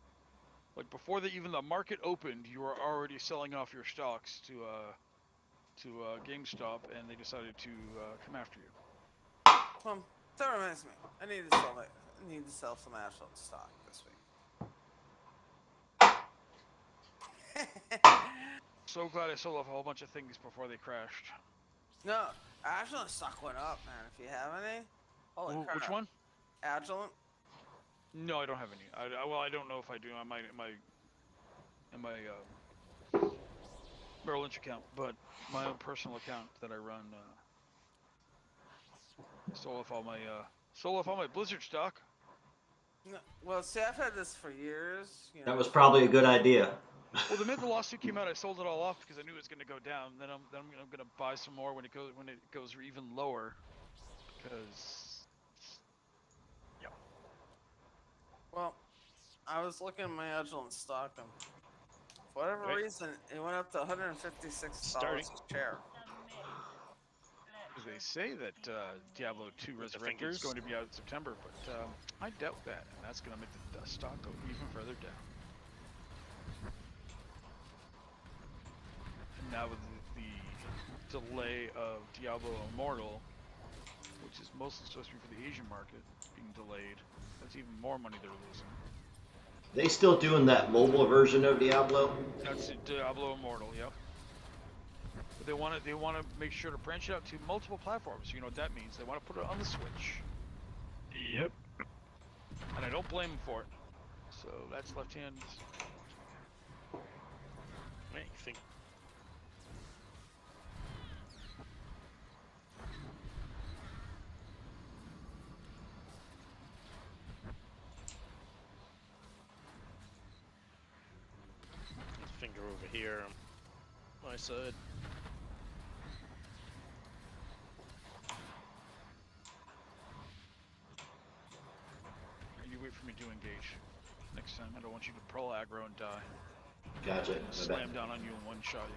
Speaker 3: like before even the market opened, you were already selling off your stocks to GameStop, and they decided to come after you.
Speaker 2: Well, that reminds me. I need to sell some Ashland stock this week.
Speaker 3: So glad I sold off a whole bunch of things before they crashed.
Speaker 2: No, Ashland stock went up, man. If you have any, holy crap.
Speaker 3: Which one?
Speaker 2: Agilent.
Speaker 3: No, I don't have any. I don't know if I do. I might in my Merrill Lynch account, but my own personal account that I run sold off all my Blizzard stock.
Speaker 2: No, well, see, I've had this for years. You know.
Speaker 1: That was probably a good idea.
Speaker 3: Well, the minute the lawsuit came out, I sold it all off because I knew it was going to go down. Then I'm going to buy some more when it goes even lower, because
Speaker 2: Well, I was looking at my Agilent stock, and for whatever
Speaker 5: Right.
Speaker 2: reason, it went up to $156
Speaker 5: Starting.
Speaker 2: a share.
Speaker 3: they say that Diablo 2
Speaker 5: With the
Speaker 3: Resurrected is
Speaker 5: fingers.
Speaker 3: going to be out in September, but I doubt that, and that's going to make the stock go even further down. And now with the delay of Diablo Immortal, which is mostly supposed to be for the Asian market, being delayed, that's even more money they're losing.
Speaker 1: They still doing that mobile version of Diablo?
Speaker 3: That's Diablo Immortal, yep. But they want to make sure to branch it out to multiple platforms. You know what that means? They want to put it on the Switch,
Speaker 4: Yep.
Speaker 3: and I don't blame them for it. So that's left hand.
Speaker 5: Right, you think finger over here on my side.
Speaker 3: And you wait for me to engage. Next time, I don't want you to pro aggro and die.
Speaker 1: Gotcha. My
Speaker 3: Slam
Speaker 1: bad.
Speaker 3: down on you and one shot you.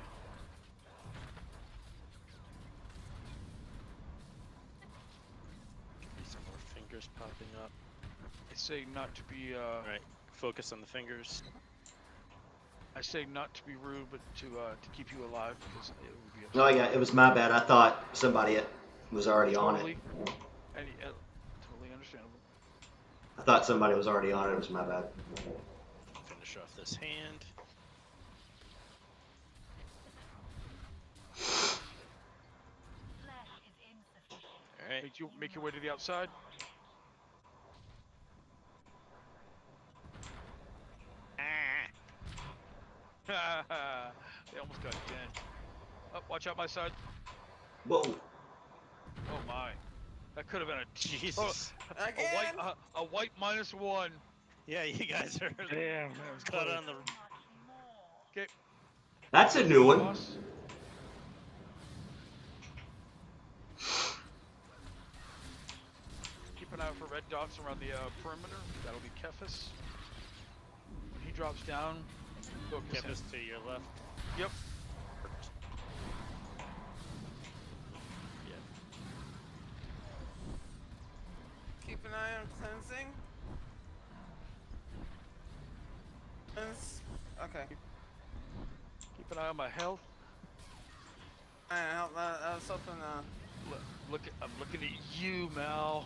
Speaker 5: Some more fingers popping up.
Speaker 3: I say not to be
Speaker 5: Alright, focus on the fingers.
Speaker 3: I say not to be rude, but to keep you alive because it would be
Speaker 1: No, yeah, it was my bad. I thought somebody was already on
Speaker 3: totally,
Speaker 1: it.
Speaker 3: totally understandable.
Speaker 1: I thought somebody was already on it. It was my bad.
Speaker 5: Finish off this hand.
Speaker 9: Flesh is insufficient.
Speaker 5: Alright.
Speaker 3: Make your way to the outside. They almost got dent. Oh, watch out my side.
Speaker 1: Whoa.
Speaker 3: Oh my, that could have been a
Speaker 5: Jesus.
Speaker 2: Again?
Speaker 3: a white -1.
Speaker 5: Yeah, you guys are
Speaker 4: Damn, that was
Speaker 5: caught
Speaker 4: close.
Speaker 5: on the.
Speaker 9: So much more.
Speaker 3: Okay.
Speaker 1: That's a new one.
Speaker 3: Boss. Keep an eye out for red dots around the perimeter. That'll be Kephis. When he drops down, focus him.
Speaker 5: Kephis to your left.
Speaker 3: Yep.
Speaker 5: Yeah.
Speaker 2: Keep an eye on cleansing. Okay.
Speaker 3: Keep an eye on my health.
Speaker 2: I was hoping.
Speaker 3: I'm looking at you, Mal.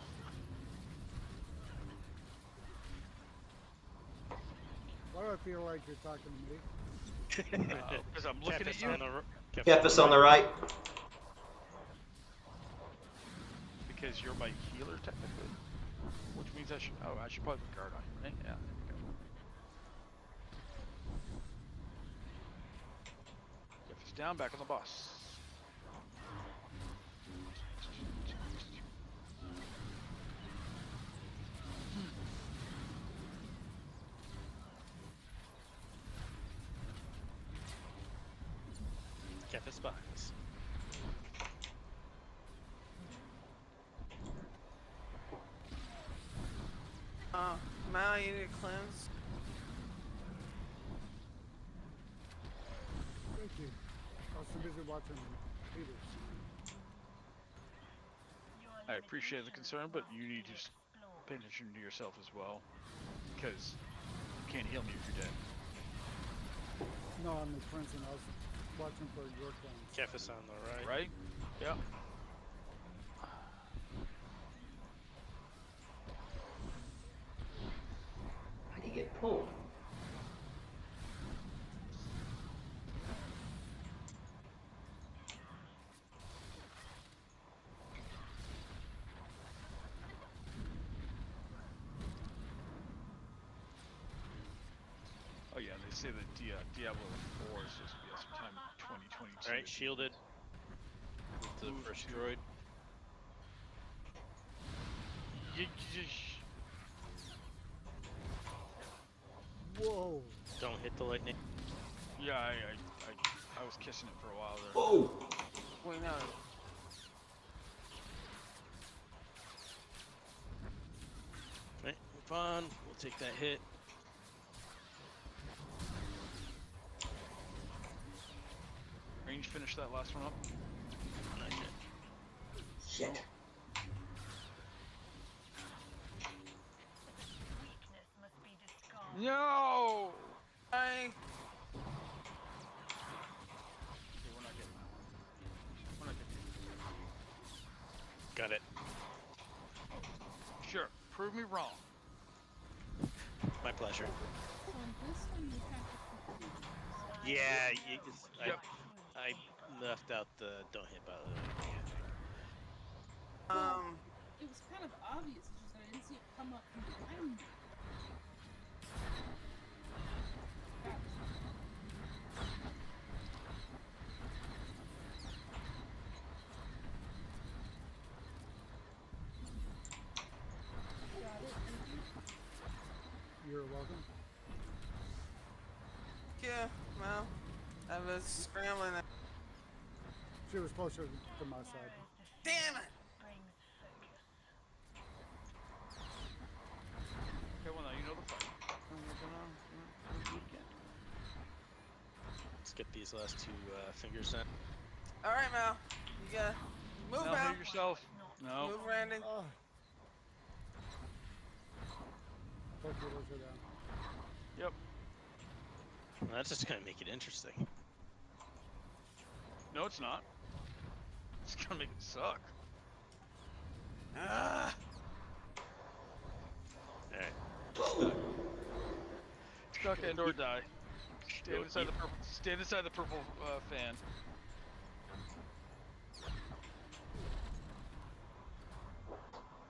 Speaker 7: Why do I feel like you're talking to me?
Speaker 3: Because I'm looking at
Speaker 5: Kephis
Speaker 3: you.
Speaker 5: on the
Speaker 1: Kephis on the right.
Speaker 3: Because you're my healer, technically. Which means I should probably put guard on you, right? Yeah, there we go. If it's down, back on the boss.
Speaker 5: Kephis box.
Speaker 2: Mal, you need to cleanse.
Speaker 7: Thank you. I was too busy watching Peters.
Speaker 3: I appreciate the concern, but you need to just pay attention to yourself as well. Because you can't heal me if you're dead.
Speaker 7: No, I'm the cleansing. I was watching for your cleanse.
Speaker 5: Kephis on the right.
Speaker 3: Right? Yeah.
Speaker 1: How do you get pulled?
Speaker 3: Oh yeah, they say that Diablo 4 is supposed to be out sometime in 2022.
Speaker 5: Alright, shielded. With the
Speaker 3: Move
Speaker 5: first
Speaker 3: to-
Speaker 5: droid.
Speaker 7: Whoa!
Speaker 5: Don't hit the lightning.
Speaker 3: Yeah, I was kissing it for a while there.
Speaker 1: Whoa.
Speaker 2: Wait, no.
Speaker 5: Right, move on. We'll take that hit.
Speaker 3: Range finish that last one up.
Speaker 5: Not yet.
Speaker 1: Shit.
Speaker 9: Weakness must be discarded.
Speaker 3: No!
Speaker 2: I.
Speaker 3: Okay, we're not getting that. We're not getting
Speaker 5: Got it.
Speaker 3: that. Sure, prove me wrong.
Speaker 5: My pleasure.
Speaker 6: So on this one, you have to complete.
Speaker 5: Yeah,
Speaker 3: Yep.
Speaker 5: I left out the don't hit by the lightning.
Speaker 6: It was kind of obvious. It's just that I didn't see it come up from behind me. Got it. Thank you.
Speaker 7: You're welcome.
Speaker 2: Yeah, Mal. I was scrambling.
Speaker 7: She was closer to my side.
Speaker 2: Damn it!
Speaker 9: Brings focus.
Speaker 3: Okay, well now you know the fight. And we're gonna do it again.
Speaker 5: Let's get these last two fingers in.
Speaker 2: All right, Mal. You gotta move,
Speaker 3: Now
Speaker 2: Mal.
Speaker 3: hit yourself. No.
Speaker 2: Move, Randy.
Speaker 7: Oh. Both healers are down.
Speaker 3: Yep.
Speaker 5: Well, that's just gonna make it interesting.
Speaker 3: No, it's not. It's gonna make it suck.
Speaker 2: Ah.
Speaker 5: All right.
Speaker 3: Stuck and or die.
Speaker 5: Go
Speaker 3: Stand inside the purple fan.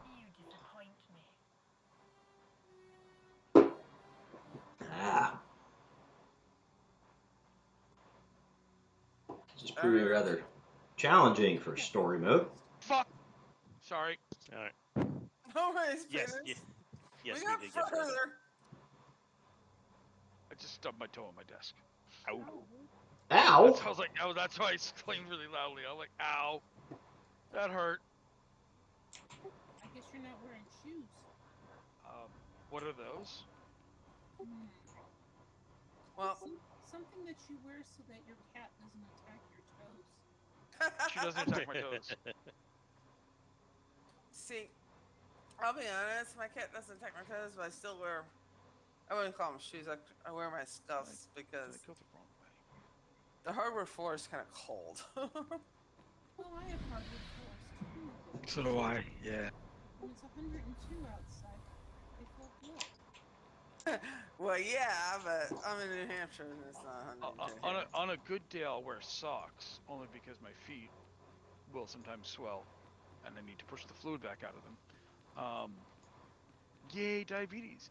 Speaker 9: You disappoint me.
Speaker 1: Ah. This is proving rather challenging for story mode.
Speaker 3: Fuck. Sorry.
Speaker 5: All right.
Speaker 2: No worries,
Speaker 5: Yes.
Speaker 2: Penis.
Speaker 5: Yes,
Speaker 2: we got
Speaker 5: did get
Speaker 2: further.
Speaker 3: I just stubbed my toe on my desk.
Speaker 5: Ow.
Speaker 1: Ow!
Speaker 3: I was like, oh, that's why I exclaimed really loudly. I was like, ow. That hurt.
Speaker 6: I guess you're not wearing shoes.
Speaker 3: What are those?
Speaker 6: Hmm.
Speaker 2: Well,
Speaker 6: Something that you wear so that your cat doesn't attack your toes.
Speaker 3: She doesn't attack my toes.
Speaker 2: See, I'll be honest. My cat doesn't attack my toes, but I still wear. I wouldn't call them shoes. I wear my scuffs because
Speaker 3: I go the wrong way.
Speaker 2: the hardwood floor is kind of cold.
Speaker 6: Well, I have hardwood floors too.
Speaker 4: So do I. Yeah.
Speaker 6: When it's 102 outside, they feel good.
Speaker 2: Well, yeah, but I'm in New Hampshire and it's not 102.
Speaker 3: On a good day, I'll wear socks, only because my feet will sometimes swell, and I need to push the fluid back out of them. Yay, diabetes.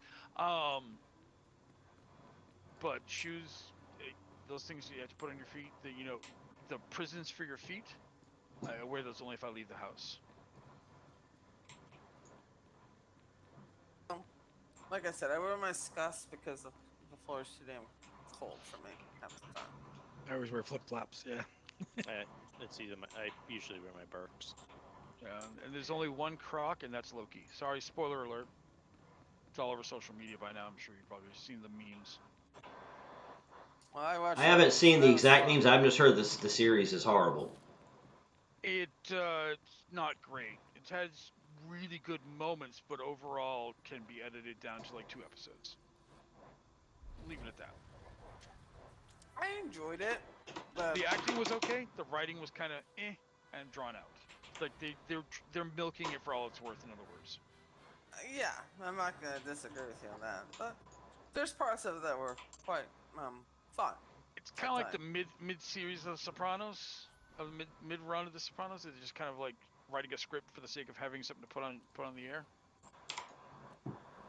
Speaker 3: But shoes, those things you have to put on your feet, the prisons for your feet, I wear those only if I leave the house.
Speaker 2: Like I said, I wear my scuffs because the floor is too damn cold for me half the time.
Speaker 4: I always wear flip flops. Yeah.
Speaker 5: It's either I usually wear my Birks.
Speaker 3: And there's only one croc, and that's Loki. Sorry, spoiler alert. It's all over social media by now. I'm sure you've probably seen the memes.
Speaker 2: Well, I watched.
Speaker 1: I haven't seen the
Speaker 2: that was
Speaker 1: exact
Speaker 2: fun.
Speaker 1: names. I've just heard this. The series is horrible.
Speaker 3: It's not great. It has really good moments, but overall can be edited down to like 2 episodes. Leave it at that.
Speaker 2: I enjoyed it, but
Speaker 3: The acting was okay. The writing was kind of and drawn out. Like they're milking it for all it's worth. In other words.
Speaker 2: yeah, I'm not gonna disagree with you on that. But there's parts of it that were quite fun.
Speaker 3: It's kind of like the mid series of The Sopranos, of the mid run of The Sopranos. They're just kind of like writing a script for the sake of having something to put on the air.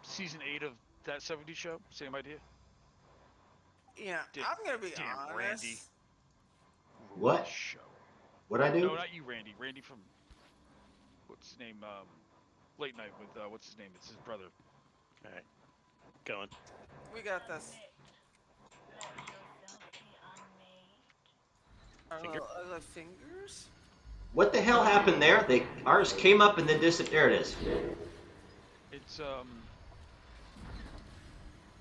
Speaker 3: Season 8 of that '70s show, same idea.
Speaker 2: Yeah,
Speaker 3: Damn-
Speaker 2: I'm gonna be
Speaker 3: damn,
Speaker 2: honest.
Speaker 3: Randy.
Speaker 1: What?
Speaker 3: Show.
Speaker 1: What'd I do?
Speaker 3: No, not you, Randy. Randy from what's his name? Late Night with what's his name? It's his brother.
Speaker 5: All right. Going.
Speaker 2: We got this.
Speaker 9: Let yourself be unmade.
Speaker 2: Our
Speaker 5: Finger?
Speaker 2: little other fingers.
Speaker 1: What the hell happened there? Ours came up and then disappeared. There it is.
Speaker 3: It's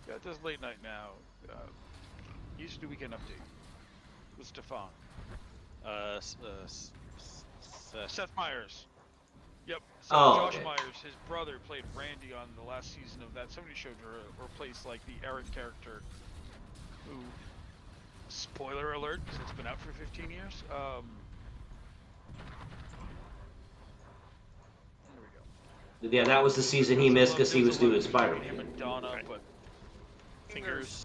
Speaker 3: yeah, it does Late Night now. Used to do Weekend Update with Stefan. Seth Meyers. Yep. So
Speaker 1: Oh,
Speaker 3: Josh
Speaker 1: okay.
Speaker 3: Myers, his brother, played Randy on the last season of that '70s show to replace like the Eric character, who, spoiler alert, because it's been out for 15 years. There we go.
Speaker 1: Yeah, that was the season he missed because he was doing Spider-Man.
Speaker 3: Him and Donna,
Speaker 5: Right.
Speaker 3: but
Speaker 5: Fingers.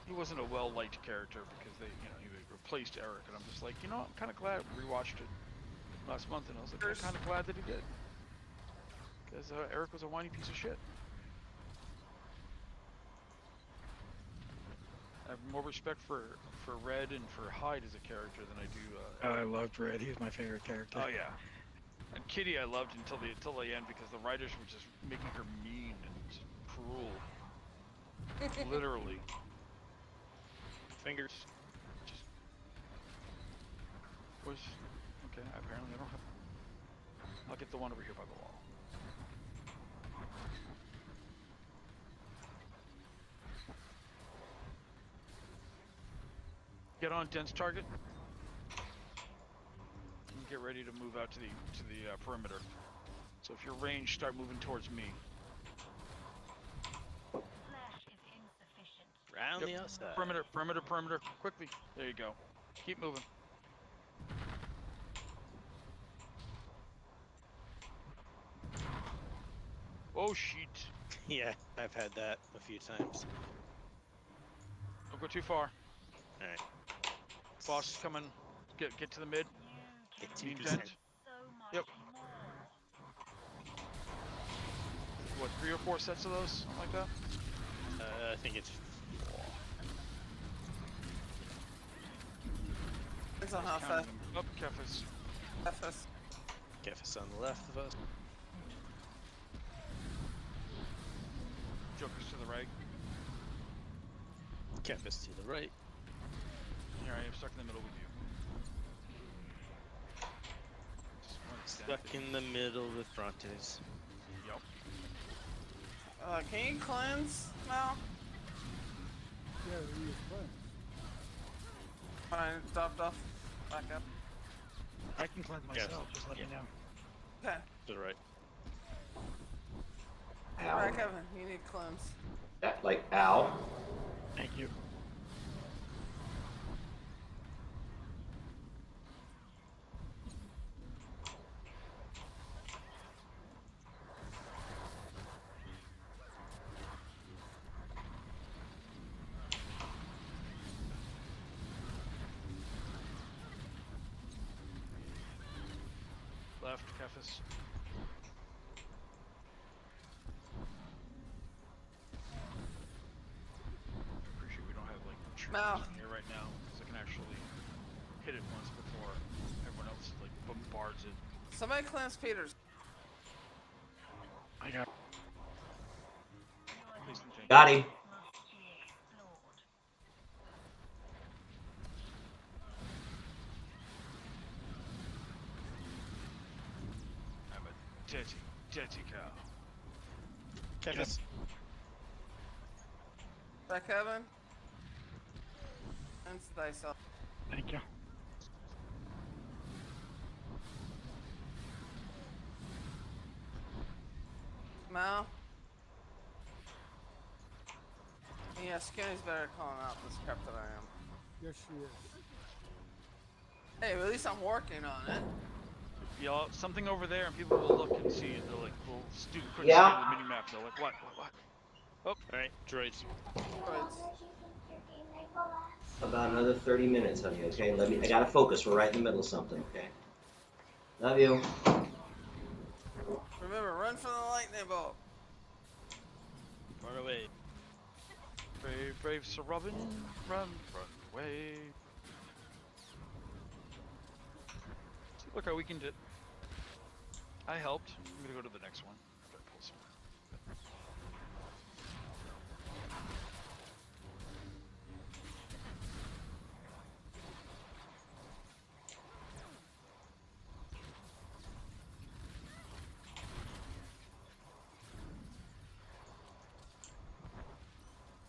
Speaker 3: he wasn't a well-liked character because he replaced Eric, and I'm just like, I'm kind of glad. Rewatched it last month, and I was like, I'm kind of glad that he did, because Eric was a whiny piece of shit. I have more respect for Red and for Hyde as a character than I do.
Speaker 4: I loved Red. He was my favorite character.
Speaker 3: Oh yeah, and Kitty I loved until the end because the writers were just making her mean and Literally.
Speaker 5: Fingers.
Speaker 3: Just push. Okay, apparently I don't have. I'll get the one over here by the wall. Get on dense target. And get ready to move out to the perimeter. So if you're ranged, start moving towards me.
Speaker 9: Flesh is insufficient.
Speaker 5: Round the outside.
Speaker 3: Perimeter, perimeter, perimeter. Quickly. There you go. Keep moving. Oh shit.
Speaker 5: Yeah, I've had that a few times.
Speaker 3: Don't go too far.
Speaker 5: Alright.
Speaker 3: Boss is coming. Get to the mid.
Speaker 9: You
Speaker 5: Get
Speaker 9: can
Speaker 5: 2%.
Speaker 9: do
Speaker 3: Dent.
Speaker 9: so much
Speaker 3: Yep.
Speaker 9: more.
Speaker 3: What, 3 or 4 sets of those? Something like that?
Speaker 5: I think it's
Speaker 2: Depends on how
Speaker 3: Counting
Speaker 2: fast.
Speaker 3: them. Up, Kefis.
Speaker 2: Fast.
Speaker 5: Kefis on the left of us.
Speaker 3: Joker's to the right.
Speaker 5: Kefis to the right.
Speaker 3: Here I am, stuck in the middle with you. Just one
Speaker 5: Stuck
Speaker 3: dent.
Speaker 5: in the middle with Brontes.
Speaker 3: Yup.
Speaker 2: Can you cleanse now?
Speaker 7: Yeah, we use cleanse.
Speaker 2: Fine, dropped off. Back up.
Speaker 4: I can cleanse myself. Just let me know.
Speaker 2: Okay.
Speaker 5: To the right.
Speaker 1: Ow.
Speaker 2: Alright, Kevin, you need cleanse.
Speaker 1: That, like, ow.
Speaker 4: Thank you.
Speaker 3: Left, Kefis. Appreciate we don't have like troops
Speaker 2: Mouth.
Speaker 3: in here right now, because I can actually hit it once before everyone else like bombards it.
Speaker 2: Somebody cleanse Peters.
Speaker 4: I got.
Speaker 3: Please and thank
Speaker 1: Got him.
Speaker 9: Must be explored.
Speaker 3: I'm a dirty, dirty cow.
Speaker 5: Kefis.
Speaker 2: Back, Kevin. Cleanse thyself.
Speaker 4: Thank you.
Speaker 2: Mal. Yeah, Skinny's better at calling out this crap than I am.
Speaker 7: Yes, she is.
Speaker 2: Hey, at least I'm working on it.
Speaker 3: Y'all, something over there, and people will look and see it. They'll like, will do a quick
Speaker 1: Yeah.
Speaker 3: scan of the mini map. They're like, what?
Speaker 5: Alright, droids.
Speaker 2: Droids.
Speaker 1: About another 30 minutes, honey, okay? I gotta focus. We're right in the middle of something, okay? Love you.
Speaker 2: Remember, run for the lightning bolt.
Speaker 5: Run away.
Speaker 3: Brave, brave Sir Robin, run away. See, look how we can do. I helped. I'm gonna go to the next one. After I pull some.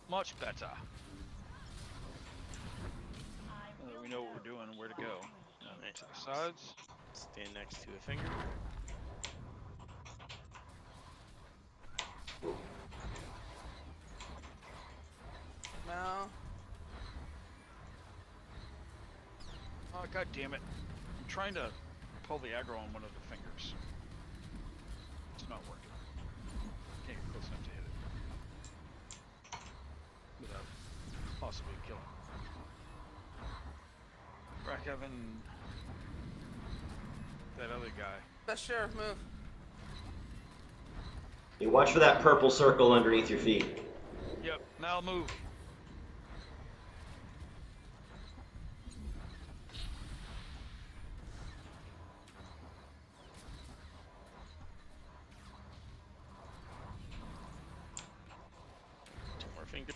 Speaker 3: Much better. Now that we know what we're doing and where to go.
Speaker 5: Alright.
Speaker 3: To the sides.
Speaker 5: Stand next to a finger.
Speaker 2: Mal.
Speaker 3: Oh, god damn it. I'm trying to pull the aggro on one of the fingers. It's not working. Can't get close enough to hit it. Without possibly killing. Rack Evan. That other guy.
Speaker 2: Best sheriff move.
Speaker 1: You watch for that purple circle underneath your feet.
Speaker 3: Yep, now move.
Speaker 5: Two more fingers.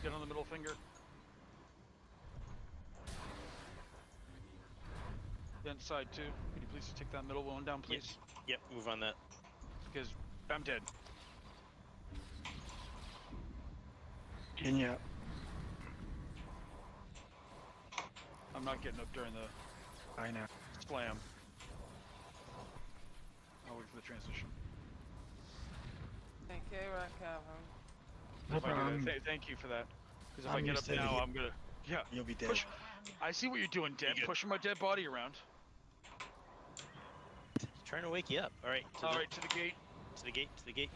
Speaker 3: Get on the middle finger. Then side 2. Can you please just take that middle one down, please?
Speaker 5: Yep, move on that.
Speaker 3: Because I'm dead.
Speaker 4: Yeah.
Speaker 3: I'm not getting up during the
Speaker 4: I know.
Speaker 3: slam. I'll wait for the transition.
Speaker 2: Thank you, Kevin.
Speaker 4: No
Speaker 3: If I do
Speaker 4: problem.
Speaker 3: that, thank you for that. Because if I
Speaker 4: I'm
Speaker 3: get
Speaker 4: used
Speaker 3: up
Speaker 4: to it.
Speaker 3: now, I'm gonna. Yeah.
Speaker 4: You'll be dead.
Speaker 3: Push. I see what you're doing, Dan.
Speaker 5: You good.
Speaker 3: Pushing my dead body around.
Speaker 5: Trying to wake you up. All right.
Speaker 3: All right, to the gate.
Speaker 5: To the gate. To the gate.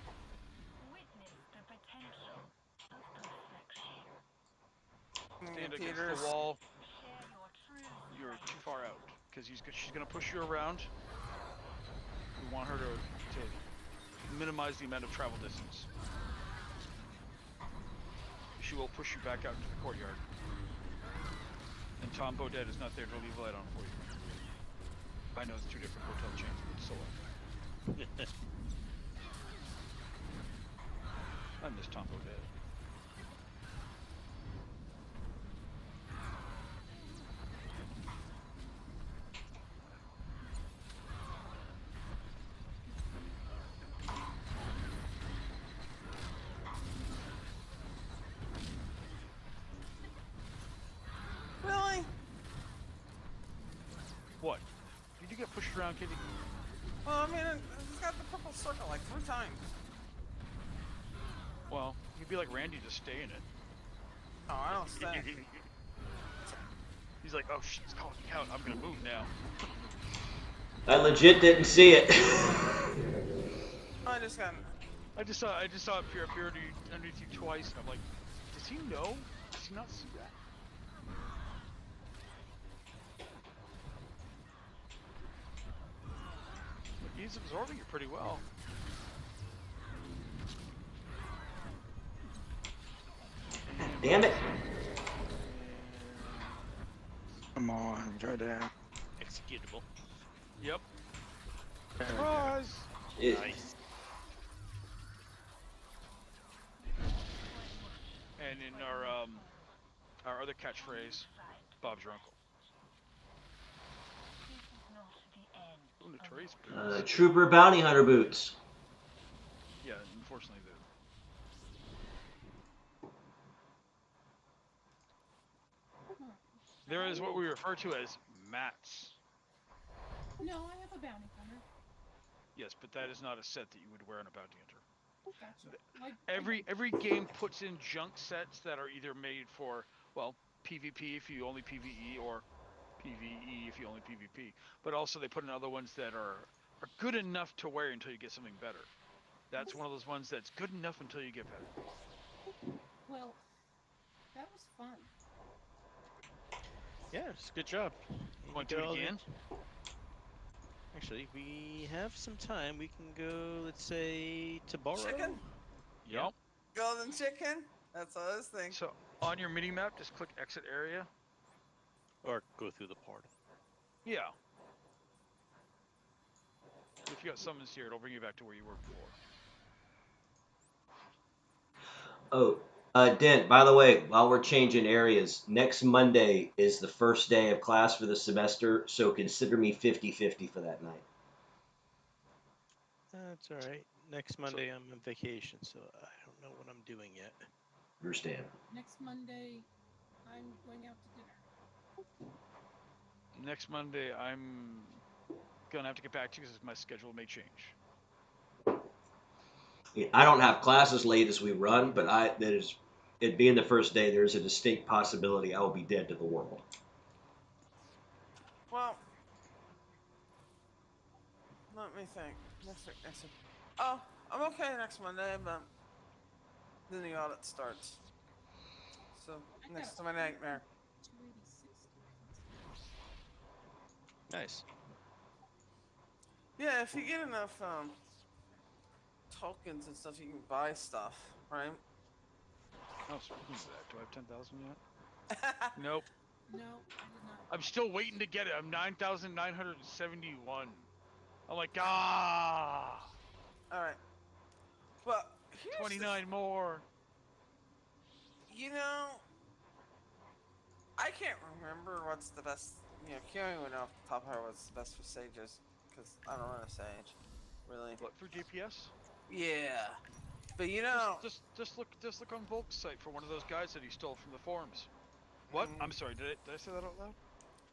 Speaker 9: Witness the potential of perfection.
Speaker 3: Stand against
Speaker 2: Peters.
Speaker 3: the wall.
Speaker 9: Share your true
Speaker 3: You're
Speaker 9: strength.
Speaker 3: too far out. Because she's gonna push you around. We want her to minimize the amount of travel distance. She will push you back out into the courtyard. And Tom Bodette is not there to leave a light on for you. I know it's 2 different hotel chains, but so what? I miss Tom Bodette.
Speaker 2: Really?
Speaker 3: What? Did you get pushed around, Kitty?
Speaker 2: Well, I mean, he's got the purple circle like 3 times.
Speaker 3: Well, you'd be like Randy, just stay in it.
Speaker 2: Oh, I don't stay.
Speaker 3: He's like, oh shit, it's calling me out. I'm gonna move now.
Speaker 1: I legit didn't see it.
Speaker 2: I just got.
Speaker 3: I just saw it appear underneath you twice, and I'm like, does he know? Does he not see that? He's absorbing it pretty well.
Speaker 1: Damn it.
Speaker 4: Come on, Jordan.
Speaker 5: Executable.
Speaker 3: Yep.
Speaker 4: There we go.
Speaker 3: Surprise!
Speaker 1: It-
Speaker 5: Nice.
Speaker 3: And in our other catchphrase, Bob's your uncle.
Speaker 9: This is not the end.
Speaker 3: Ooh, notorious boots.
Speaker 1: Trooper Bounty Hunter boots.
Speaker 3: Yeah, unfortunately, there is what we refer to as mats.
Speaker 6: No, I have a bounty hunter.
Speaker 3: Yes, but that is not a set that you would wear on a bounty hunter.
Speaker 6: Gotcha. Like
Speaker 3: Every game puts in junk sets that are either made for, well, PvP if you only PvE, or PvE if you only PvP. But also they put in other ones that are good enough to wear until you get something better. That's one of those ones that's good enough until you get better.
Speaker 6: well, that was fun.
Speaker 5: Yeah, it's a good job. You
Speaker 3: Want to
Speaker 5: get
Speaker 3: do it
Speaker 5: all the-
Speaker 3: again?
Speaker 5: Actually, we have some time. We can go, let's say, tomorrow.
Speaker 2: Chicken?
Speaker 5: Yeah.
Speaker 3: Yep.
Speaker 2: Golden chicken? That's what I was thinking.
Speaker 3: So on your mini map, just click exit area.
Speaker 5: Or go through the portal.
Speaker 3: Yeah. If you got summons here, it'll bring you back to where you were before.
Speaker 1: Oh, Dent, by the way, while we're changing areas, next Monday is the first day of class for the semester, so consider me 50-50 for that night.
Speaker 5: That's all right. Next Monday I'm on vacation, so I don't know what I'm doing yet.
Speaker 1: Understand?
Speaker 6: Next Monday, I'm going out to dinner.
Speaker 3: Next Monday, I'm gonna have to get back to you because my schedule may change.
Speaker 1: I don't have classes late as we run, but it being the first day, there's a distinct possibility I will be dead to the world.
Speaker 2: Well, let me think. Next week. Oh, I'm okay next Monday, but then the audit starts. So
Speaker 6: I
Speaker 2: next
Speaker 6: got
Speaker 2: to my nightmare.
Speaker 6: 286.
Speaker 5: Nice.
Speaker 2: Yeah, if you get enough tokens and stuff, you can buy stuff, right?
Speaker 3: Oh, speaking of that, do I have 10,000 yet? Nope.
Speaker 6: No, I did not.
Speaker 3: I'm still waiting to get it. I'm 9,971. I'm like, ah,
Speaker 2: All right. But here's
Speaker 3: 29 more.
Speaker 2: You know, I can't remember what's the best. Can't even know off the top of my head what's the best for sages because I don't run a sage, really.
Speaker 3: What for DPS?
Speaker 2: Yeah, but
Speaker 3: Just look on Volk's site for one of those guys that he stole from the forums. What?
Speaker 2: mm,
Speaker 3: I'm sorry. Did I say that out loud?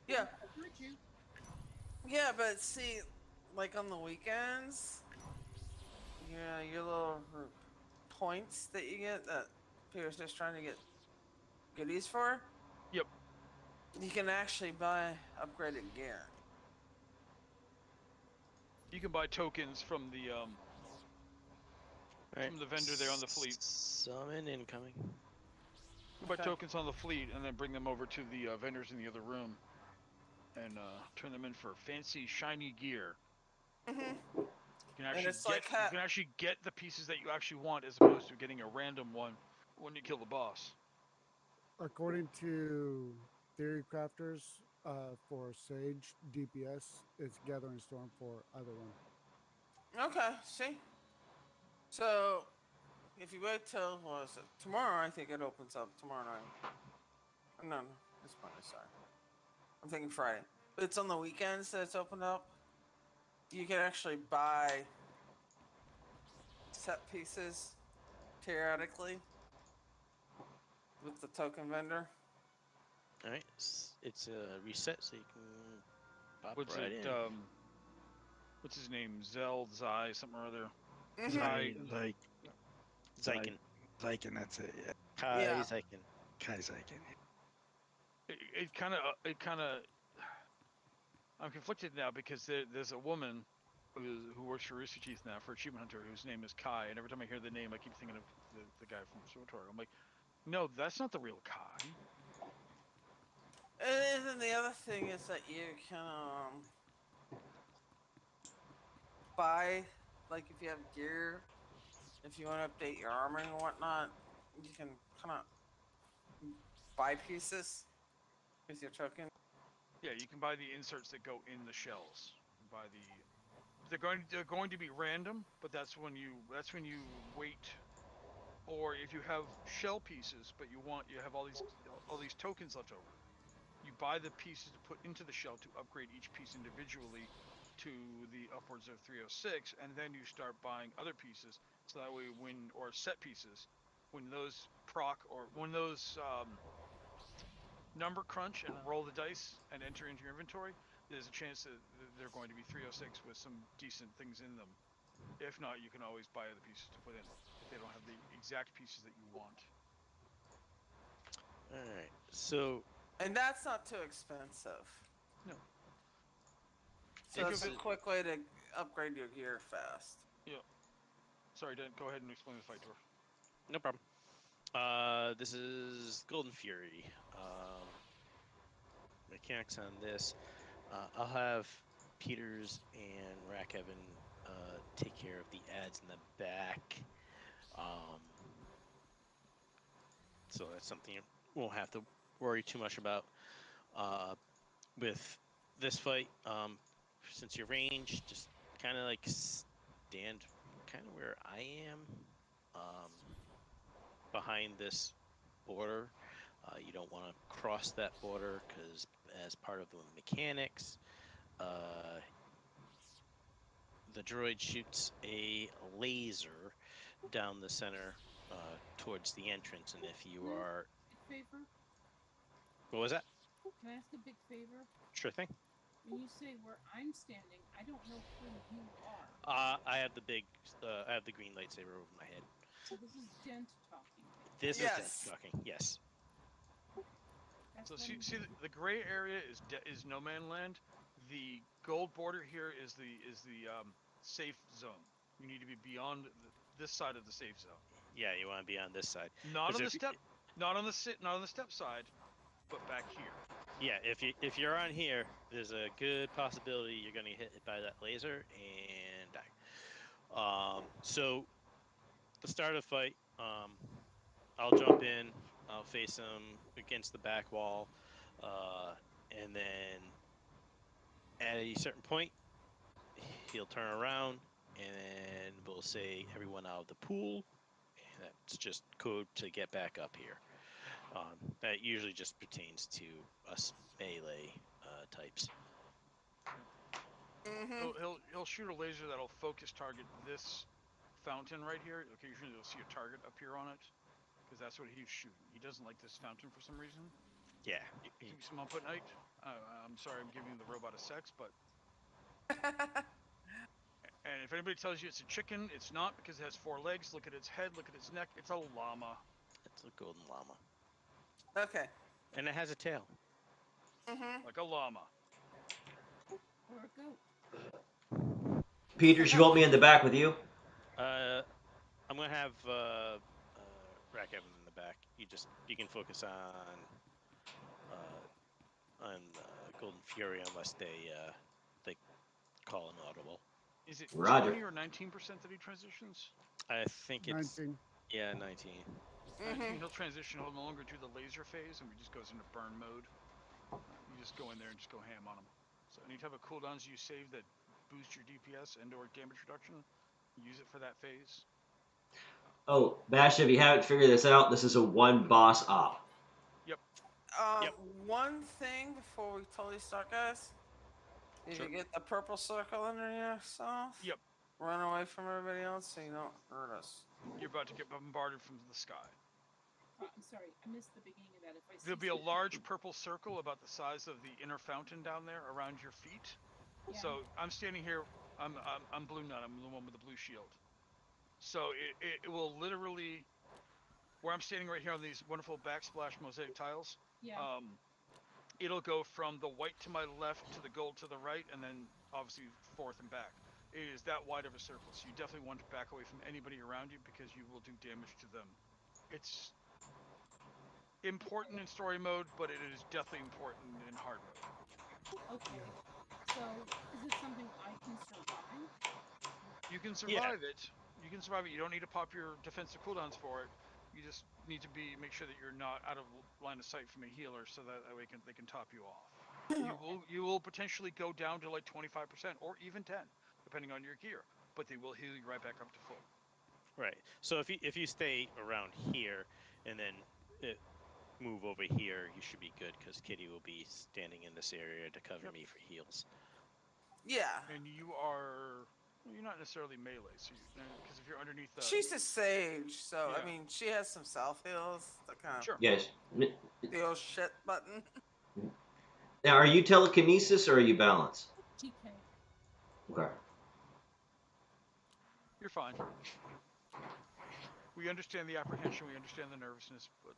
Speaker 2: yeah,
Speaker 6: I heard you.
Speaker 2: yeah. But see, like on the weekends, your little points that you get that Peter's just trying to get goodies for,
Speaker 3: Yep.
Speaker 2: you can actually buy upgraded gear.
Speaker 3: You can buy tokens from the
Speaker 5: Alright.
Speaker 3: from the vendor there on the fleet.
Speaker 5: Summon incoming.
Speaker 3: You can buy
Speaker 2: Okay.
Speaker 3: tokens on the fleet and then bring them over to the vendors in the other room and turn them in for fancy shiny gear.
Speaker 2: Hmm.
Speaker 3: You can
Speaker 2: And
Speaker 3: actually
Speaker 2: it's like
Speaker 3: get the pieces that you actually want as opposed to getting a random one when you kill the boss.
Speaker 7: According to Theory Crafters, for Sage DPS, it's Gathering Storm for either one.
Speaker 2: okay. See, so if you wait till what is it tomorrow? I think it opens up tomorrow night. No, it's Monday. Sorry, I'm thinking Friday. But it's on the weekends that it's opened up. You can actually buy set pieces periodically with the token vendor.
Speaker 5: Alright. It's a reset, so you can pop
Speaker 3: What's
Speaker 5: right
Speaker 3: it?
Speaker 5: in.
Speaker 3: What's his name? Zai, something or other.
Speaker 2: Mhm.
Speaker 3: Zai.
Speaker 4: Like
Speaker 5: Zyken.
Speaker 4: Zyken, that's it. Yeah.
Speaker 5: Kai
Speaker 2: Yeah.
Speaker 5: Zyken.
Speaker 4: Kai Zyken.
Speaker 3: It kind of. I'm conflicted now because there's a woman who works for Rooster Teeth now for Achievement Hunter whose name is Kai, and every time I hear the name, I keep thinking of the guy from SWTOR. I'm like, no, that's not the real Kai.
Speaker 2: And then the other thing is that you can buy, like if you have gear, if you want to update your armor and whatnot, you can kind of buy pieces with your token.
Speaker 3: Yeah, you can buy the inserts that go in the shells. You can buy they're going to be random, but that's when you wait. Or if you have shell pieces, but you have all these tokens left over, you buy the pieces to put into the shell to upgrade each piece individually to the upwards of 306, and then you start buying other pieces. So that way, or set pieces, when those proc or when those number crunch and roll the dice and enter into your inventory, there's a chance that they're going to be 306 with some decent things in them. If not, you can always buy other pieces to put in if they don't have the exact pieces that you want.
Speaker 5: Alright. So
Speaker 2: And that's not too expensive.
Speaker 3: No.
Speaker 2: So
Speaker 3: Think
Speaker 2: it's
Speaker 3: of
Speaker 2: a
Speaker 3: it.
Speaker 2: quick way to upgrade your gear fast.
Speaker 3: Yeah. Sorry, Dan. Go ahead and explain the fight, Dwarf.
Speaker 5: no problem. This is Golden Fury. Mechanics on this. I'll have Peters and Rackhaven take care of the ads in the back. So that's something you won't have to worry too much about. With this fight, since you're ranged, just kind of like stand kind of where I am, behind this border. You don't want to cross that border because, as part of the mechanics, uh, the droid shoots a laser down the center towards the entrance, and if you are,
Speaker 6: Big favor.
Speaker 5: what was that?
Speaker 6: Can I ask a big favor?
Speaker 5: Sure thing.
Speaker 6: When you say where I'm standing, I don't know who you are.
Speaker 5: I have the big, I have the green lightsaber over my head.
Speaker 6: So this is Dent talking.
Speaker 5: This is
Speaker 2: Yes.
Speaker 5: Dent talking. Yes.
Speaker 6: That's
Speaker 3: So
Speaker 6: what I'm
Speaker 3: see the gray area is no man land. The gold border here is the safe zone. You need to be beyond this side of the safe zone.
Speaker 5: Yeah, you want to be on this side.
Speaker 3: Not
Speaker 5: 'Cause
Speaker 3: on the
Speaker 5: if
Speaker 3: step, not on the step side, but back here.
Speaker 5: Yeah, if you're on here, there's a good possibility you're gonna get hit by that laser and die. So the start of the fight, I'll jump in, I'll face him against the back wall, and then at a certain point, he'll turn around and we'll say everyone out of the pool. And that's just code to get back up here. That usually just pertains to us melee types.
Speaker 2: Mm-hmm.
Speaker 3: He'll shoot a laser that'll focus target this fountain right here. Occasionally you'll see a target appear on it, because that's what he's shooting. He doesn't like this fountain for some reason.
Speaker 5: Yeah.
Speaker 3: It keeps him up at night. I'm sorry, I'm giving the robot a sex, but and if anybody tells you it's a chicken, it's not, because it has 4 legs. Look at its head. Look at its neck. It's a llama.
Speaker 5: It's a golden llama.
Speaker 2: Okay.
Speaker 5: And it has a tail.
Speaker 2: Mm-hmm.
Speaker 3: Like a llama.
Speaker 6: Or a goat.
Speaker 1: Peters, you want me in the back with you?
Speaker 5: I'm gonna have Rack Evan in the back. You can focus on Golden Fury unless they call an audible.
Speaker 3: Is it
Speaker 1: Roger.
Speaker 3: 20 or 19% that he transitions?
Speaker 5: I think it's
Speaker 7: 19.
Speaker 5: 19.
Speaker 3: 19, he'll transition. He'll no longer do the laser phase, and he just goes into burn mode. You just go in there and just go ham on him. So any type of cooldowns you save that boost your DPS and/or damage reduction, use it for that phase.
Speaker 1: Oh, Bash, if you haven't figured this out, this is a 1 boss op.
Speaker 3: Yep.
Speaker 5: Yep.
Speaker 2: One thing before we totally start, guys. Did
Speaker 5: Sure.
Speaker 2: you get the purple circle under yourself?
Speaker 3: Yep.
Speaker 2: Run away from everybody else so you don't hurt us.
Speaker 3: You're about to get bombarded from the sky.
Speaker 6: I'm sorry, I missed the beginning of that. If I
Speaker 3: There'll be
Speaker 6: see
Speaker 3: a
Speaker 6: something-
Speaker 3: large purple circle about the size of the inner fountain down there around your feet.
Speaker 6: Yeah.
Speaker 3: So I'm standing here. I'm Blue Nut. I'm the one with the blue shield. So it will literally, where I'm standing right here on these wonderful backsplash mosaic tiles.
Speaker 6: Yeah.
Speaker 3: It'll go from the white to my left to the gold to the right, and then obviously forth and back. It is that wide of a circle, so you definitely want to back away from anybody around you because you will do damage to them. It's important in story mode, but it is definitely important in hard mode.
Speaker 6: Okay. So, is it something I can survive?
Speaker 3: You can survive it. You can survive it. You don't need to pop your defensive cooldowns for it. You just need to make sure that you're not out of line of sight from a healer, so that way they can top you off. You will potentially go down to like 25% or even 10, depending on your gear, but they will heal you right back up to full.
Speaker 5: Right. So if you stay around here and then move over here, you should be good because Kitty will be standing in this area to cover me for heals.
Speaker 2: Yeah.
Speaker 3: And you're not necessarily melee, so because if you're underneath the
Speaker 2: She's a sage, so
Speaker 3: Yeah.
Speaker 2: I mean, she has some self heals to kind of
Speaker 3: Sure.
Speaker 1: Yes.
Speaker 2: the old shit button.
Speaker 1: Now, are you telekinesis or are you balance?
Speaker 6: TK.
Speaker 1: Okay.
Speaker 3: You're fine. We understand the apprehension, we understand the nervousness, but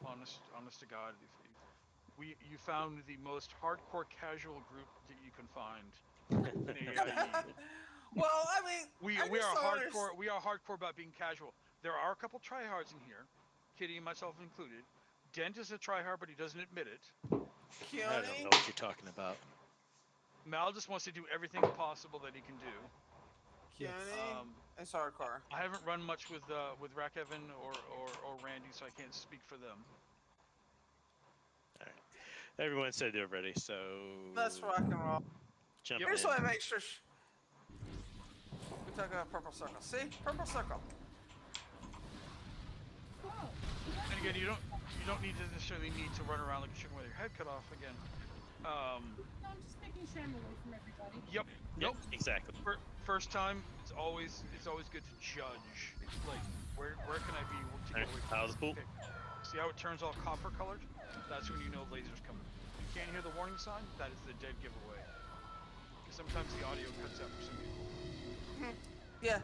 Speaker 3: honest to God, you found the most hardcore casual group that you can find in AIE.
Speaker 2: Well, I mean,
Speaker 3: We
Speaker 2: I
Speaker 3: are
Speaker 2: just don't
Speaker 3: hardcore. We are hardcore about being casual. There are a couple tryhards in here, Kitty and myself included. Dent is a tryhard, but he doesn't admit it.
Speaker 5: I don't know what you're talking about.
Speaker 3: Mal just wants to do everything possible that he can do.
Speaker 7: Yes.
Speaker 2: It's hardcore.
Speaker 3: I haven't run much with Rack Evan or Randy, so I can't speak for them.
Speaker 5: All right. Everyone said they're ready, so
Speaker 2: Let's rock and roll.
Speaker 5: jump
Speaker 2: Here's
Speaker 5: in.
Speaker 2: what I make sure. We talk about purple circle. See, purple circle.
Speaker 6: Oh.
Speaker 3: And again, you don't need to necessarily need to run around like a chicken with your head cut off again.
Speaker 6: No, I'm just making sure I'm away from everybody.
Speaker 3: Yep.
Speaker 5: Yep, exactly.
Speaker 3: First time, it's always good to judge. Like where can I be to get away from
Speaker 5: How's the pool?
Speaker 3: Okay. See how it turns all copper colored? That's when you know lasers coming. You can't hear the warning sign? That is the dead giveaway. Because sometimes the audio cuts out for some people.
Speaker 2: Yeah,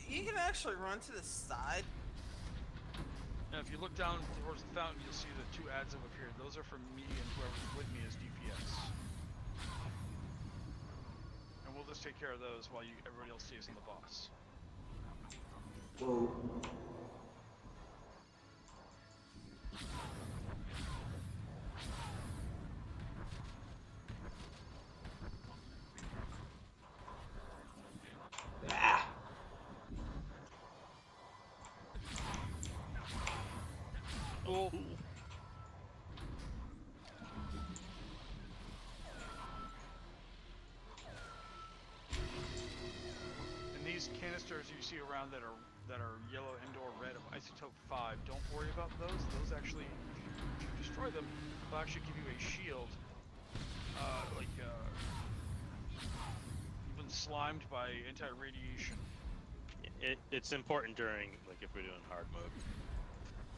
Speaker 2: you can actually run to the side.
Speaker 3: Now, if you look down towards the fountain, you'll see the 2 ads have appeared. Those are from me and whoever's with me as DPS. And we'll just take care of those while everybody else stays in the boss.
Speaker 1: Whoa. Ah.
Speaker 3: Oh. And these canisters you see around that are that are yellow and/or red of Isotope 5. Don't worry about those. Those actually, if you destroy them, they'll actually give you a shield. Even slimed by anti-radiation.
Speaker 5: It's important during, like, if we're doing hard mode.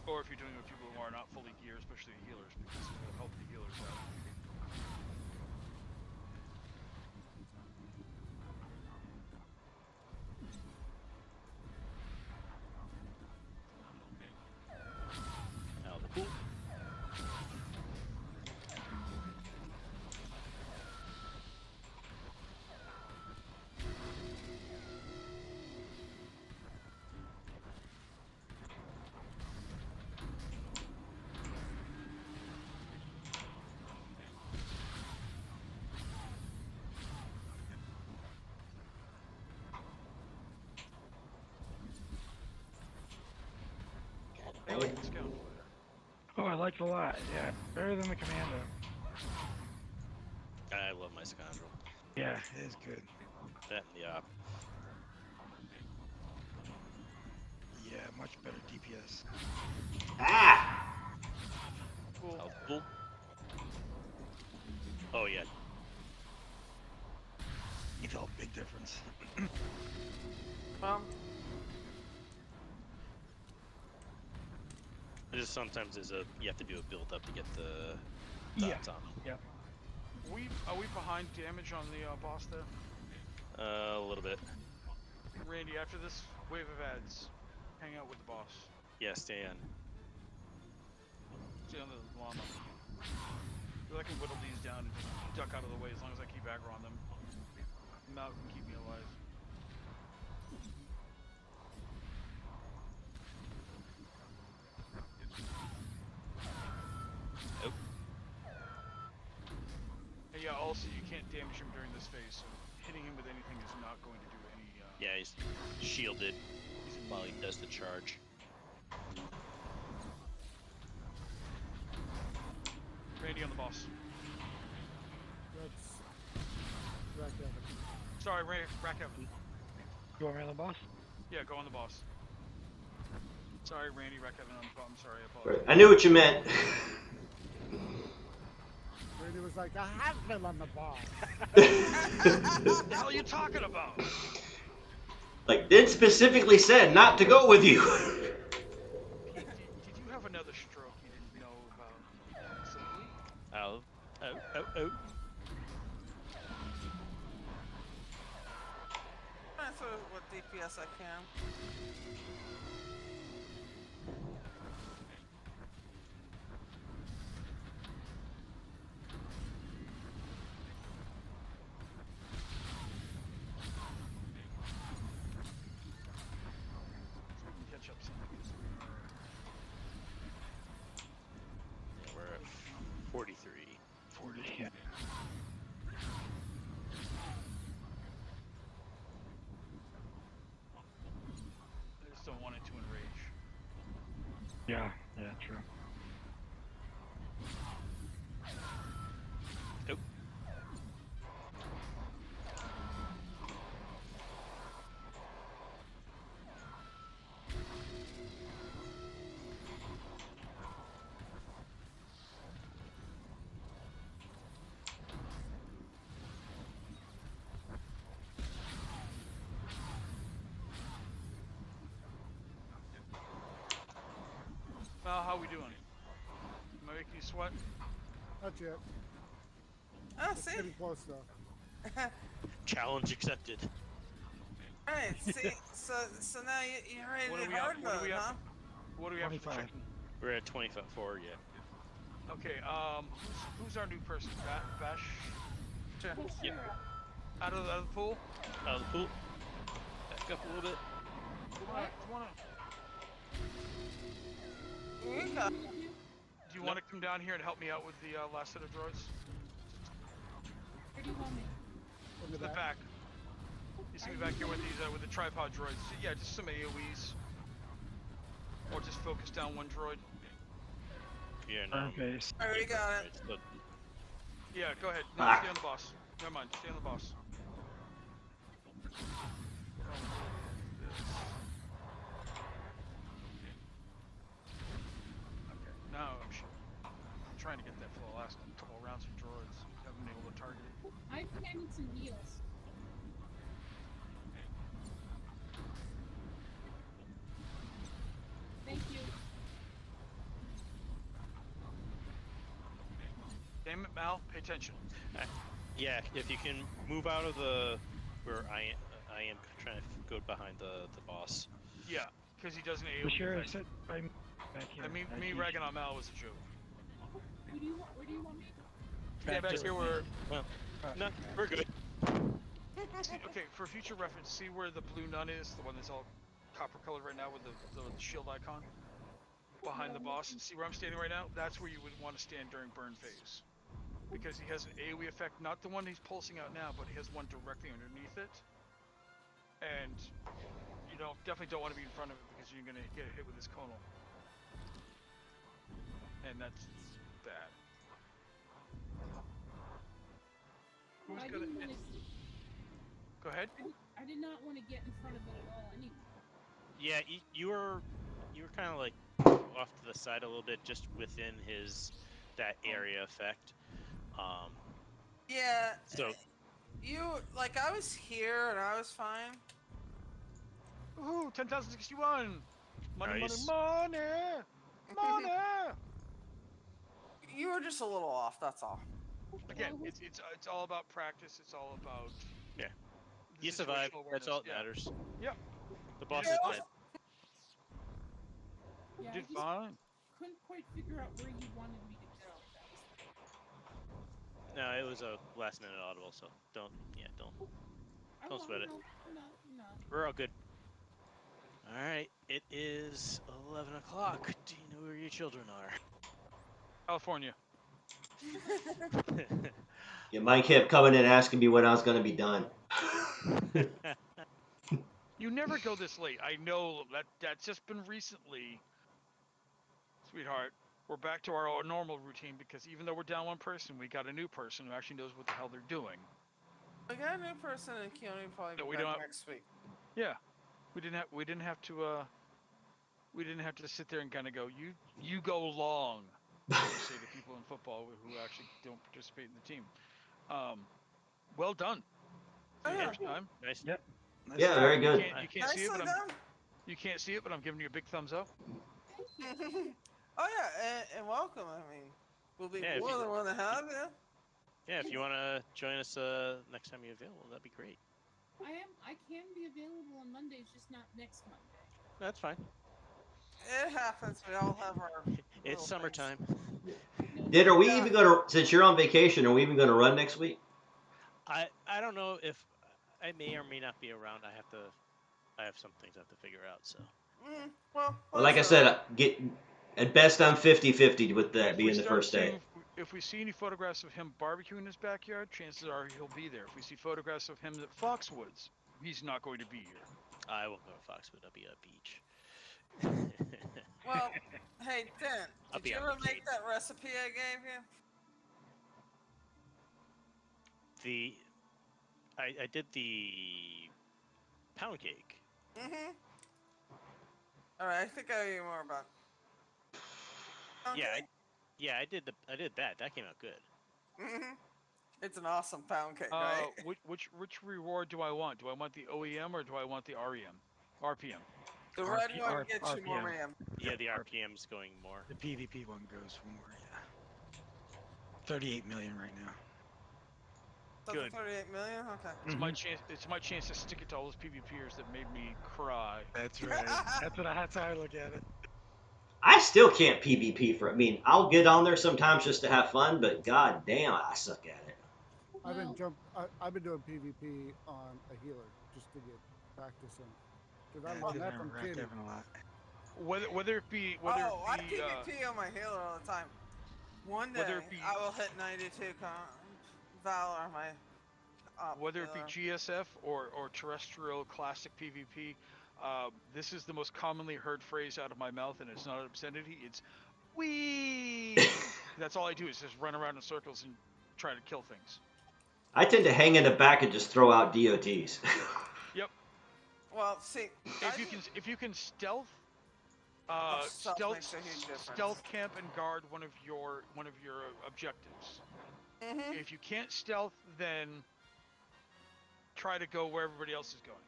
Speaker 3: Or if you're doing it with people who are not fully geared, especially the healers, because it will help the healers out.
Speaker 5: Out of the pool.
Speaker 3: I like the scoundrel.
Speaker 4: Oh, I like it a lot. Yeah, better than the commando.
Speaker 5: I love my scoundrel.
Speaker 4: Yeah, it is good.
Speaker 5: That and the op.
Speaker 4: Yeah, much better DPS.
Speaker 1: Ah!
Speaker 3: Cool.
Speaker 5: Out of the pool. Oh yeah.
Speaker 4: You felt a big difference.
Speaker 2: Well,
Speaker 5: Just sometimes you have to do a build up to get the
Speaker 4: Yeah.
Speaker 5: dots on them.
Speaker 4: Yeah.
Speaker 3: Are we behind damage on the boss there?
Speaker 5: A little bit.
Speaker 3: Randy, after this wave of ads, hang out with the boss.
Speaker 5: Yeah, stay in.
Speaker 3: Stay on the llama. I can whittle these down and just duck out of the way as long as I keep aggro on them. Mount can keep me alive.
Speaker 5: Nope.
Speaker 3: And yeah, also you can't damage him during this phase, so hitting him with anything is not going to do any.
Speaker 5: Yeah, he's shielded while he does the charge.
Speaker 3: Randy on the boss.
Speaker 7: That's Rack Evan.
Speaker 3: Sorry, Rack Evan.
Speaker 4: You want me on the boss?
Speaker 3: Yeah, go on the boss. Sorry, Randy, Rack Evan on the boss. I'm sorry, I apologize.
Speaker 1: I knew what you meant.
Speaker 7: Brady was like, I have been on the ball.
Speaker 3: What the hell are you talking about?
Speaker 1: Like, it specifically said not to go with you.
Speaker 3: Did you have another stroke you didn't know about? Simply?
Speaker 5: Oh.
Speaker 2: I throw what DPS I can.
Speaker 3: So we can catch up some of these.
Speaker 5: Yeah, we're at 43.
Speaker 4: 40. Yeah.
Speaker 3: I just don't want it to enrage.
Speaker 4: Yeah. Yeah. True.
Speaker 5: Nope.
Speaker 3: Well, how we doing? Am I making you sweat?
Speaker 7: Not yet.
Speaker 2: Oh,
Speaker 7: It's
Speaker 2: see?
Speaker 7: getting close though.
Speaker 5: Challenge accepted.
Speaker 2: Right, see? So now you're ready
Speaker 3: What
Speaker 2: to
Speaker 3: are
Speaker 2: do
Speaker 3: we
Speaker 2: hard
Speaker 3: up? What are
Speaker 2: mode,
Speaker 3: we up?
Speaker 2: huh?
Speaker 3: What do we have for
Speaker 4: 25.
Speaker 3: chicken?
Speaker 5: We're at 24 yet.
Speaker 3: Okay, who's our new person? Bash?
Speaker 2: Sure.
Speaker 5: Yep.
Speaker 3: Out of the pool?
Speaker 5: Out of the pool. Back up a little bit.
Speaker 3: Do you want to come down here and help me out with the last set of droids?
Speaker 6: Where do you want me?
Speaker 7: In
Speaker 3: To the back. You see me back here with these with the tripod droids. Yeah, just some AoEs. Or just focus down one droid.
Speaker 5: Yeah, no.
Speaker 4: Base.
Speaker 2: Alright, we got it.
Speaker 5: But
Speaker 3: Yeah, go ahead. No,
Speaker 1: Ah.
Speaker 3: stay on the boss. Never mind, stay on the boss. for the last couple of rounds of droids. Haven't been able to target it.
Speaker 6: I think I need some heals. Thank you.
Speaker 3: Damn it, Mal, pay attention.
Speaker 5: Yeah, if you can move out of the where I am trying to go behind the boss.
Speaker 3: Yeah, because he doesn't
Speaker 4: For
Speaker 3: AoE
Speaker 4: sure,
Speaker 3: effect.
Speaker 4: sit by me back here.
Speaker 3: And me
Speaker 4: Huge.
Speaker 3: ragging on Mal was a joke.
Speaker 6: Where do you want me?
Speaker 3: Yeah, back here where.
Speaker 5: Well, no, we're good.
Speaker 3: See, okay, for future reference, see where the blue nun is, the one that's all copper colored right now with the shield icon behind the boss. See where I'm standing right now? That's where you would want to stand during burn phase, because he has an AoE effect, not the one he's pulsing out now, but he has one directly underneath it. And you definitely don't want to be in front of it because you're gonna get hit with this conal, and that's bad. Who's
Speaker 6: I
Speaker 3: gonna?
Speaker 6: didn't want to.
Speaker 3: Go ahead.
Speaker 6: I did not want to get in front of it at all. Anyway.
Speaker 5: Yeah, you were kind of like off to the side a little bit, just within that area effect.
Speaker 2: Yeah.
Speaker 5: So
Speaker 2: I was here and I was fine.
Speaker 3: Woohoo! 10,061. Money,
Speaker 5: Nice.
Speaker 3: money, money, money.
Speaker 2: You were just a little off. That's all.
Speaker 3: Again, it's all about practice. It's all about
Speaker 5: you survived.
Speaker 3: situational
Speaker 5: That's all
Speaker 3: awareness.
Speaker 5: that matters.
Speaker 3: Yep.
Speaker 5: The boss
Speaker 2: Yeah.
Speaker 5: is dead.
Speaker 6: Yeah,
Speaker 3: Did
Speaker 6: I just
Speaker 3: fine.
Speaker 6: couldn't quite figure out where you wanted me to go. That was
Speaker 5: No, it was a last minute audible, so don't sweat it.
Speaker 6: No.
Speaker 5: We're all good. All right, it is 11 o'clock. Do you know where your children are?
Speaker 3: California.
Speaker 1: Yeah, Mike kept coming in asking me when I was going to be done.
Speaker 3: You never go this late. I know that's just been recently, sweetheart. We're back to our normal routine because even though we're down one person, we got a new person who actually knows what the hell they're doing.
Speaker 2: We got a new person and Keone will probably
Speaker 3: No,
Speaker 2: be
Speaker 3: we
Speaker 2: back
Speaker 3: don't-
Speaker 2: next week.
Speaker 3: Yeah, we didn't have to sit there and kind of go, you go long. Say to people in football who actually don't participate in the team. Well done.
Speaker 2: Oh, yeah.
Speaker 3: First time.
Speaker 5: Nice.
Speaker 4: Yep. Nice
Speaker 1: Yeah,
Speaker 4: job.
Speaker 1: very good.
Speaker 3: You can't see it,
Speaker 2: Nicely
Speaker 3: but
Speaker 2: done.
Speaker 3: you can't see it, but I'm giving you a big thumbs up.
Speaker 2: Oh yeah, and welcome. I mean, we'll be
Speaker 5: Yeah, if
Speaker 2: more
Speaker 5: you-
Speaker 2: than willing to have you.
Speaker 5: Yeah, if you want to join us next time you're available, that'd be great.
Speaker 6: I can be available on Mondays, just not next Monday.
Speaker 5: That's fine.
Speaker 2: It happens. We all have our. little
Speaker 5: It's summertime.
Speaker 1: Are we
Speaker 2: Yeah.
Speaker 1: even going to, since you're on vacation, are we even going to run next week?
Speaker 5: I don't know if I may or may not be around. I have some things I have to figure out. So
Speaker 2: Well,
Speaker 1: Well, like I
Speaker 2: let's,
Speaker 1: said, at best I'm 50-50 with that
Speaker 3: If we
Speaker 1: being the
Speaker 3: start
Speaker 1: first day.
Speaker 3: seeing- If we see any photographs of him barbecuing in his backyard, chances are he'll be there. If we see photographs of him at Foxwoods, he's not going to be here.
Speaker 5: I won't go to Foxwood. I'll be at a beach.
Speaker 2: well, hey, Dent,
Speaker 5: I'll
Speaker 2: did
Speaker 5: be
Speaker 2: you
Speaker 5: on
Speaker 2: ever
Speaker 5: vacation.
Speaker 2: make that recipe I gave you?
Speaker 5: I did the pound cake.
Speaker 2: Mm-hmm. All right, I think I owe you more about.
Speaker 5: Yeah, I did that. That came out good.
Speaker 2: Mm-hmm. It's an awesome pound cake, right?
Speaker 3: Which reward do I want? Do I want the OEM or do I want the RPM?
Speaker 2: The red
Speaker 4: RP-
Speaker 2: one gets you more
Speaker 4: RPM.
Speaker 2: RAM.
Speaker 5: Yeah, the RPM's going more.
Speaker 4: The PvP one goes for more, yeah. 38 million right now.
Speaker 2: That's
Speaker 5: Good.
Speaker 2: 38 million. Okay.
Speaker 3: It's my chance. It's my chance to stick it to all those PvPers that made me cry.
Speaker 4: That's right. That's how I look at it.
Speaker 1: I still can't PvP for it. I mean, I'll get on there sometimes just to have fun, but god damn, I suck at it.
Speaker 7: I've been doing PvP on a healer just to get practice in. Because I learned that from Kitty.
Speaker 4: A lot.
Speaker 3: Whether it be
Speaker 2: I PvP on my healer all the time. One day
Speaker 3: whether it be-
Speaker 2: I will hit 92 Valor on my.
Speaker 3: whether it be
Speaker 2: healer.
Speaker 3: GSF or terrestrial classic PvP, this is the most commonly heard phrase out of my mouth, and it's not an obscenity. It's wee. That's all I do is just run around in circles and try to kill things.
Speaker 1: I tend to hang in the back and just throw out DOTs.
Speaker 3: Yep.
Speaker 2: Well, see,
Speaker 3: If you can stealth
Speaker 2: Stealth makes a huge difference.
Speaker 3: Stealth camp and guard one of your objectives.
Speaker 2: Mm-hmm.
Speaker 3: If you can't stealth, then try to go where everybody else is going.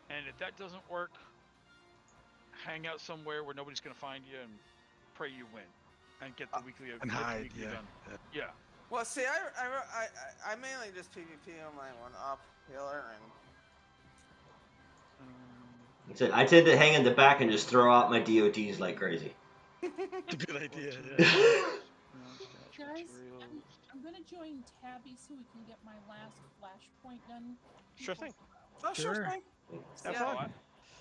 Speaker 3: And if that doesn't work, hang out somewhere where nobody's going to find you and pray you win and get the weekly
Speaker 4: And hide, yeah.
Speaker 3: done. Yeah.
Speaker 2: Well, see, I mainly just PvP on my one-up healer and.
Speaker 1: I tend to hang in the back and just throw out my DOTs like crazy.
Speaker 4: It's a good idea.
Speaker 6: Guys, I'm gonna join Tabby so we can get my last flashpoint done.
Speaker 5: Sure thing.
Speaker 2: Oh, sure thing.
Speaker 3: That's all.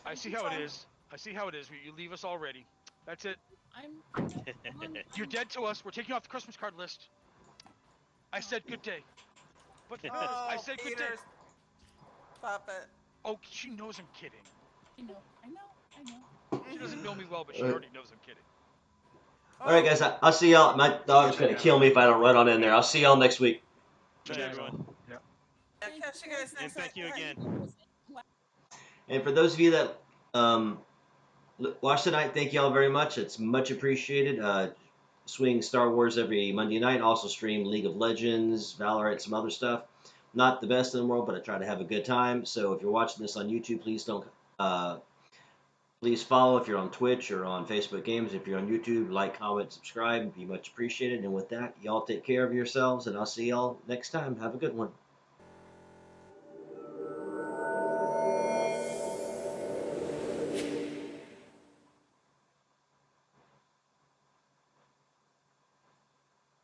Speaker 3: I see how it is. I see how it is. You leave us already. That's it. You're dead to us. We're taking you off the Christmas card list. I said good day. But I said good day.
Speaker 2: Stop it.
Speaker 3: Oh, she knows I'm kidding.
Speaker 6: I know.
Speaker 3: She doesn't know me well, but she already knows I'm kidding.
Speaker 1: All right, guys. I'll see y'all. My dog's gonna kill me if I don't run on in there. I'll see y'all next week.
Speaker 5: Good night, everyone.
Speaker 4: Yep.
Speaker 2: I'll catch you guys next
Speaker 5: And thank you again.
Speaker 1: And for those of you that watch tonight, thank you all very much. It's much appreciated. Swing Star Wars every Monday night. Also stream League of Legends, Valorant, some other stuff. Not the best in the world, but I try to have a good time. So if you're watching this on YouTube, please don't. Please follow if you're on Twitch or on Facebook Games. If you're on YouTube, like, comment, subscribe. It'd be much appreciated. And with that, y'all take care of yourselves, and I'll see y'all next time. Have a good one.